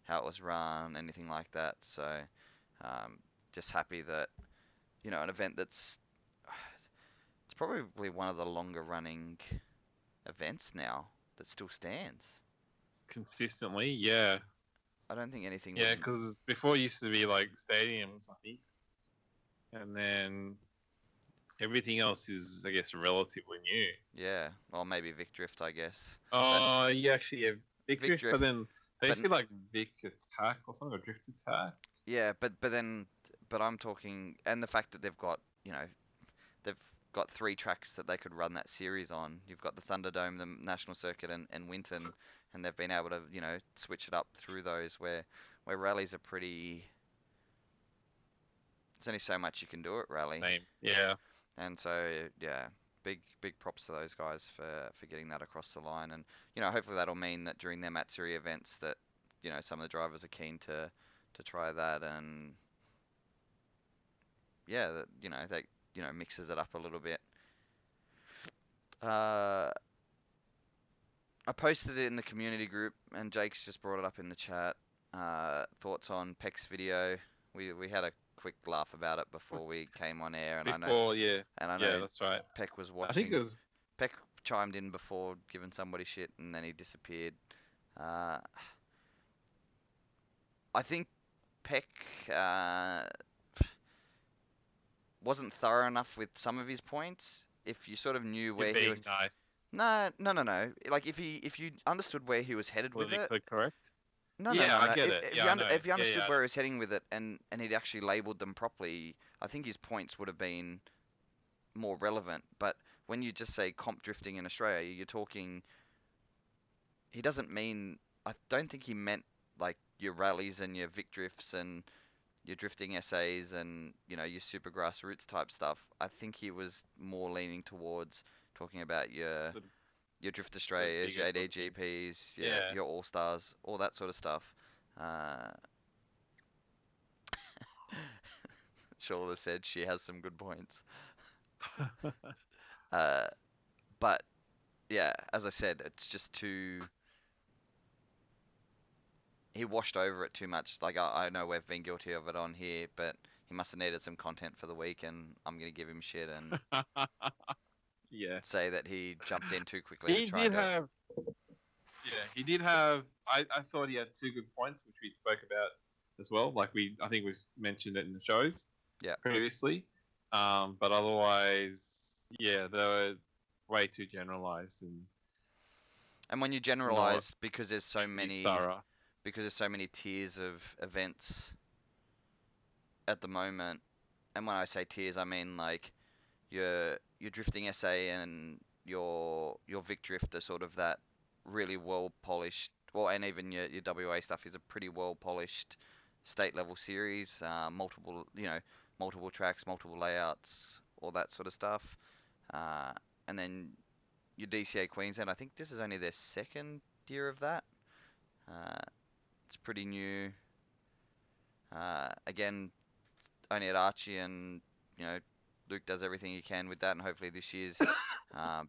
how it was run, anything like that. So, um, just happy that an event that's it's probably one of the longer running events now that still stands.
Consistently, yeah.
I don't think anything
Yeah,
would.
because before it used to be like stadiums, I think. And then everything else is, I guess, relatively new.
Yeah, well, maybe Vic Drift, I guess.
Oh, yeah, actually, yeah. Vic
Vic
Drift,
Drift,
but then they used
but
to be like Vic Attack or something, or Drift Attack.
yeah, but I'm talking, and the fact that they've got 3 tracks that they could run that series on. You've got the Thunderdome, the National Circuit, and Winton, and they've been able to switch it up through those where rallies are pretty. There's only so much you can do at rally,
Same. Yeah.
and so yeah, big props to those guys for getting that across the line, and hopefully that'll mean that during their Matsuri events that some of the drivers are keen to try that, and yeah, that that mixes it up a little bit. Uh, I posted it in the community group, and Jake's just brought it up in the chat. Thoughts on Peck's video? We had a quick laugh about it before we came on air, and
Before, yeah.
I
Yeah,
know
that's right.
Peck was
I think
watching.
it was.
Peck chimed in before giving somebody shit, and then he disappeared. Uh, I think Peck wasn't thorough enough with some of his points. If you sort of knew
You're
where he was.
being nice.
No. Like if you understood where he was headed with it.
Politically correct.
No,
Yeah, I get
If,
it.
if
Yeah,
you
I know.
if you
Yeah,
understood
yeah.
where he was heading with it and he'd actually labelled them properly, I think his points would have been more relevant. But when you just say comp drifting in Australia, you're talking. He doesn't mean. I don't think he meant like your rallies and your Vic drifts and your drifting essays and your super grassroots type stuff. I think he was more leaning towards talking about
The,
your Drift
the
Australias, your
bigger sort of thing.
ADGPs,
Yeah.
your All Stars, all that sort of stuff. Uh, Shola said she has some good points. Uh, but yeah, as I said, it's just too. He washed over it too much. Like I know we've been guilty of it on here, but he must have needed some content for the week, and I'm gonna give him shit and
Yeah.
say that he jumped in too quickly to
He
try
did
and do it.
have. Yeah, he did have. I thought he had 2 good points, which we spoke about as well. Like I think we've mentioned it in the shows.
Yeah.
Previously, but otherwise, yeah, they were way too generalized
And when you
not
generalize, because there's so
really
many
thorough.
tiers of events at the moment, and when I say tiers, I mean like your drifting SA and your Vic Drift are sort of that really well polished, well, and even your WA stuff is a pretty well polished state level series, multiple tracks, multiple layouts, all that sort of stuff. Uh, and then your DCA Queensland, I think this is only their second year of that. Uh, It's pretty new. Again, only at Archie, and Luke does everything he can with that, and hopefully this year's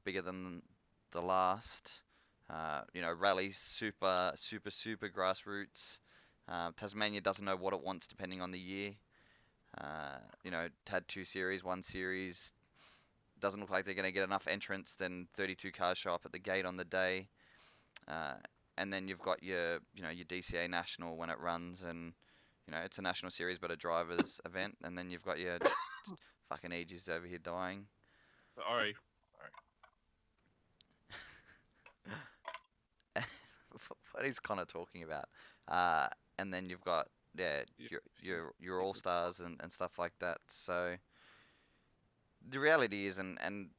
bigger than the last. Rally's super grassroots. Tasmania doesn't know what it wants depending on the year. Had 2 series, 1 series. Doesn't look like they're going to get enough entrants. Then 32 cars show up at the gate on the day. Uh, and then you've got your DCA National when it runs, and it's a national series but a drivers event. And then you've got your fucking Aegis over here dying.
Sorry.
What is Connor talking about? And then you've got your all stars and stuff like that. So the reality is, and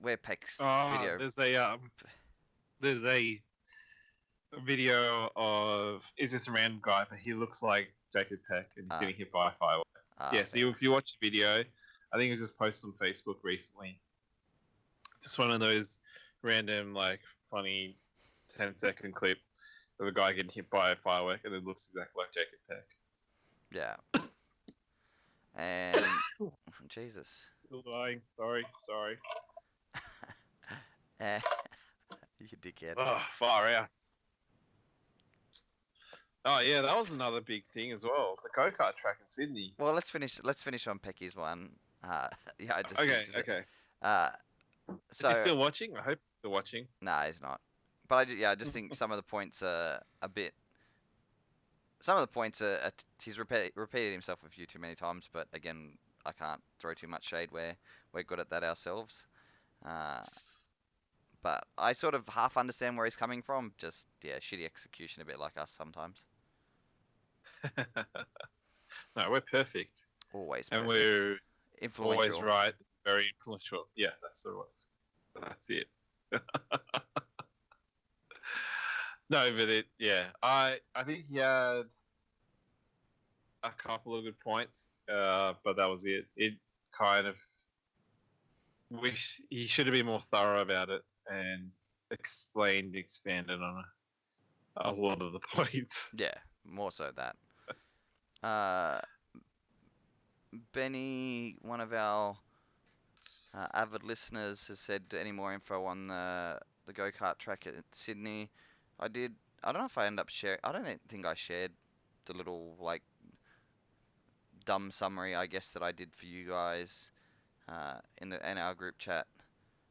where Peck's video.
There's a video of is this a random guy, but he looks like Jacob Peck and he's getting hit by a firework. So if you watch the video, I think it was just posted on Facebook recently. Just one of those random funny 10-second clip of a guy getting hit by a firework and it looks exactly like Jacob Peck.
Yeah. And Jesus.
Still dying. Sorry.
You dickhead.
Oh, far out. Oh yeah, that was another big thing as well. The go-kart track in Sydney.
Well, let's finish on Pecky's one. Yeah, I just
Okay.
So
is he still watching? I hope he's still watching.
Nah, he's not. But I just think some of the points are a bit. Some of the points are he's repeated himself a few too many times. But again, I can't throw too much shade where we're good at that ourselves. But I sort of half understand where he's coming from. Just shitty execution, a bit like us sometimes.
No, we're perfect.
Always
and
perfect.
We're
influential.
Always right. Very influential. Yeah, that's the word. That's it. No, but I think he had a couple of good points, but that was it. It kind of wish he should have been more thorough about it and expanded on a lot of the points.
Yeah, more so that. Benny, one of our avid listeners, has said any more info on the go-kart track at Sydney. I don't know if I end up sharing. I don't think I shared the little dumb summary, I guess, that I did for you guys in our group chat.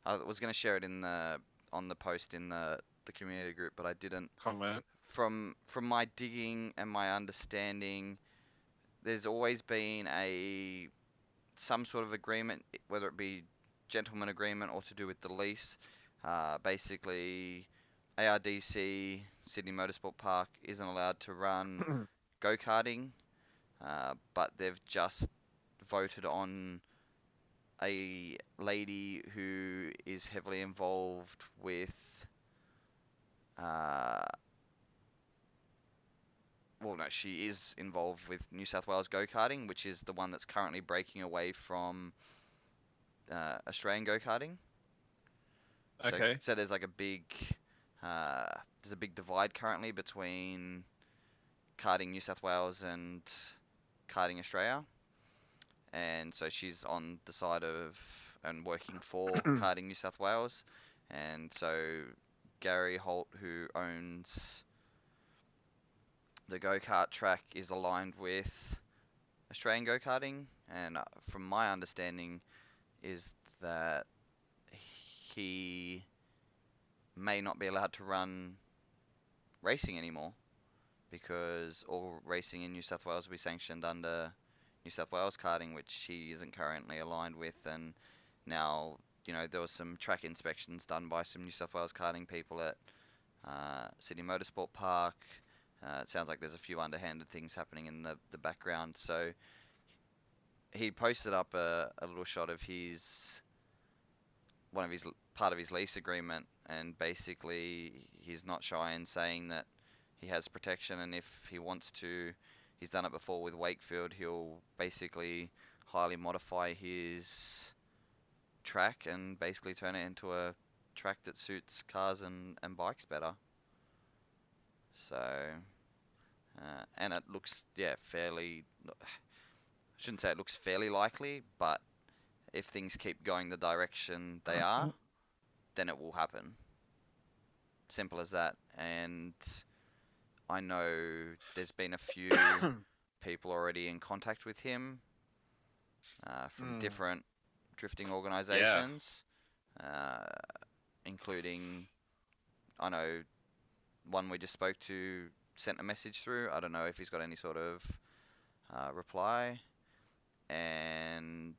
I was going to share it on the post in the community group, but I didn't.
Comment.
From my digging and my understanding, there's always been some sort of agreement, whether it be gentleman agreement or to do with the lease. Basically, ARDC, Sydney Motorsport Park, isn't allowed to run go-karting, but they've just voted on a lady who is heavily involved with she is involved with New South Wales go-karting, which is the one that's currently breaking away from Australian go-karting.
Okay.
So there's a big divide currently between karting New South Wales and karting Australia, and so she's on the side of and working for karting New South Wales, and so Gary Holt, who owns the go-kart track, is aligned with Australian go-karting, and from my understanding is that he may not be allowed to run racing anymore because all racing in New South Wales will be sanctioned under New South Wales karting, which he isn't currently aligned with. And now, there was some track inspections done by some New South Wales karting people at Sydney Motorsport Park. It sounds like there's a few underhanded things happening in the background. So he posted up a little shot of part of his lease agreement, and basically he's not shy in saying that he has protection, and if he wants to, he's done it before with Wakefield, he'll basically highly modify his track and basically turn it into a track that suits cars and bikes better. So And it looks fairly. Shouldn't say it looks fairly likely, but if things keep going the direction they are, then it will happen. Simple as that. And I know there's been a few people already in contact with him from different drifting
Yeah.
organizations, uh, including, I know one we just spoke to sent a message through. I don't know if he's got any sort of reply. And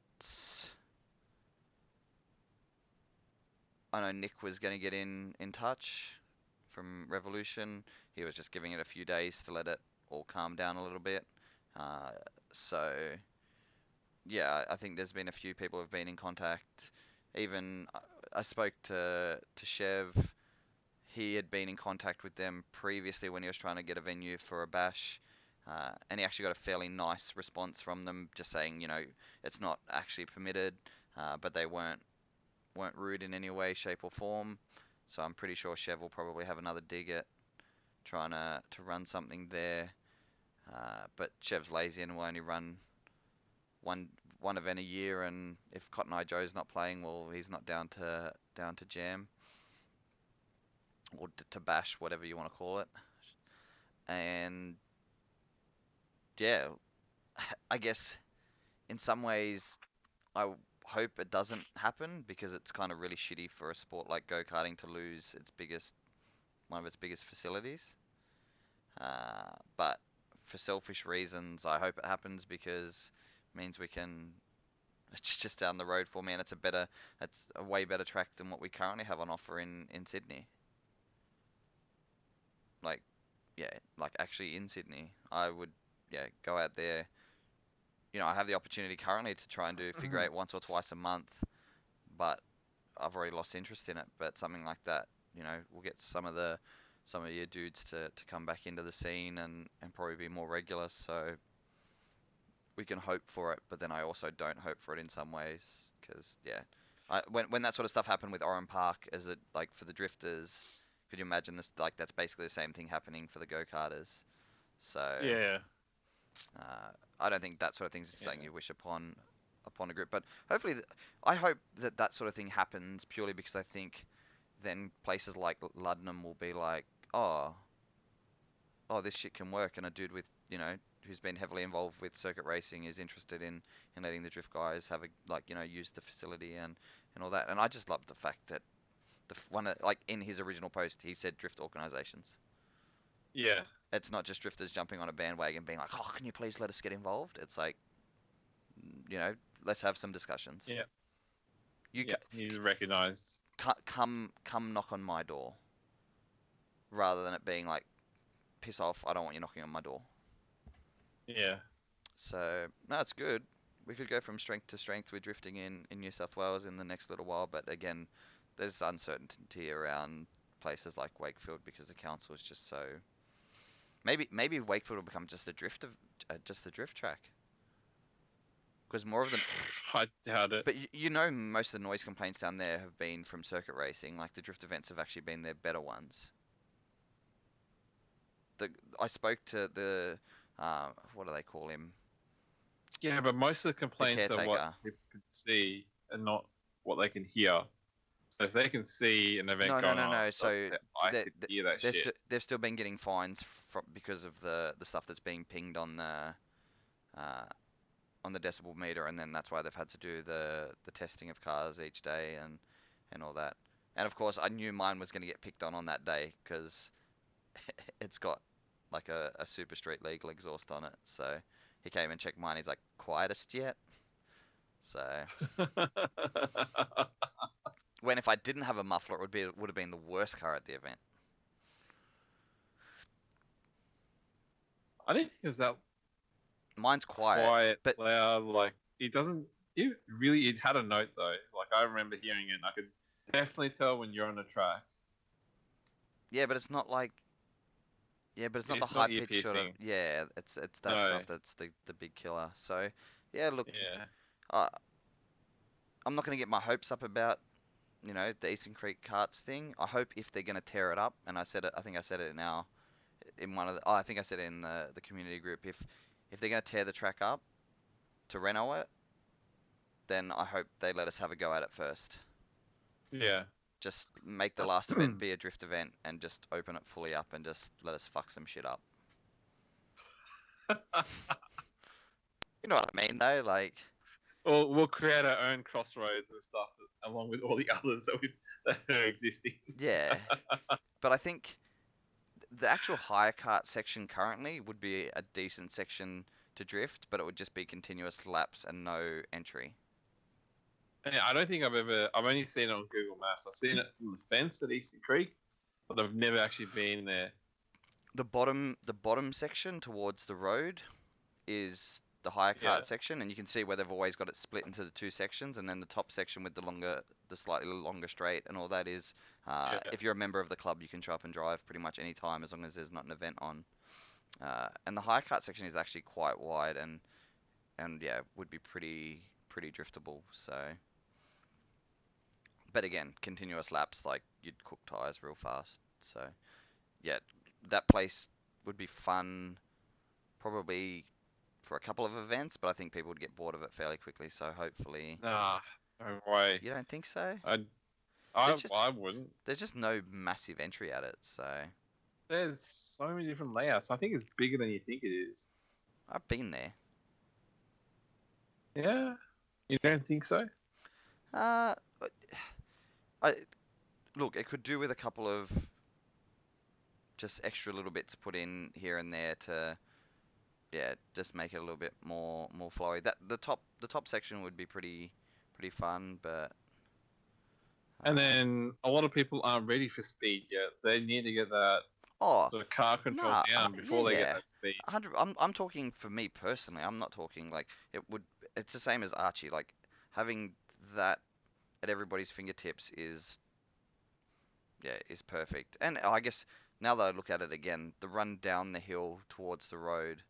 I know Nick was going to get in touch from Revolution. He was just giving it a few days to let it all calm down a little bit. Uh, so yeah, I think there's been a few people who've been in contact. Even I spoke to Chev. He had been in contact with them previously when he was trying to get a venue for a bash, and he actually got a fairly nice response from them, just saying, it's not actually permitted, but they weren't rude in any way, shape, or form. So I'm pretty sure Chev will probably have another dig at trying to run something there. But Chev's lazy and will only run one one event a year, and if Cotton Eye Joe's not playing, well, he's not down to jam or to bash, whatever you want to call it. And yeah, I guess in some ways I hope it doesn't happen because it's kind of really shitty for a sport like go-karting to lose one of its biggest facilities. But for selfish reasons, I hope it happens because it means we can. It's just down the road for me, and it's a way better track than what we currently have on offer in Sydney. Like, yeah, like actually in Sydney, I would, go out there. I have the opportunity currently to try and do figure eight once or twice a month, but I've already lost interest in it. But something like that, we'll get some of your dudes to come back into the scene and probably be more regular. So we can hope for it, but then I also don't hope for it in some ways because when that sort of stuff happened with Oran Park, is it like for the drifters? Could you imagine this? Like that's basically the same thing happening for the go karters. So
Yeah.
I don't think that sort of thing is
Yeah.
something you wish upon a group. But hopefully, I hope that sort of thing happens purely because I think then places like Luddenham will be like, oh, this shit can work, and a dude with who's been heavily involved with circuit racing is interested in letting the drift guys have use the facility and all that. And I just love the fact that like in his original post he said drift organizations.
Yeah.
It's not just drifters jumping on a bandwagon being like, oh, can you please let us get involved? It's like, let's have some discussions.
Yeah.
You
Yeah. He's recognized.
come knock on my door, rather than it being like, piss off, I don't want you knocking on my door.
Yeah.
So no, it's good. We could go from strength to strength with drifting in New South Wales in the next little while, but again, there's uncertainty around places like Wakefield because the council is just so. Maybe Wakefield will become just a drift track. Because more of the.
I doubt it.
But most of the noise complaints down there have been from circuit racing. Like the drift events have actually been their better ones. I spoke to the what do they call him?
Yeah, but most of the complaints are what
caretaker.
people can see and not what they can hear. So if they can see an event going on,
No. So
I could hear that shit.
they've still been getting fines because of the stuff that's being pinged on the decibel meter, and then that's why they've had to do the testing of cars each day and all that. And of course, I knew mine was going to get picked on that day because it's got like a super street legal exhaust on it. So he came and checked mine. He's like, quietest yet? So when if I didn't have a muffler, it would have been the worst car at the event.
I didn't think it was that
Mine's quiet, but
loud. Like it doesn't. It had a note though. Like I remember hearing it. And I could definitely tell when you're on a track.
yeah, but it's not like. Yeah, but it's not the
It's
high
not ear
pitch sort of.
piercing.
Yeah, it's that
No.
stuff that's the big killer. So yeah, look,
Yeah.
I'm not going to get my hopes up about the Eastern Creek Carts thing. I hope if they're going to tear it up, and I think I said it in our in one of the, I think I said it in the community group, if they're gonna tear the track up to reno it, then I hope they let us have a go at it first.
Yeah.
Just make the last event be a drift event and just open it fully up and just let us fuck some shit up. You know what I mean, though? Like,
We'll create our own crossroads and stuff along with all the others that are existing.
yeah. But I think the actual hire cart section currently would be a decent section to drift, but it would just be continuous laps and no entry.
And I don't think I've only seen it on Google Maps. I've seen it from the fence at Eastern Creek, but I've never actually been there.
The bottom section towards the road is the hire cart
Yeah.
section, and you can see where they've always got it split into the two sections, and then the top section with the slightly longer straight and all that is,
Yeah.
if you're a member of the club, you can show up and drive pretty much any time as long as there's not an event on. And the hire cart section is actually quite wide and yeah, would be pretty driftable. So, but again, continuous laps, like you'd cook tires real fast. So yeah, that place would be fun, probably for a couple of events, but I think people would get bored of it fairly quickly. So hopefully,
Nah, no way.
you don't think so?
I
just-
I wouldn't.
There's just no massive entry at it. So
There's so many different layouts. I think it's bigger than you think it is.
I've been there.
Yeah. You don't think so?
Uh, I look, it could do with a couple of just extra little bits put in here and there to, yeah, just make it a little bit more flowy. That the top section would be pretty fun, but
And then a lot of people aren't ready for speed yet. They need to get that
oh,
sort of car control
nah,
down before they
yeah.
get that speed.
100. I'm talking for me personally. I'm not talking like it would. It's the same as Archie. Like having that at everybody's fingertips is, yeah, is perfect. And I guess now that I look at it again, the run down the hill towards the road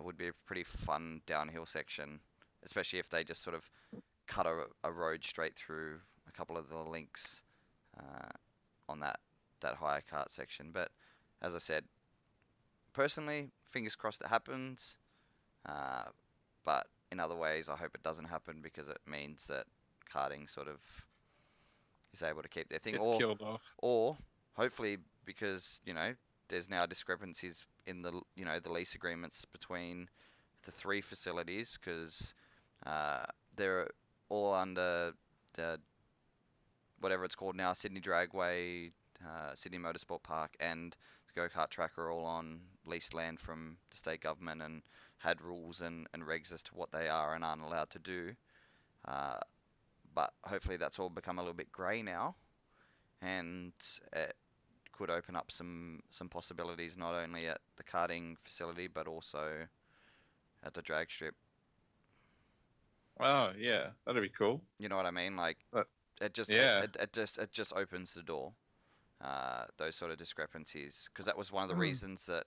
would be a pretty fun downhill section, especially if they just sort of cut a road straight through a couple of the links uh, on that higher cart section. But as I said, personally, fingers crossed it happens. Uh, but in other ways, I hope it doesn't happen because it means that karting sort of is able to keep their thing,
Gets killed off.
or hopefully because there's now discrepancies in the lease agreements between the three facilities because they're all under the whatever it's called now, Sydney Dragway, Sydney Motorsport Park, and the go-kart track are all on leased land from the state government and had rules and regs as to what they are and aren't allowed to do. But hopefully that's all become a little bit grey now, and it could open up some possibilities not only at the karting facility but also at the drag strip.
Oh yeah, that'd be cool.
You know what I mean? Like
But
it just
yeah.
it just opens the door. Those sort of discrepancies, because that was one of the reasons that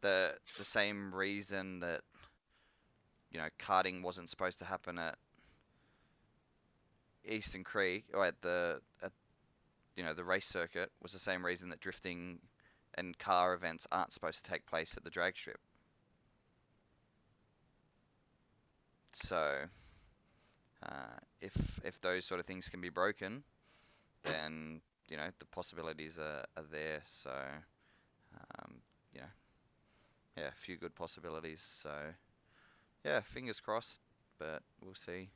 the same reason that karting wasn't supposed to happen at Eastern Creek or at the race circuit was the same reason that drifting and car events aren't supposed to take place at the drag strip. So if those sort of things can be broken, then the possibilities are there. So um, you know yeah, a few good possibilities. So yeah, fingers crossed, but we'll see.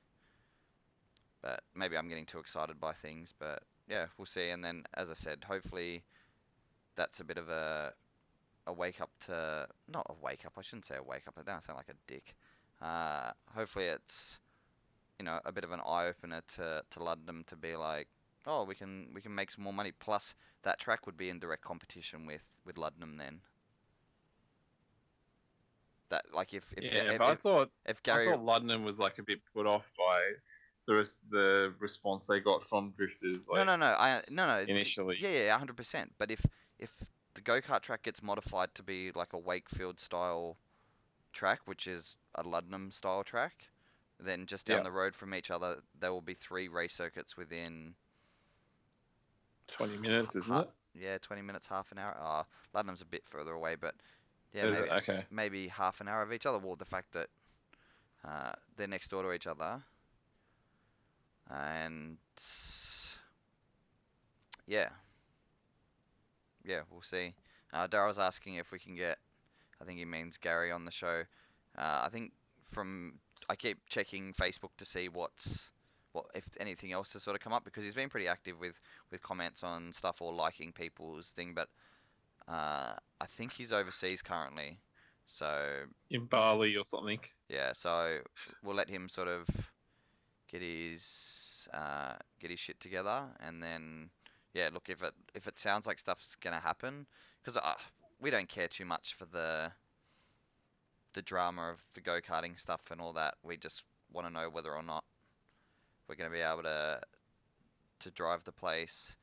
But maybe I'm getting too excited by things, but yeah, we'll see. And then, as I said, hopefully that's a bit of a wake up to, not a wake up. I shouldn't say a wake up. I don't sound like a dick. Hopefully it's a bit of an eye opener to London to be like, oh, we can make some more money. Plus, that track would be in direct competition with Luddenham then. That like if
Yeah, but
if
I
Gary
thought Luddenham was like a bit put off by the response they got from drifters. Like,
no
initially.
yeah 100%. But if the go kart track gets modified to be like a Wakefield style track, which is a Luddenham style track, then just down
Yeah.
the road from each other there will be 3 race circuits within
20 minutes, isn't it?
yeah, 20 minutes, half an hour. Latinum's a bit further away, but yeah,
Is it?
maybe
Okay.
maybe half an hour of each other. Well, the fact that they're next door to each other, and yeah, yeah, we'll see. Daryl's asking if we can get, I think he means Gary on the show. I think from I keep checking Facebook to see what if anything else has sort of come up because he's been pretty active with comments on stuff or liking people's thing, but I think he's overseas currently. So
In Bali or something.
yeah, so we'll let him sort of get his shit together, and then yeah, look if it sounds like stuff's gonna happen, because we don't care too much for the drama of the go karting stuff and all that. We just want to know whether or not we're gonna be able to drive the place.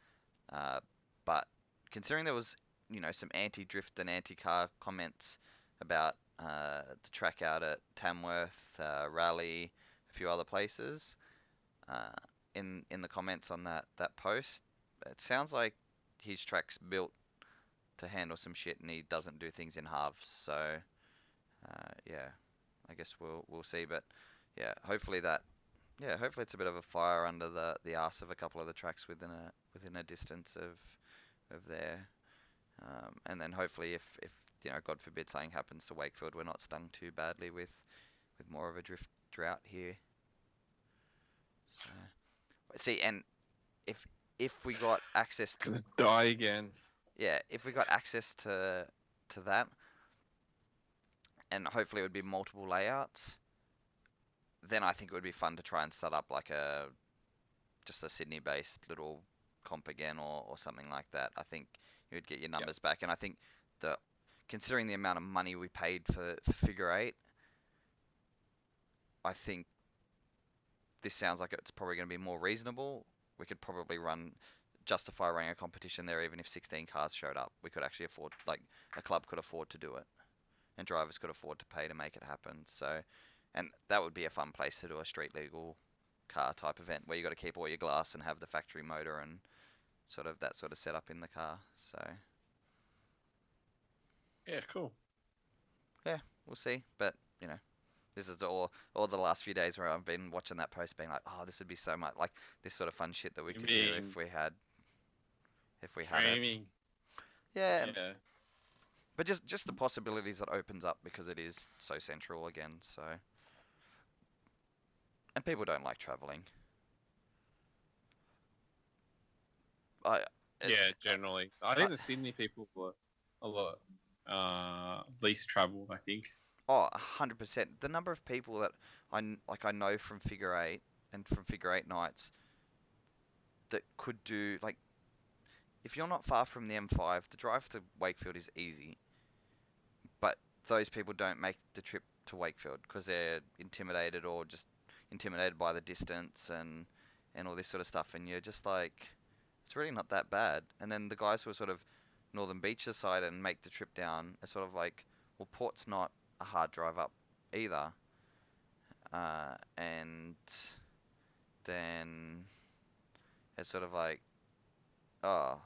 Uh, but considering there was some anti-drift and anti-car comments about the track out at Tamworth, Raleigh, a few other places uh, in the comments on that post. It sounds like his track's built to handle some shit, and he doesn't do things in halves. So yeah, I guess we'll see. But hopefully it's a bit of a fire under the arse of a couple of the tracks within a distance of there. And then hopefully if God forbid something happens to Wakefield, we're not stung too badly with more of a drift drought here. So see, and if if we got access to
Gonna die again.
if we got access to that, and hopefully it would be multiple layouts, then I think it would be fun to try and set up like just a Sydney-based little comp again or something like that. I think you would get your numbers back, and I think the considering the amount of money we paid for Figure Eight, I think this sounds like it's probably going to be more reasonable. We could probably justify running a competition there even if 16 cars showed up. We could actually afford, like, a club could afford to do it, and drivers could afford to pay to make it happen. So, and that would be a fun place to do a street legal car type event where you got to keep all your glass and have the factory motor and sort of that sort of setup in the car. So
Yeah, cool.
yeah, we'll see. But this is all the last few days where I've been watching that post, being like, oh, this would be so much like this sort of fun shit that we
You
could do
mean
if we had it.
dreaming?
Yeah,
Yeah.
but just the possibilities that opens up because it is so central again. So, and people don't like traveling. I it,
Yeah, generally. I
I,
think the Sydney people were a lot least travelled, I think.
oh, 100%. The number of people that I know from Figure Eight and from Figure Eight nights that could do, like, if you're not far from the M5, the drive to Wakefield is easy. But those people don't make the trip to Wakefield because they're intimidated or just intimidated by the distance and all this sort of stuff. And you're just like, it's really not that bad. And then the guys who are sort of Northern Beaches side and make the trip down are sort of like, well, Port's not a hard drive up either. And then it's sort of like, oh,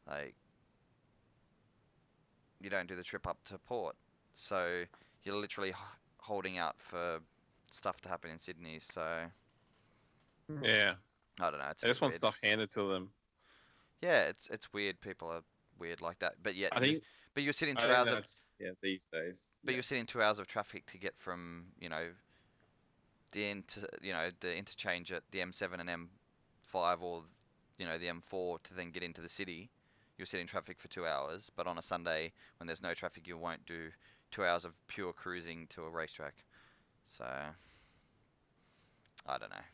like you don't do the trip up to Port, so you're literally holding out for stuff to happen in Sydney. So
Yeah.
I don't know. It's a
They
bit
just want
weird.
stuff handed to them.
Yeah, it's weird. People are weird like that. But yet
I think
but you're sitting
I
two
think
hours of
that's these days.
but
Yeah.
you're sitting 2 hours of traffic to get from the interchange at the M7 and M5 or the M4 to then get into the city. You'll sit in traffic for 2 hours, but on a Sunday when there's no traffic, you won't do 2 hours of pure cruising to a racetrack. So I don't know.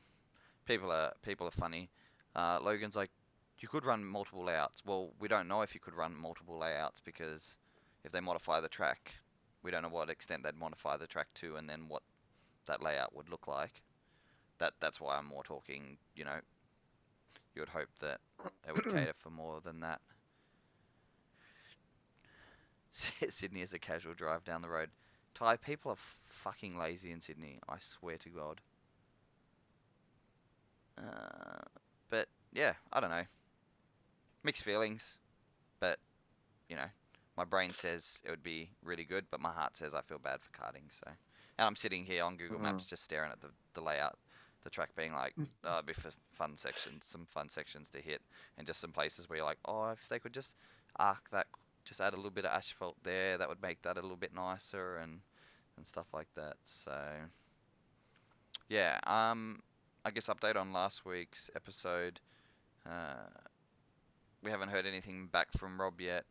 People are funny. Logan's like, you could run multiple layouts. Well, we don't know if you could run multiple layouts because if they modify the track, we don't know what extent they'd modify the track to, and then what that layout would look like. That's why I'm more talking. You would hope that it would cater for more than that. Sydney is a casual drive down the road. Ty, people are fucking lazy in Sydney. I swear to God. But yeah, I don't know. Mixed feelings, but you know, my brain says it would be really good, but my heart says I feel bad for karting. So, and I'm sitting here on Google Maps just staring at the layout, the track being like, oh, it'd be for fun sections, some fun sections to hit, and just some places where you're like, oh, if they could just arc that, just add a little bit of asphalt there, that would make that a little bit nicer and stuff like that. So, yeah, I guess update on last week's episode. Uh, we haven't heard anything back from Rob yet.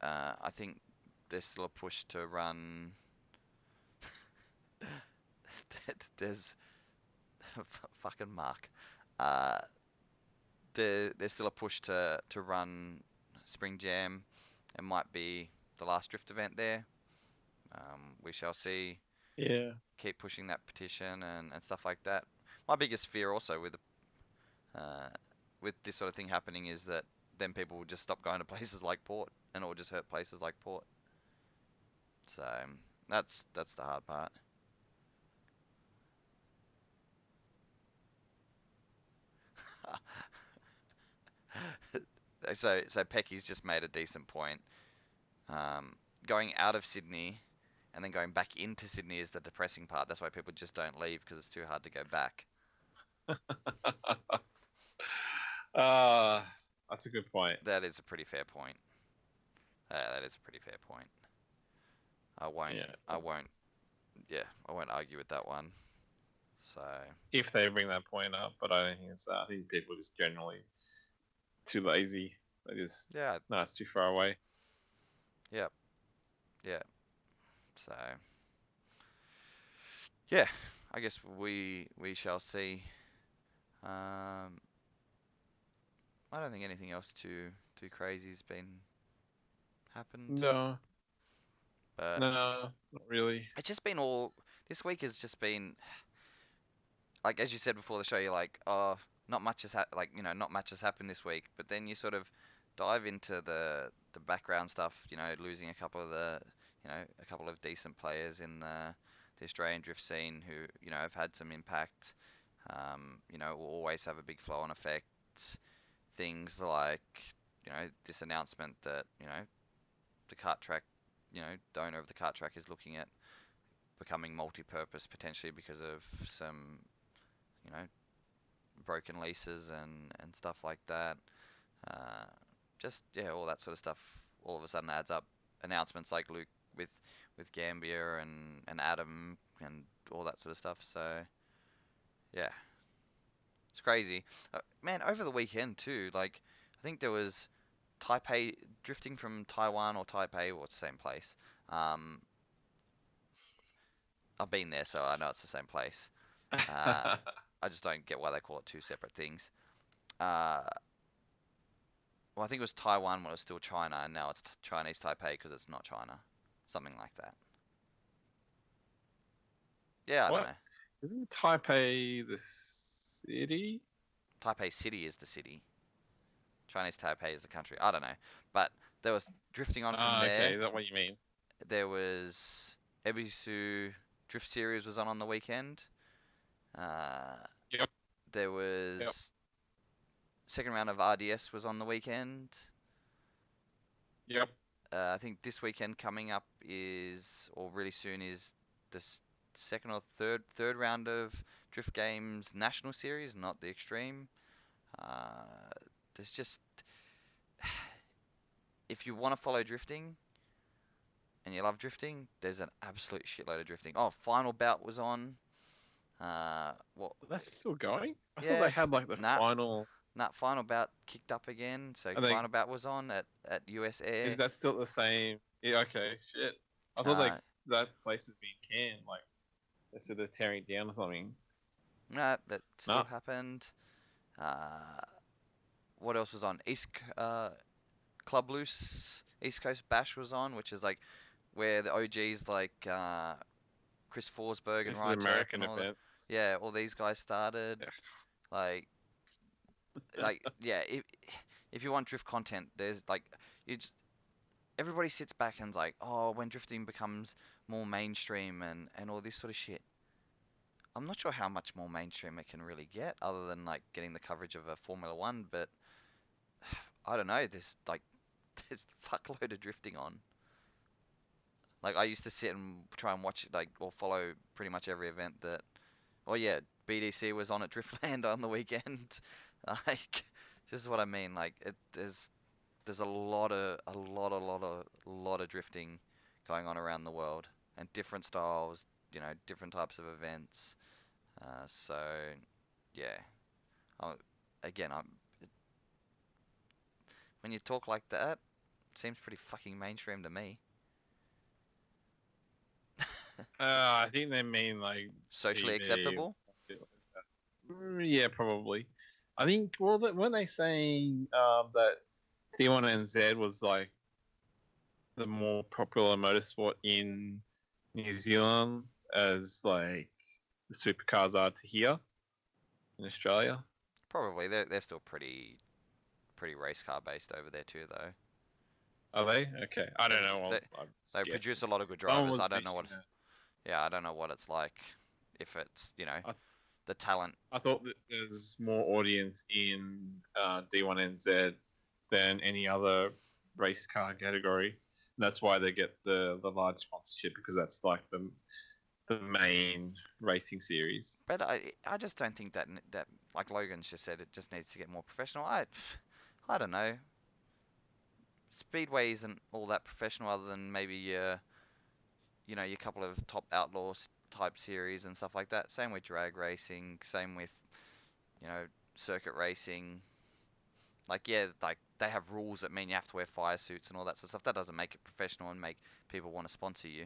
I think there's still a push to run. There's fucking Mark. Uh, there's still a push to run Spring Jam. It might be the last drift event there. We shall see.
Yeah.
Keep pushing that petition and stuff like that. My biggest fear also uh, with this sort of thing happening is that then people will just stop going to places like Port, and it will just hurt places like Port. So that's the hard part. So Pecky's just made a decent point. Um, Going out of Sydney and then going back into Sydney is the depressing part. That's why people just don't leave because it's too hard to go back.
uh, that's a good point.
That is a pretty fair point. That is a pretty fair point. I won't.
Yeah.
I won't. Yeah, I won't argue with that one. So
If they bring that point up, but I don't think it's that. I think people are just generally too lazy. They just
yeah,
no, it's too far away.
yep, yeah. So yeah, I guess we shall see. I don't think anything else too crazy's been happened,
No,
but
no, not really.
it's just been all. This week has just been like as you said before the show. You're like, oh, not much has not much has happened this week. But then you sort of dive into the background stuff. Losing a couple of a couple of decent players in the Australian drift scene who have had some impact. Will always have a big flow on effect. Things like this announcement that the kart track, the owner of the kart track is looking at becoming multi-purpose potentially because of some you know broken leases and stuff like that. Uh, just yeah, all that sort of stuff all of a sudden adds up. Announcements like Luke with with Gambia and Adam and all that sort of stuff. So yeah, it's crazy. Man, over the weekend too, like I think there was Taipei drifting from Taiwan or Taipei, or it's the same place. Um, I've been there, so I know it's the same place. Uh, I just don't get why they call it two separate things. Uh, well, I think it was Taiwan when it was still China, and now it's Chinese Taipei because it's not China. Something like that. Yeah, I don't
What?
know.
Isn't Taipei the city?
Taipei City is the city. Chinese Taipei is the country. I don't know. But there was drifting on from
Okay,
there.
is that what you mean?
There was Ebisu Drift Series was on the weekend.
Yep.
There was second round of RDS was on the weekend.
Yep.
I think this weekend coming up is, or really soon is, the second or third round of Drift Games National Series, not the Extreme. There's just, if you want to follow drifting and you love drifting, there's an absolute shitload of drifting. Oh, Final Bout was on. What?
That's still going? I thought
Yeah,
they had like the
nah,
final.
that Final Bout kicked up again. So
I think
Final Bout was on at US Air.
is that still the same? Yeah. Okay. Shit. I thought
Uh,
that place has been canned. Like they said they're tearing it down or something.
Nah, that still
Nah.
happened. What else was on? Club Loose East Coast Bash was on, which is like where the OGs like Chris Forsberg and
This is
Ryan Turk
American
and all that.
events.
Yeah, all these guys started.
Yeah.
Like yeah, if you want drift content, there's like you just everybody sits back and's like, oh, when drifting becomes more mainstream and all this sort of shit. I'm not sure how much more mainstream it can really get, other than like getting the coverage of a Formula One. But I don't know. There's fuckload of drifting on. Like I used to sit and try and watch like or follow pretty much every event that. Oh yeah, BDC was on at Driftland on the weekend. Like this is what I mean. Like there's a lot of drifting going on around the world and different styles. Different types of events. So yeah, I, again, when you talk like that, it seems pretty fucking mainstream to me.
I think they mean like
Socially
TV or
acceptable?
something like that. Yeah, probably. I think. Well, weren't they saying that D1NZ was like the more popular motorsport in New Zealand as like the supercars are to here in Australia?
Probably. They're still pretty race car based over there too, though.
Are they? Okay, I don't know.
They
I'm just
they
guessing.
produce a lot of good
Someone
drivers.
was
I don't know what.
mentioning that.
Yeah, I don't know what it's like. If it's
I,
the talent.
I thought that there's more audience in D1NZ than any other race car category. And that's why they get the large sponsorship, because that's like the main racing series.
But I just don't think that like Logan's just said, it just needs to get more professional. I don't know. Speedway isn't all that professional other than maybe your couple of top outlaws type series and stuff like that. Same with drag racing, same with, you know, circuit racing. Like yeah, like they have rules that mean you have to wear fire suits and all that sort of stuff. That doesn't make it professional and make people want to sponsor you.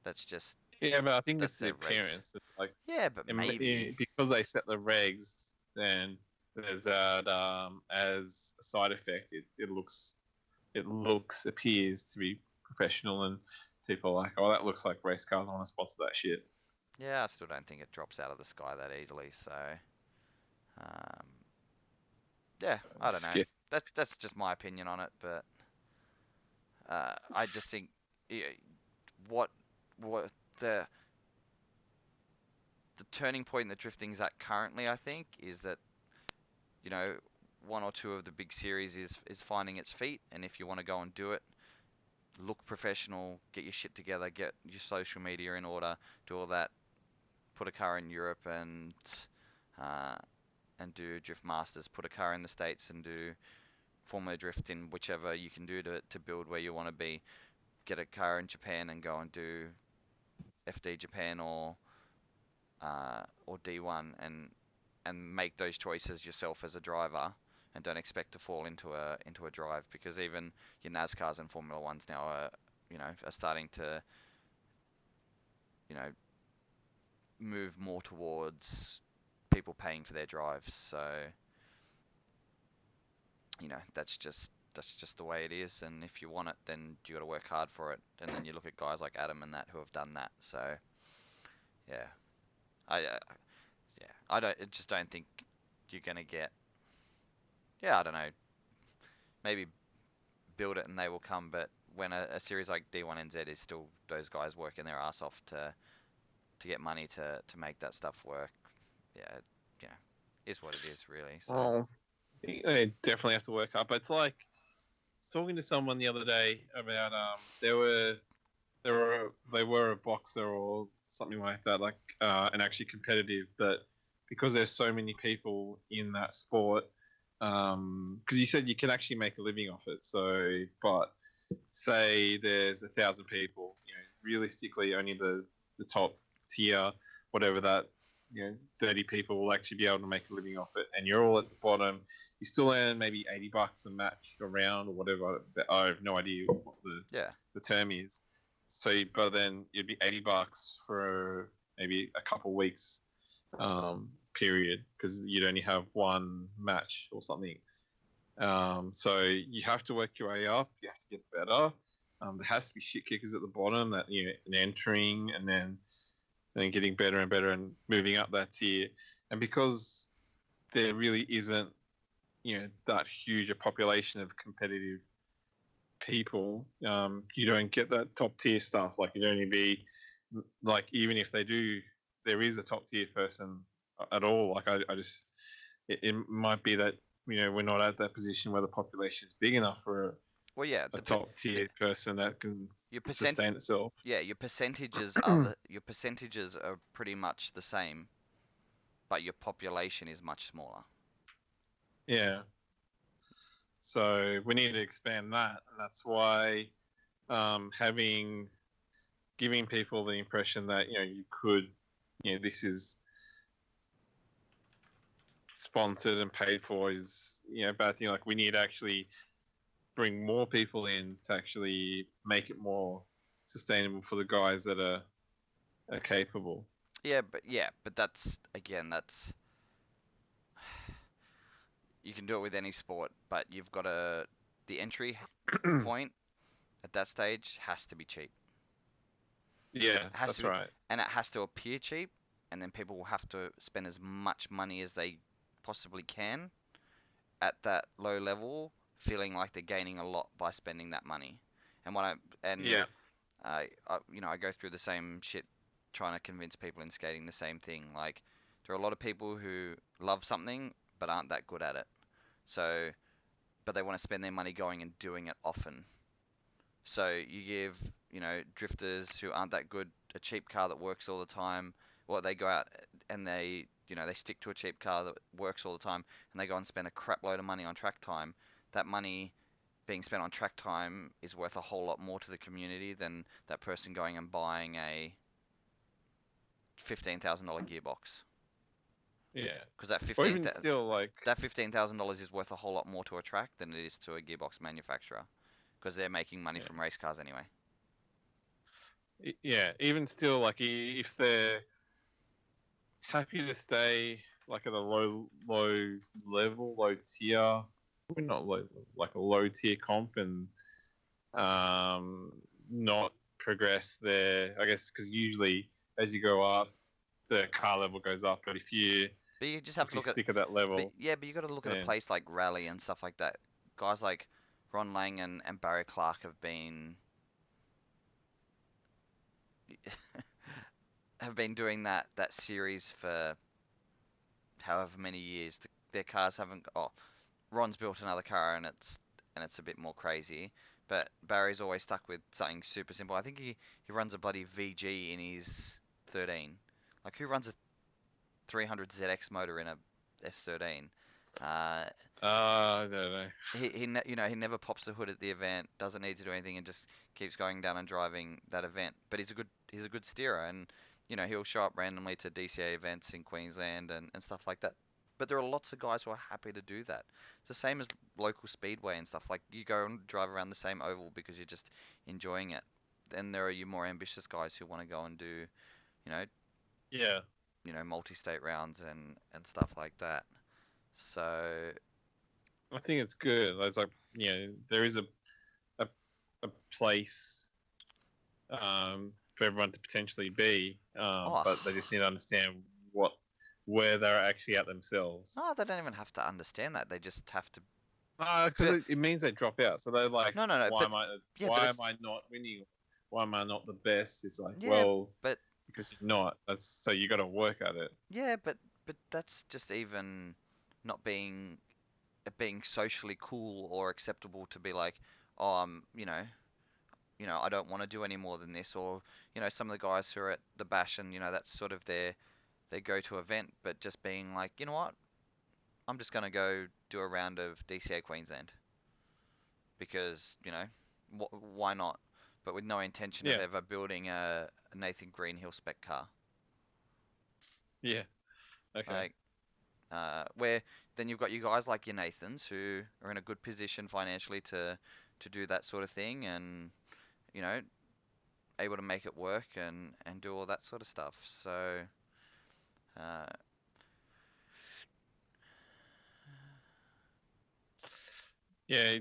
That's just
Yeah, but I think
that's
it's the
their regs.
appearance. It's like
Yeah, but maybe.
because they set the regs, then there's that as a side effect, it appears to be professional, and people are like, oh, that looks like race cars. I want to sponsor that shit.
Yeah, I still don't think it drops out of the sky that easily. So, um, yeah, I don't know.
Skip.
That's just my opinion on it, but I just think yeah, what what the turning point that drifting's at currently, I think, is that you know one or two of the big series is finding its feet, and if you want to go and do it, look professional, get your shit together, get your social media in order, do all that, put a car in Europe uh, and do drift masters, put a car in the States and do Formula Drift in whichever you can do to build where you want to be. Get a car in Japan and go and do FD Japan or D1 and make those choices yourself as a driver and don't expect to fall into a drive, because even your NASCARs and Formula Ones now are starting to you know move more towards people paying for their drives. So that's just the way it is. And if you want it, then you got to work hard for it. And then you look at guys like Adam and that who have done that. So yeah, I just don't think you're gonna get. Yeah, I don't know. Maybe build it and they will come. But when a series like D1NZ is still those guys working their ass off to get money to make that stuff work, yeah, you know, is what it is really. So
Oh, they definitely have to work up. It's like I was talking to someone the other day about they were a boxer or something like that, like and actually competitive, but because there's so many people in that sport, because you said you can actually make a living off it. So, but say there's 1,000 people, realistically only the top tier, whatever that, 30 people will actually be able to make a living off it, and you're all at the bottom. You still earn maybe $80 a match, a round, or whatever. I have no idea what
yeah,
the term is. So, but then it'd be $80 for maybe a couple of weeks period, because you'd only have one match or something. So you have to work your way up. You have to get better. There has to be shit kickers at the bottom that and entering, and then getting better and better and moving up that tier. And because there really isn't that huge a population of competitive people, you don't get that top tier stuff. Like you'd only be like, even if there is a top tier person at all. Like I just it might be that we're not at that position where the population is big enough for
Well, yeah,
a top tier person that can
your percent
sustain itself.
yeah, your percentages are pretty much the same, but your population is much smaller.
Yeah. So we need to expand that, and that's why giving people the impression that you could, this is sponsored and paid for is a bad thing. Like we need to actually bring more people in to actually make it more sustainable for the guys that are capable.
Yeah, but that's again, that's you can do it with any sport, but you've got the entry point at that stage has to be cheap.
Yeah,
It has
that's
to be,
right.
and it has to appear cheap, and then people will have to spend as much money as they possibly can at that low level, feeling like they're gaining a lot by spending that money. And when
Yeah,
I go through the same shit trying to convince people in skating the same thing. Like there are a lot of people who love something but aren't that good at it. So, but they want to spend their money going and doing it often. So you give, drifters who aren't that good a cheap car that works all the time. Well, they go out and they stick to a cheap car that works all the time, and they go and spend a crap load of money on track time. That money being spent on track time is worth a whole lot more to the community than that person going and buying a $15,000 gearbox.
yeah.
Because that
Or even still, like,
$15,000 is worth a whole lot more to a track than it is to a gearbox manufacturer, because they're making money
yeah,
from race cars anyway.
yeah. Even still, like, if they're happy to stay like at a low level, low tier, we're not low, like a low tier comp, and not progress there. I guess because usually as you go up, the car level goes up. But
But you just have
if
to
you
look at,
stick at that level,
but you got to look at a
then
place like Raleigh and stuff like that. Guys like Ron Lang and Barry Clark have been doing that series for however many years. Their cars haven't. Oh, Ron's built another car and it's a bit more crazy. But Barry's always stuck with something super simple. I think he runs a bloody VG in his 13. Like who runs a 300 ZX motor in a S13? Uh,
I don't know.
he never pops the hood at the event, doesn't need to do anything, and just keeps going down and driving that event. But he's a good steerer, and he'll show up randomly to DCA events in Queensland and stuff like that. But there are lots of guys who are happy to do that. It's the same as local speedway and stuff. Like you go and drive around the same oval because you're just enjoying it. Then there are you more ambitious guys who want to go and do, you know,
Yeah,
multi-state rounds and stuff like that. So
I think it's good. It's like there is a, a place for everyone to potentially be,
oh,
but they just need to understand where they're actually at themselves.
no, they don't even have to understand that. They just have to.
Because it means they drop out. So they're like,
No, no, no.
why
But
am I
yeah,
why am I not winning? Why am I not the best? It's like,
yeah,
well,
but
because you're not. That's so you got to work at it.
yeah, but that's just even not being socially cool or acceptable to be like, oh, I don't want to do any more than this, or some of the guys who are at the bash and that's sort of their go-to event, but just being like, you know what, I'm just gonna go do a round of DCA Queensland because why not? But with no intention of
Yeah,
ever building a Nathan Greenhill spec car.
yeah, okay,
Like, where then you've got you guys like your Nathans who are in a good position financially to do that sort of thing, and you know able to make it work and do all that sort of stuff. So, uh,
yeah.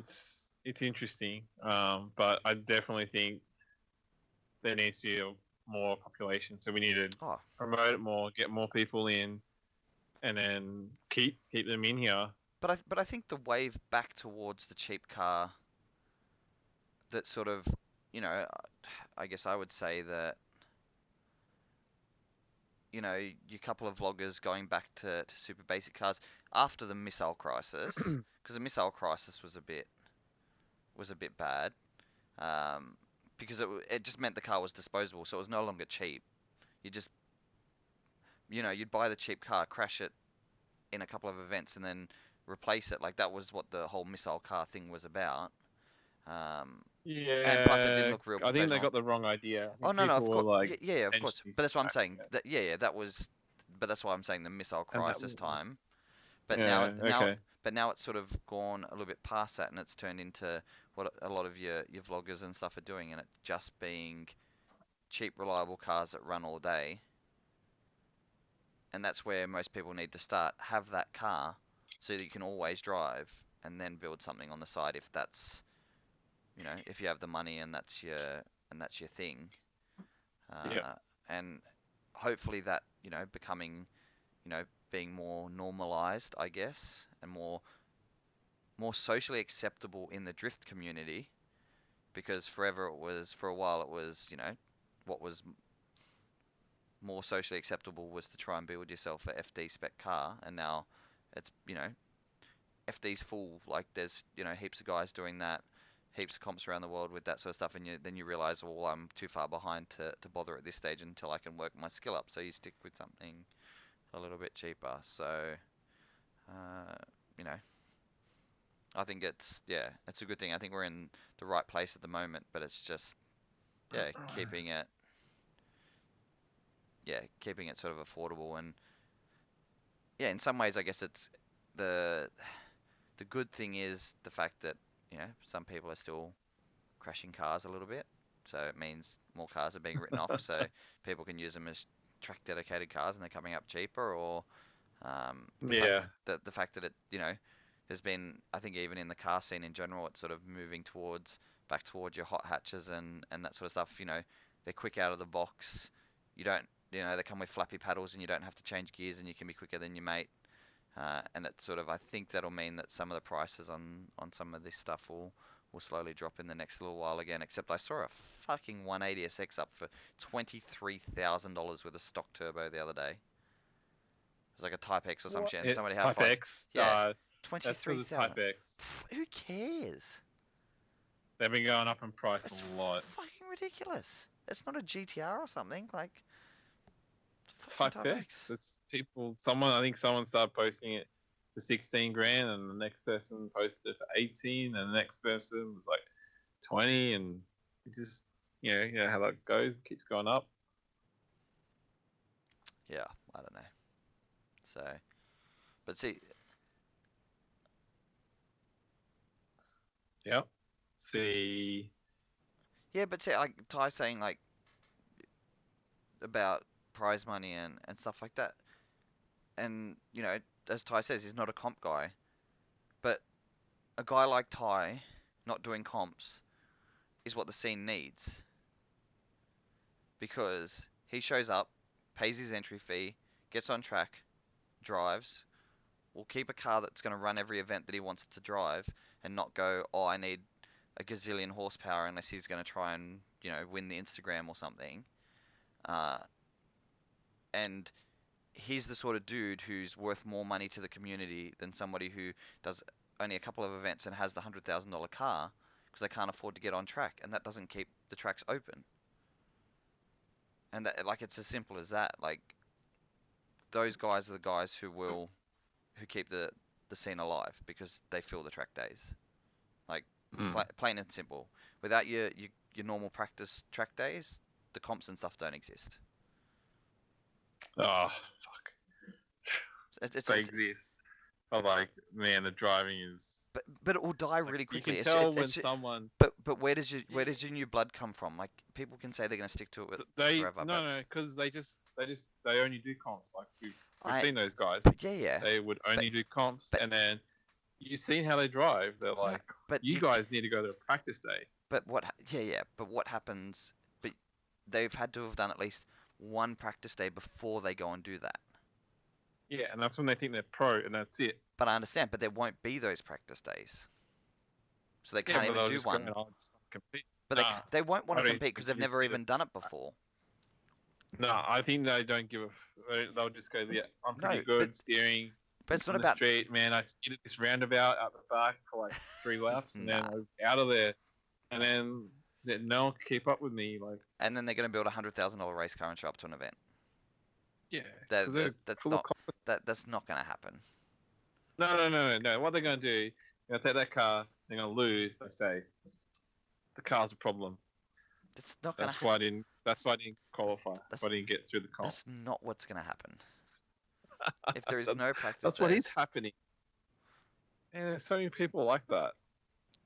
It's interesting, but I definitely think there needs to be more population. So we need to
oh,
promote it more, get more people in, and then keep them in here.
but I think the wave back towards the cheap car that sort of I guess I would say that you know, your couple of vloggers going back to super basic cars after the missile crisis, because the missile crisis was a bit bad, because it just meant the car was disposable, so it was no longer cheap. You just, you know, you'd buy the cheap car, crash it in a couple of events, and then replace it. Like that was what the whole missile car thing was about. And plus, it didn't
Yeah,
look real
I think they
professional.
got the wrong idea. I
Oh
think
no, no, of
people were
course,
like,
yeah, of course.
potentially
But that's what I'm saying.
smashing it.
Yeah, that was. But that's why I'm saying the missile
And that
crisis
was,
time. But
yeah, okay.
now it's sort of gone a little bit past that, and it's turned into what a lot of your vloggers and stuff are doing, and it just being cheap, reliable cars that run all day. And that's where most people need to start. Have that car so that you can always drive, and then build something on the side if that's, you know, if you have the money and that's your thing.
Yeah.
And hopefully that, you know, becoming, you know, being more normalized, I guess, and more socially acceptable in the drift community, because for a while it was, you know, what was more socially acceptable was to try and build yourself a FD spec car, and now it's, you know, FD's full. Like there's, you know, heaps of guys doing that, heaps of comps around the world with that sort of stuff, and then you realize, well, I'm too far behind to bother at this stage until I can work my skill up. So you stick with something a little bit cheaper. So, you know, I think it's a good thing. I think we're in the right place at the moment, but it's just, yeah, keeping it sort of affordable. And yeah, in some ways, I guess it's the the good thing is the fact that, you know, some people are still crashing cars a little bit, so it means more cars are being written off, so people can use them as track dedicated cars, and they're coming up cheaper. Or
Yeah.
the fact that it, you know, there's been, I think even in the car scene in general, it's sort of moving back towards your hot hatches and that sort of stuff. You know, they're quick out of the box. You don't, you know, they come with flappy paddles, and you don't have to change gears, and you can be quicker than your mate. And it sort of, I think that'll mean that some of the prices on some of this stuff will slowly drop in the next little while again. Except I saw a fucking 180SX up for $23,000 with a stock turbo the other day. It was like a Type X or some shit, and somebody had
Type
five.
X.
Yeah,
That's because it's
23,000.
Type X.
Who cares?
They've been going up in price
It's
a lot.
fucking ridiculous. It's not a GTR or something. Like, fucking
Type
Type
X.
X.
It's people. I think someone started posting it for 16 grand, and the next person posted it for 18, and the next person was like 20, and it just, you know how that goes. It keeps going up.
Yeah, I don't know. So, but see,
Yeah. See.
yeah, but see, like Ty's saying, like about prize money and stuff like that. And, you know, as Ty says, he's not a comp guy. But a guy like Ty not doing comps is what the scene needs. Because he shows up, pays his entry fee, gets on track, drives, will keep a car that's going to run every event that he wants it to drive, and not go, oh, I need a gazillion horsepower, unless he's going to try and, you know, win the Instagram or something. And he's the sort of dude who's worth more money to the community than somebody who does only a couple of events and has the $100,000 car, because they can't afford to get on track, and that doesn't keep the tracks open. And that, like, it's as simple as that. Like, those guys are the guys who keep the scene alive, because they fill the track days. Like, plain and simple. Without your normal practice track days, the comps and stuff don't exist.
Oh, fuck. They exist. But, like, man, the driving is.
But it will die really
You
quickly.
can tell when someone.
But where does your new blood come from? Like, people can say they're going to stick to it forever.
No, because they only do comps. Like, we've seen those guys.
Yeah.
They would only do comps, and then you've seen how they drive. They're like,
but
you guys need to go to a practice day.
But what? Yeah. But what happens? But they've had to have done at least one practice day before they go and do that.
Yeah, and that's when they think they're pro, and that's it.
But I understand. But there won't be those practice days, so they can't even do one.
Go, compete.
But they won't want to compete because they've never even done it before.
No, I think they don't give a. They'll just go, yeah, I'm pretty
No,
good steering
but it's not
on the
about.
street, man. I skidded this roundabout out the back for like 3 laps, and then
Nah.
I was out of there, and then no one could keep up with me. Like,
And then they're going to build $100,000 race car and show up to an event.
yeah,
That,
because
that
they're
that's
full of
not
confidence.
that's not going to happen.
No. What they're gonna do? They're gonna take that car. They're gonna lose. They say the car's a problem.
That's not going to.
That's why I didn't. That's why I didn't qualify. That's
That's
why I didn't get through the comp.
that's not what's going to happen. If there is no practice
That's what is
days.
happening. And there's so many people like that.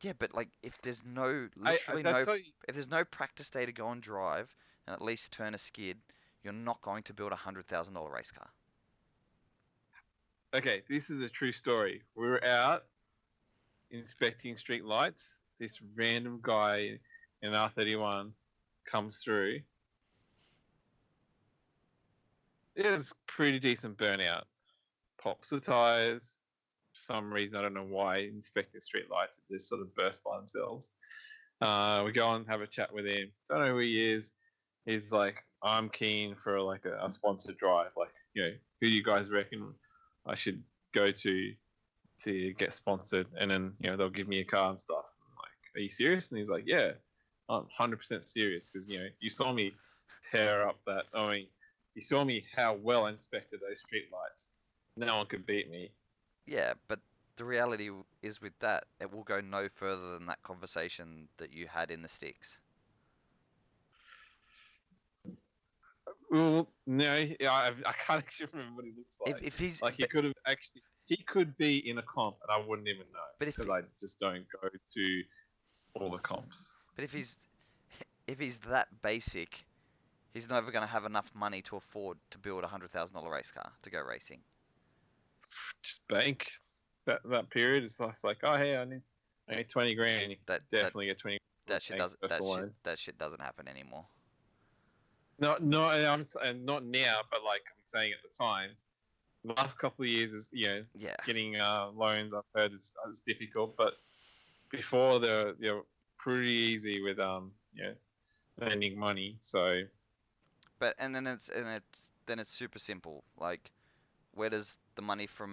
Yeah, but like if there's no
I
literally
that's
no
so,
if there's no practice day to go and drive and at least turn a skid, you're not going to build $100,000 race car.
okay. This is a true story. We were out inspecting street lights. This random guy in R31 comes through. It was pretty decent burnout. Pops the tires. For some reason, I don't know why. Inspecting street lights, it just sort of burst by themselves. We go and have a chat with him. Don't know who he is. He's like, I'm keen for like a sponsored drive. Like, who do you guys reckon I should go to get sponsored? And then, they'll give me a car and stuff. I'm like, are you serious? And he's like, yeah, I'm 100% serious because, you saw me tear up that. I mean, you saw me how well I inspected those street lights. No one could beat me.
Yeah, but the reality is with that, it will go no further than that conversation that you had in the sticks.
Well, no, yeah, I can't actually remember what he looks like.
If he's
Like he
but,
could have actually, he could be in a comp, and I wouldn't even know
but if
because I just don't go to all the comps.
but if he's that basic, he's never going to have enough money to afford to build $100,000 race car to go racing.
Just bank that period. It's like, oh hey, I need 20 grand. You
That
definitely get 20.
that shit
Bank
does
personal loan.
that shit doesn't happen anymore.
No, I'm and not now, but like I'm saying at the time, the last couple of years is
Yeah.
getting loans. I've heard is difficult, but before they're pretty easy with lending money. So
But and then it's super simple. Like, where does the money for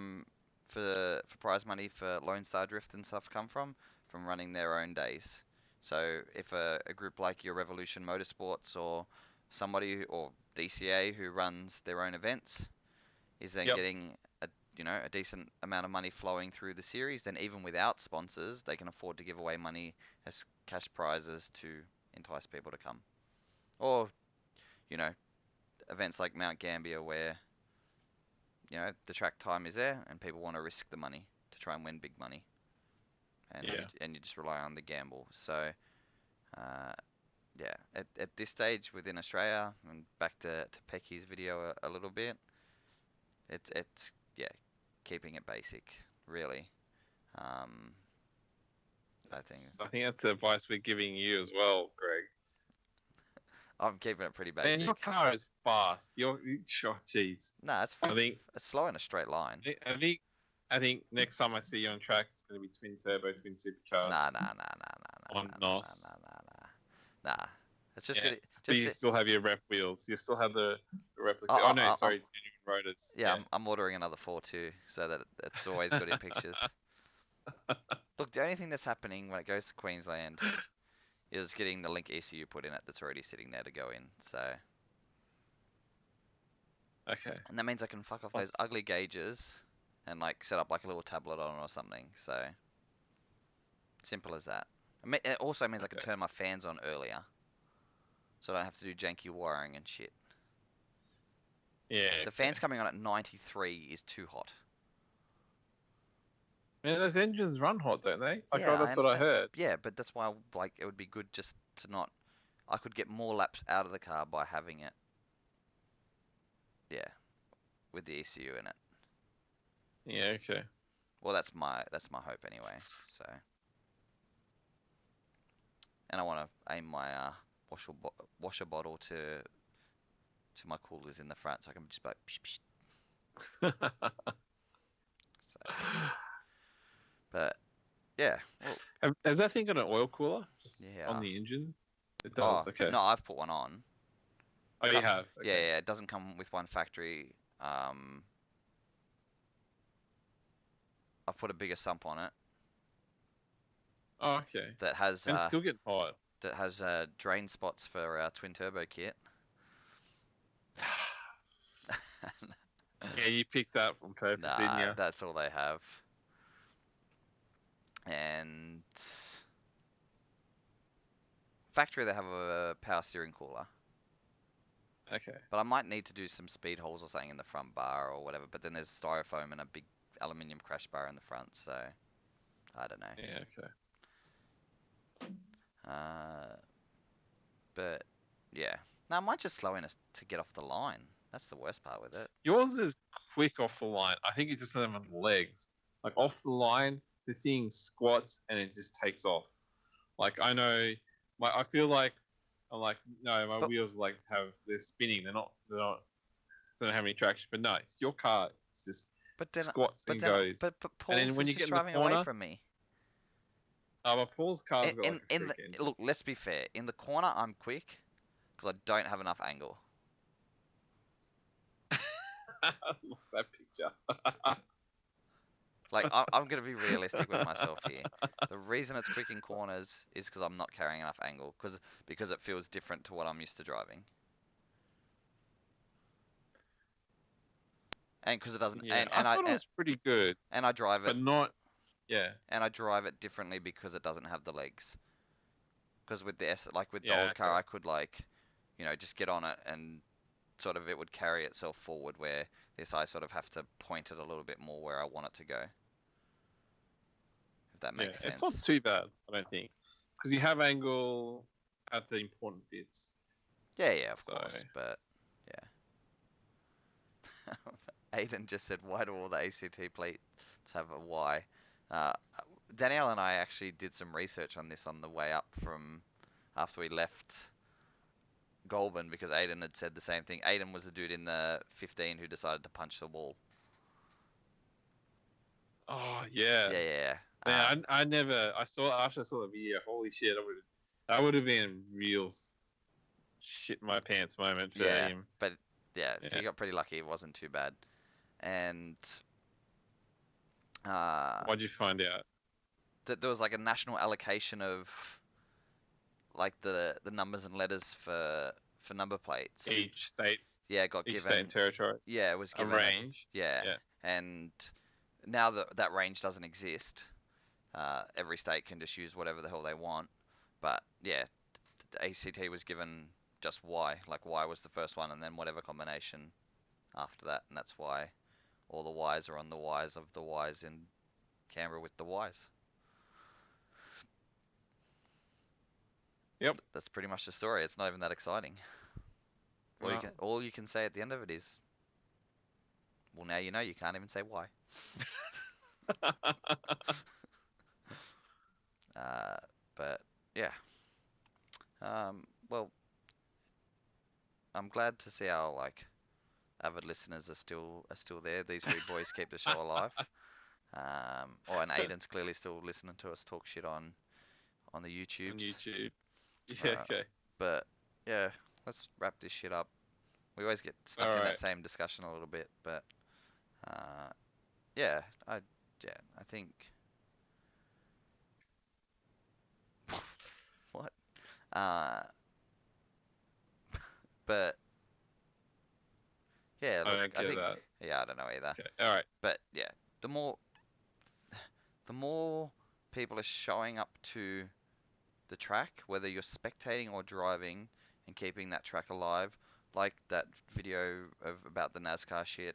prize money for Lone Star Drift and stuff come from? From running their own days. So if a group like your Revolution Motorsports or somebody or DCA who runs their own events is then
Yep.
getting a decent amount of money flowing through the series, then even without sponsors, they can afford to give away money as cash prizes to entice people to come. Or, you know, events like Mount Gambier where the track time is there and people want to risk the money to try and win big money, and
Yeah.
you just rely on the gamble. So yeah, at this stage within Australia, and back to Pecky's video a little bit, it's yeah, keeping it basic really. um, I think
I think that's the advice we're giving you as well, Greg.
I'm keeping it pretty
And your
basic.
car is fast. Jeez.
Nah, it's
I think
it's slow in a straight line.
I think next time I see you on track, it's going to be twin turbo, twin supercharged. On NOS.
Nah. It's just
Yeah.
gonna
But
just
you still have your rep wheels. You still have the replica.
Oh,
Oh, no,
I'm-
sorry, genuine rotors.
yeah, I'm ordering another 4.2 so that it's always good in pictures. Look, the only thing that's happening when it goes to Queensland is getting the Link ECU put in it that's already sitting there to go in. So,
Okay.
and that means I can fuck off those ugly gauges and like set up like a little tablet on or something. So, simple as that. It also means I can
Okay.
turn my fans on earlier, so I don't have to do janky wiring and shit.
Yeah.
The fans coming on at 93 is too hot.
Man, those engines run hot, don't they?
Yeah,
That's what I
understand.
heard.
Yeah, but that's why like it would be good just to not. I could get more laps out of the car by having it. Yeah, with the ECU in it.
Yeah, okay.
Well, that's my hope anyway. So, and I want to aim my washer bottle to my coolers in the front, so I can just like. Psh, psh. So, but yeah, well,
Has that thing got an oil cooler just
yeah.
on the engine? It does.
Oh,
Okay.
no, I've put one on.
Oh, you have.
Yeah,
Okay.
yeah, it doesn't come with one factory. I've put a bigger sump on it
Oh, okay.
that has
And still get hot.
drain spots for our twin turbo kit.
Yeah, you picked that from Cobra, didn't
Nah,
you?
that's all they have. And factory they have a power steering cooler.
Okay.
But I might need to do some speed holes or something in the front bar or whatever. But then there's styrofoam and a big aluminium crash bar in the front, so I don't know.
Yeah, okay.
But yeah, no, I might just slow in to get off the line. That's the worst part with it.
Yours is quick off the line. I think it just doesn't have legs. Like off the line, the thing squats and it just takes off. Like I know, I feel like I'm like no, my
But-
wheels they're spinning. They're not don't have any traction. But no, it's your car. It's just
But then,
squats and goes.
but
And
Paul's
then when
is
you
just
get in the
driving away
corner,
from me.
but Paul's car's got like a
In the
freaking.
look, let's be fair. In the corner, I'm quick because I don't have enough angle.
Look at that picture.
Like I'm gonna be realistic with myself here. The reason it's quick in corners is because I'm not carrying enough angle because it feels different to what I'm used to driving. And because it doesn't,
Yeah, I thought it was pretty good,
and I drive it,
but not. Yeah.
and I drive it differently because it doesn't have the legs. Because with the like with the
Yeah,
old car,
okay.
I could just get on it and sort of it would carry itself forward. Where this I sort of have to point it a little bit more where I want it to go. If that
Yeah,
makes
it's
sense.
not too bad, I don't think, because you have angle at the important bits.
Yeah, of
So-
course, but yeah. Aiden just said, "Why do all the ACT plates have a Y?" Uh, Danielle and I actually did some research on this on the way up from after we left Goulburn because Aiden had said the same thing. Aiden was the dude in the 15 who decided to punch the wall.
Oh yeah.
Yeah.
Man, I never. I saw after I saw the video. Holy shit! That would have been real shit in my pants moment for
Yeah,
him.
but yeah,
Yeah.
he got pretty lucky. It wasn't too bad. And
Why'd you find out?
that there was like a national allocation of like the numbers and letters for number plates.
Each state,
Yeah, got
each
given.
state and territory,
Yeah, it was
a
given
range.
yeah,
Yeah.
and now that range doesn't exist. Every state can just use whatever the hell they want. But yeah, the ACT was given just Y. Like Y was the first one, and then whatever combination after that, and that's why all the Ys are on the Ys of the Ys in Canberra with the Ys.
Yep.
That's pretty much the story. It's not even that exciting.
No.
All you can say at the end of it is, well, now you know you can't even say why. But yeah. Well, I'm glad to see our avid listeners are still there. These three boys keep the show alive. And Aiden's clearly still listening to us talk shit on the YouTubes.
On YouTube. Yeah. Okay.
But yeah, let's wrap this shit up. We always get stuck in that
Alright.
same discussion a little bit, but yeah, I think what? But yeah,
I
look,
don't
I
get
think
that.
yeah, I don't know either.
Okay. All right.
But yeah, the more people are showing up to the track, whether you're spectating or driving, and keeping that track alive, like that video about the NASCAR shit,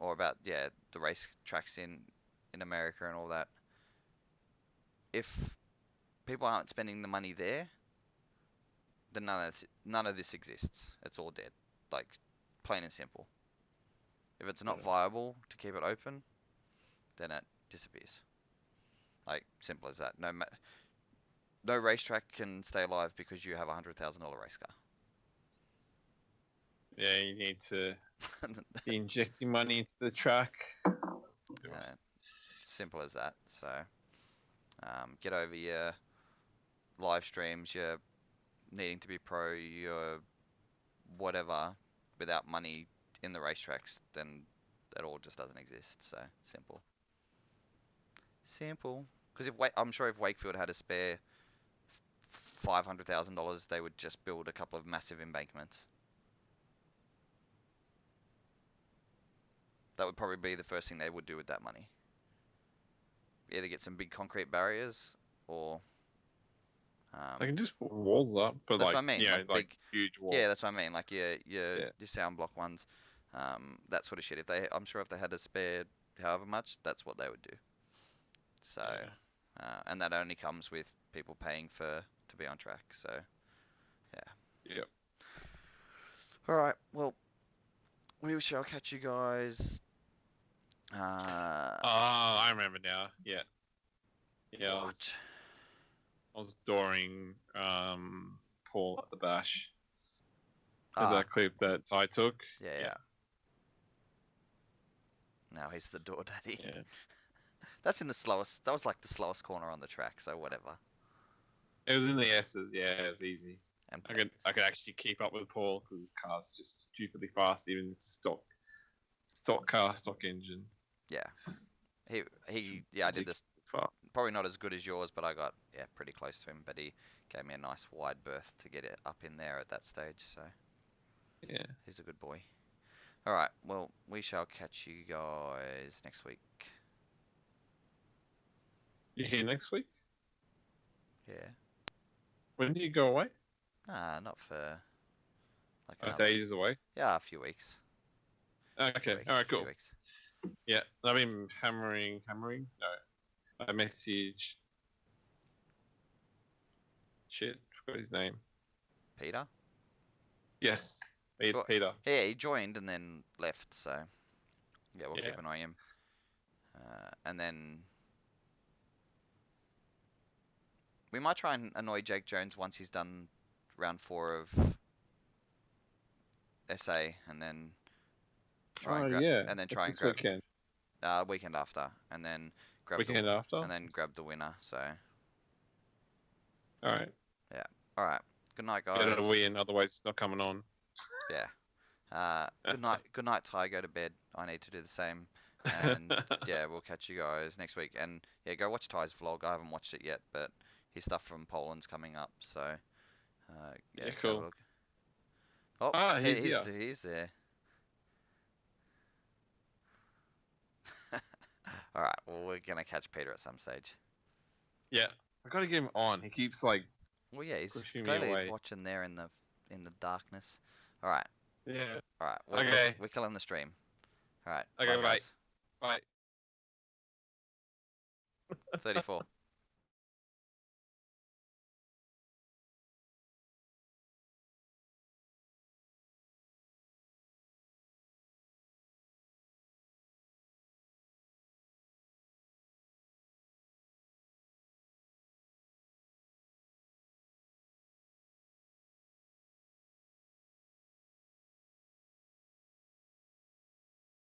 or about the race tracks in America and all that. If people aren't spending the money there, then none of this exists. It's all dead, like plain and simple. If it's not
Yeah.
viable to keep it open, then it disappears. Like simple as that. No racetrack can stay alive because you have $100,000 race car.
Yeah, you need to be injecting money into the track.
Simple as that. So get over your live streams, your needing to be pro, your whatever without money in the racetracks, then it all just doesn't exist. So simple. Simple. Because I'm sure if Wakefield had a spare $500,000, they would just build a couple of massive embankments. That would probably be the first thing they would do with that money. Either get some big concrete barriers, or
They can just put walls up, but
that's
like
what I mean.
yeah,
Like
like
big,
huge walls.
yeah, that's what I mean. Like your
Yeah.
sound block ones, that sort of shit. I'm sure if they had a spare however much, that's what they would do. So,
Yeah.
and that only comes with people paying to be on track. So, yeah.
Yep.
All right. Well, we shall catch you guys.
I remember now. Yeah. Yeah.
What?
I was dooring Paul at the bash. There's
Ah,
that clip that Ty took.
yeah. Now he's the door daddy.
Yeah.
That's in the slowest. That was like the slowest corner on the track. So whatever.
It was in the S's. Yeah, it was easy.
And
I could actually keep up with Paul because his car's just stupidly fast, even stock car, stock engine.
yeah, I did this.
Fast.
Probably not as good as yours, but I got pretty close to him. But he gave me a nice wide berth to get it up in there at that stage. So
Yeah.
he's a good boy. All right. Well, we shall catch you guys next week.
You here next week?
Yeah.
When do you go away?
Nah, not for like
That's
another.
ages away.
Yeah, a few weeks.
Okay.
Weeks,
All right. Cool.
Few weeks.
Yeah. I've been hammering. No. I messaged. Shit. Forgot his name.
Peter.
Yes.
Well,
Peter.
Yeah, he joined and then left. So yeah, we'll
Yeah.
keep an eye on him. And then we might try and annoy Jake Jones once he's done round 4 of SA, and then try and
yeah.
and then
That's
try and
this
grab
weekend.
weekend after, and then grab
Weekend after.
and then grab the winner. So
All right.
all right, good night, guys.
Get a win, otherwise it's not coming on.
Yeah. Good night. Good night, Ty. Go to bed. I need to do the same. And yeah, we'll catch you guys next week. And yeah, go watch Ty's vlog. I haven't watched it yet, but his stuff from Poland's coming up. So
Yeah,
have a
cool.
look. Oh,
he's here.
he's there. All right. Well, we're gonna catch Peter at some stage.
Yeah, I gotta get him on. He keeps like.
Well, yeah, he's
Pushing me
totally
away.
watching there in the darkness. All right.
Yeah.
All right.
Okay.
We're killing the stream. All right.
Okay,
Bye,
bye.
guys.
Bye.
34.